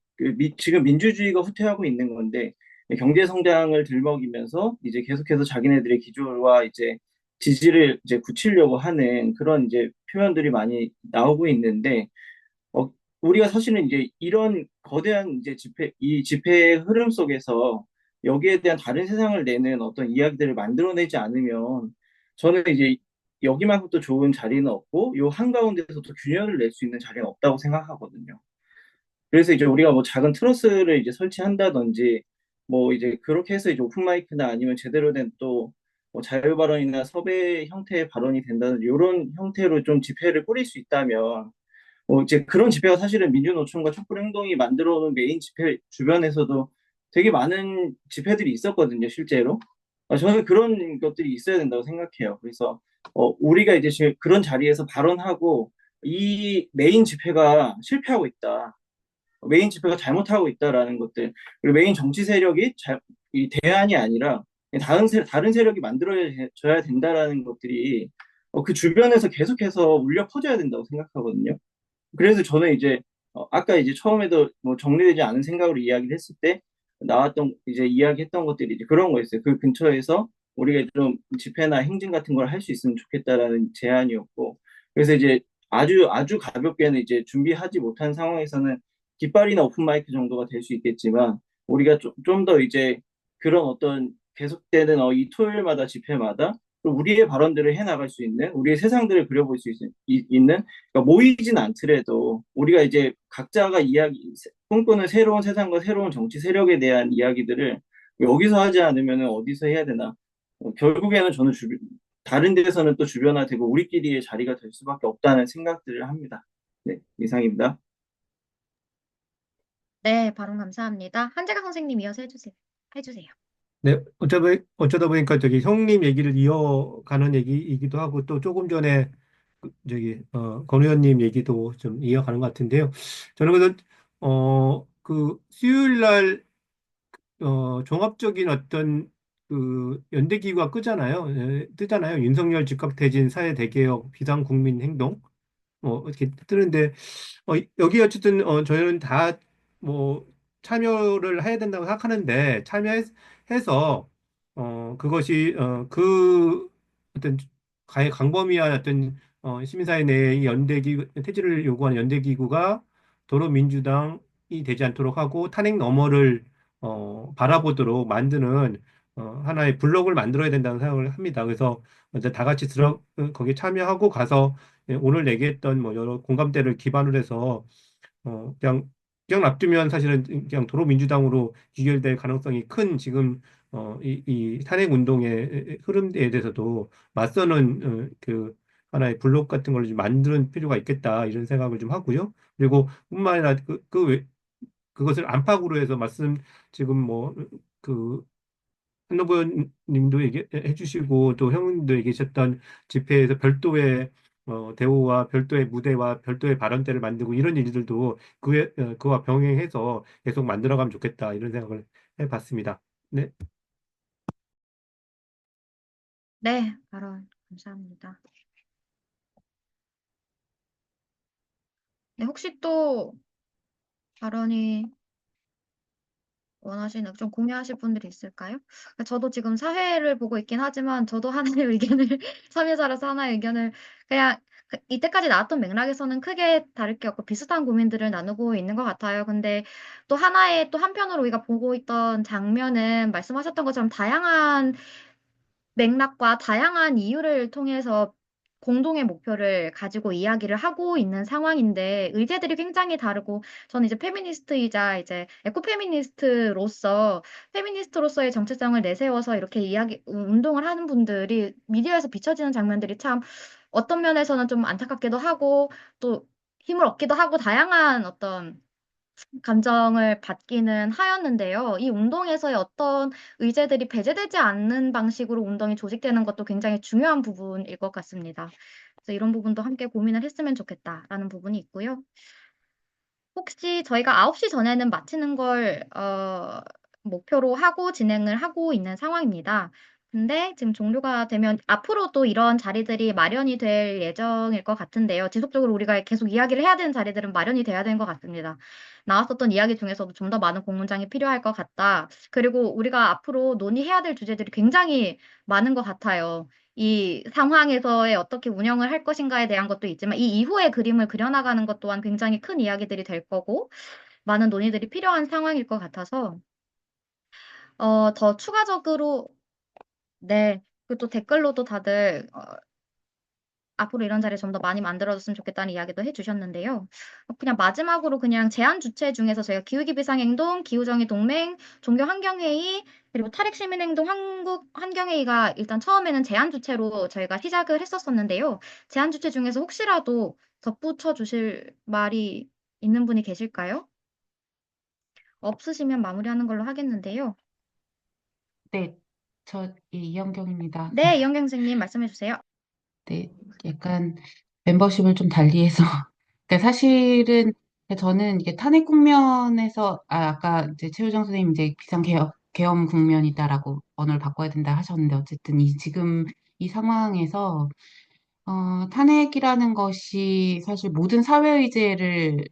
[SPEAKER 14] 지금 민주주의가 후퇴하고 있는 건데 경제 성장을 들먹이면서 이제 계속해서 자기네들의 기조와 이제 지지를 이제 굳히려고 하는 그런 이제 표현들이 많이 나오고 있는데, 어, 우리가 사실은 이제 이런 거대한 이제 이 집회의 흐름 속에서 여기에 대한 다른 세상을 내는 어떤 이야기들을 만들어내지 않으면 저는 이제 여기만큼 또 좋은 자리는 없고 요 한가운데서 또 균열을 낼 수 있는 자리는 없다고 생각하거든요. 그래서 이제 우리가 뭐 작은 트러스를 이제 설치한다든지 뭐 이제 그렇게 해서 이제 오픈마이크나 아니면 제대로 된 또 뭐 자유 발언이나 섭외 형태의 발언이 된다든지 이런 형태로 좀 집회를 꾸릴 수 있다면 이제 그런 집회가 사실은 민주노총과 촛불행동이 만들어 놓은 메인 집회 주변에서도 되게 많은 집회들이 있었거든요, 실제로. 저는 그런 것들이 있어야 된다고 생각해요. 그래서 우리가 이제 지금 그런 자리에서 발언하고 이 메인 집회가 실패하고 있다. 메인 집회가 잘못하고 있다라는 것들, 그리고 메인 정치 세력이 이 대안이 아니라 다른 세력이 만들어져야 된다라는 것들이 그 주변에서 계속해서 울려 퍼져야 된다고 생각하거든요. 그래서 저는 이제 아까 이제 처음에도 뭐 정리되지 않은 생각으로 이야기를 했을 때 나왔던 이제 이야기했던 것들이 이제 그런 거였어요. 그 근처에서 우리가 좀 집회나 행진 같은 걸 할 수 있으면 좋겠다라는 제안이었고, 그래서 이제 아주 가볍게는 이제 준비하지 못한 상황에서는 깃발이나 오픈마이크 정도가 될 수 있겠지만 우리가 좀 더 이제 그런 어떤 계속되는 이 토요일마다 집회마다 또 우리의 발언들을 해 나갈 수 있는 우리의 세상들을 그려볼 수 있는 그러니까 모이진 않더라도 우리가 이제 각자가 꿈꾸는 새로운 세상과 새로운 정치 세력에 대한 이야기들을 여기서 하지 않으면 어디서 해야 되나? 결국에는 저는 다른 데서는 또 주변화되고 우리끼리의 자리가 될 수밖에 없다는 생각들을 합니다. 네, 이상입니다.
[SPEAKER 1] 네, 발언 감사합니다. 한재강 선생님 이어서 해주세요. 해주세요.
[SPEAKER 15] 네, 어쩌다 보니까 저기 형님 얘기를 이어가는 얘기이기도 하고 또 조금 전에 권 의원님 얘기도 좀 이어가는 것 같은데요. 저는 그래서 그 수요일 날 종합적인 어떤 그 연대기구가 뜨잖아요. 윤석열 즉각퇴진 사회 대개혁 비상국민행동 이렇게 뜨는데 여기 어쨌든 저희는 다 뭐 참여를 해야 된다고 생각하는데 참여해서 그것이 그 어떤 가해 강범위한 어떤 시민사회 내의 연대기구 퇴진을 요구하는 연대기구가 더불어민주당이 되지 않도록 하고 탄핵 너머를 바라보도록 만드는 하나의 블록을 만들어야 된다는 생각을 합니다. 그래서 이제 다 같이 거기에 참여하고 가서 오늘 얘기했던 뭐 여러 공감대를 기반으로 해서 그냥 놔두면 사실은 그냥 도로민주당으로 귀결될 가능성이 큰 지금 이 탄핵 운동의 흐름에 대해서도 맞서는 그 하나의 블록 같은 걸 좀 만드는 필요가 있겠다 이런 생각을 좀 하고요. 그리고 뿐만 아니라 그것을 안팎으로 해서 지금 뭐그 한노부 님도 얘기해 주시고 또 형님도 얘기하셨던 집회에서 별도의 대우와 별도의 무대와 별도의 발언대를 만들고 이런 일들도 그와 병행해서 계속 만들어가면 좋겠다 이런 생각을 해봤습니다. 네.
[SPEAKER 1] 네, 발언 감사합니다. 네, 혹시 또 발언이 원하시는, 좀 공유하실 분들이 있을까요? 저도 지금 사회를 보고 있긴 하지만, 저도 하나의 의견을, 참여자라서 하나의 의견을, 그냥, 이때까지 나왔던 맥락에서는 크게 다를 게 없고 비슷한 고민들을 나누고 있는 것 같아요. 근데 또 하나의, 또 한편으로 우리가 보고 있던 장면은 말씀하셨던 것처럼 다양한 맥락과 다양한 이유를 통해서 공동의 목표를 가지고 이야기를 하고 있는 상황인데 의제들이 굉장히 다르고 저는 이제 페미니스트이자 이제 페미니스트로서의 정체성을 내세워서 이렇게 운동을 하는 분들이 미디어에서 비춰지는 장면들이 참 어떤 면에서는 좀 안타깝기도 하고 또 힘을 얻기도 하고 다양한 어떤 감정을 받기는 하였는데요. 이 운동에서의 어떤 의제들이 배제되지 않는 방식으로 운동이 조직되는 것도 굉장히 중요한 부분일 것 같습니다. 그래서 이런 부분도 함께 고민을 했으면 좋겠다라는 부분이 있고요. 혹시 저희가 9시 전에는 마치는 걸 목표로 하고 진행을 하고 있는 상황입니다. 근데 지금 종료가 되면 앞으로도 이런 자리들이 마련이 될 예정일 것 같은데요. 지속적으로 우리가 계속 이야기를 해야 되는 자리들은 마련이 돼야 되는 것 같습니다. 나왔었던 이야기 중에서도 좀 더 많은 공문장이 필요할 것 같다. 그리고 우리가 앞으로 논의해야 될 주제들이 굉장히 많은 것 같아요. 이 상황에서의 어떻게 운영을 할 것인가에 대한 것도 있지만 이 이후의 그림을 그려나가는 것 또한 굉장히 큰 이야기들이 될 거고 많은 논의들이 필요한 상황일 것 같아서 더 추가적으로 네, 그리고 또 댓글로도 다들 앞으로 이런 자리 좀 더 많이 만들어졌으면 좋겠다는 이야기도 해주셨는데요. 그냥 마지막으로 그냥 제안 주체 중에서 저희가 기후기 비상행동, 기후정의 동맹, 종교환경회의, 그리고 탈핵시민행동 한국환경회의가 일단 처음에는 제안 주체로 저희가 시작을 했었었는데요. 제안 주체 중에서 혹시라도 덧붙여 주실 말이 있는 분이 계실까요? 없으시면 마무리하는 걸로 하겠는데요.
[SPEAKER 13] 네, 이현경입니다.
[SPEAKER 1] 네, 이영경 선생님 말씀해 주세요.
[SPEAKER 13] 네, 약간 멤버십을 좀 달리해서 그러니까 사실은 저는 이게 탄핵 국면에서 아까 이제 최효정 선생님 이제 계엄 국면이다라고 언어를 바꿔야 된다 하셨는데 어쨌든 지금 이 상황에서 탄핵이라는 것이 사실 모든 사회 의제를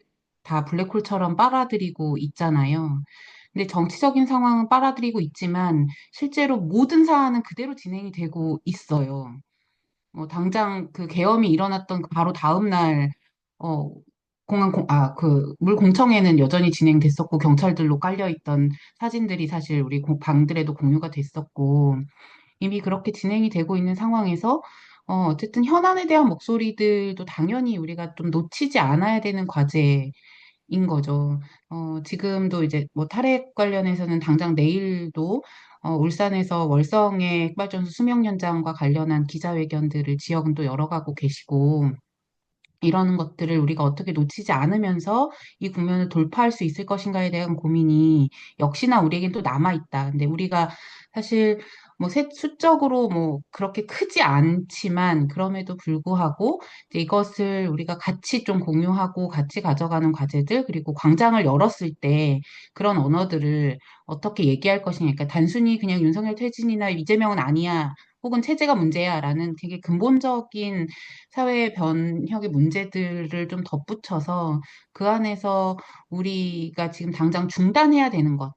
[SPEAKER 13] 다 블랙홀처럼 빨아들이고 있잖아요. 근데 정치적인 상황은 빨아들이고 있지만 실제로 모든 사안은 그대로 진행이 되고 있어요. 당장 그 계엄이 일어났던 그 바로 다음 날, 어, 물 공청회는 여전히 진행됐었고, 경찰들로 깔려있던 사진들이 사실 우리 방들에도 공유가 됐었고, 이미 그렇게 진행이 되고 있는 상황에서, 어쨌든 현안에 대한 목소리들도 당연히 우리가 좀 놓치지 않아야 되는 과제인 거죠. 지금도 이제 뭐 탈핵 관련해서는 당장 내일도 울산에서 월성의 핵발전소 수명 연장과 관련한 기자회견들을 지역은 또 열어가고 계시고, 이러는 것들을 우리가 어떻게 놓치지 않으면서 이 국면을 돌파할 수 있을 것인가에 대한 고민이 역시나 우리에겐 또 남아있다. 근데 우리가 사실 뭐 수적으로 뭐 그렇게 크지 않지만 그럼에도 불구하고 이제 이것을 우리가 같이 좀 공유하고 같이 가져가는 과제들 그리고 광장을 열었을 때 그런 언어들을 어떻게 얘기할 것이냐. 그러니까 단순히 그냥 윤석열 퇴진이나 이재명은 아니야. 혹은 체제가 문제야라는 되게 근본적인 사회 변혁의 문제들을 좀 덧붙여서 그 안에서 우리가 지금 당장 중단해야 되는 것,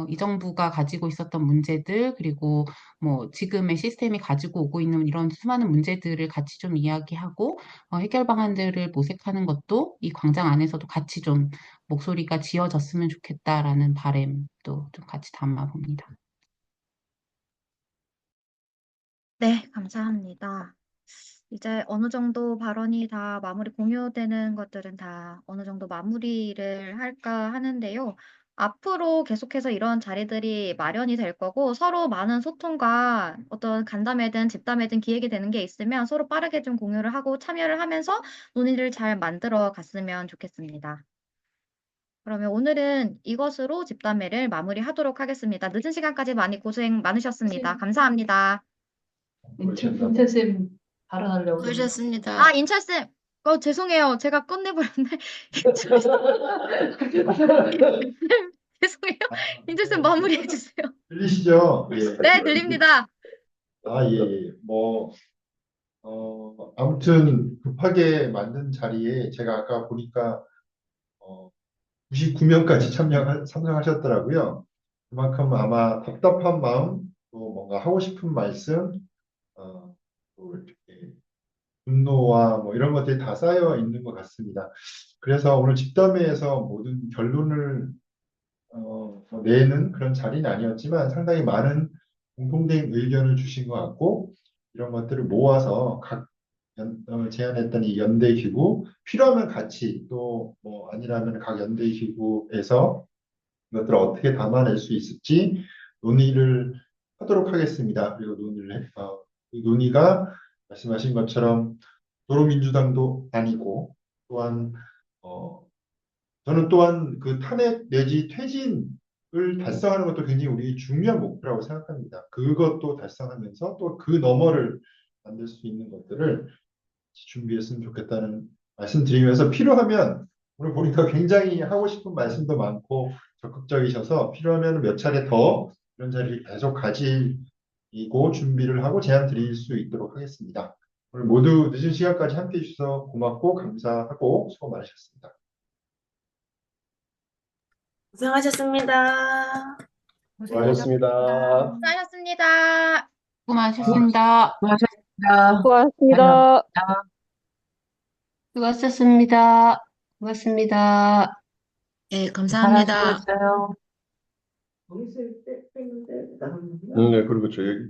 [SPEAKER 13] 이 정부가 가지고 있었던 문제들, 그리고 뭐 지금의 시스템이 가지고 오고 있는 이런 수많은 문제들을 같이 좀 이야기하고 해결 방안들을 모색하는 것도 이 광장 안에서도 같이 좀 목소리가 지어졌으면 좋겠다라는 바람도 좀 같이 담아봅니다.
[SPEAKER 1] 네, 감사합니다. 이제 어느 정도 발언이 다 마무리 공유되는 것들은 다 어느 정도 마무리를 할까 하는데요. 앞으로 계속해서 이런 자리들이 마련이 될 거고 서로 많은 소통과 어떤 간담회든 집담회든 기획이 되는 게 있으면 서로 빠르게 좀 공유를 하고 참여를 하면서 논의를 잘 만들어 갔으면 좋겠습니다. 그러면 오늘은 이것으로 집담회를 마무리하도록 하겠습니다. 늦은 시간까지 많이 고생 많으셨습니다. 감사합니다.
[SPEAKER 21] 인철쌤 발언하려고.
[SPEAKER 3] 수고하셨습니다.
[SPEAKER 1] 아, 인철쌤. 죄송해요. 제가 끝내버렸네. 죄송해요. 인철쌤 마무리해 주세요.
[SPEAKER 6] 들리시죠? 예.
[SPEAKER 1] 네, 들립니다.
[SPEAKER 6] 예, 예. 아무튼 급하게 만든 자리에 제가 아까 보니까 99명까지 참여하셨더라고요. 그만큼 아마 답답한 마음, 또 뭔가 하고 싶은 말씀, 또 이렇게 분노와 뭐 이런 것들이 다 쌓여 있는 것 같습니다. 그래서 오늘 집담회에서 모든 결론을 뭐 내는 그런 자리는 아니었지만 상당히 많은 공통된 의견을 주신 것 같고 이런 것들을 모아서 제안했던 이 연대기구 필요하면 같이 또 뭐 아니라면 각 연대기구에서 이것들을 어떻게 담아낼 수 있을지 논의를 하도록 하겠습니다. 그리고 이 논의가 말씀하신 것처럼 도로민주당도 아니고 또한 저는 또한 그 탄핵 내지 퇴진을 달성하는 것도 굉장히 우리 중요한 목표라고 생각합니다. 그것도 달성하면서 또 그 너머를 만들 수 있는 것들을 준비했으면 좋겠다는 말씀드리면서 필요하면 오늘 보니까 굉장히 하고 싶은 말씀도 많고 적극적이셔서 필요하면 몇 차례 더 이런 자리를 계속 가지고 준비를 하고 제안 드릴 수 있도록 하겠습니다. 오늘 모두 늦은 시간까지 함께 해주셔서 고맙고 감사하고 수고 많으셨습니다.
[SPEAKER 3] 고생하셨습니다.
[SPEAKER 6] 수고하셨습니다.
[SPEAKER 1] 수고하셨습니다.
[SPEAKER 13] 수고 많으셨습니다.
[SPEAKER 3] 수고하셨습니다.
[SPEAKER 11] 고맙습니다.
[SPEAKER 3] 수고하셨습니다. 고맙습니다.
[SPEAKER 1] 네, 감사합니다.
[SPEAKER 3] 잘하셨어요.
[SPEAKER 6] 네, 그리고 저희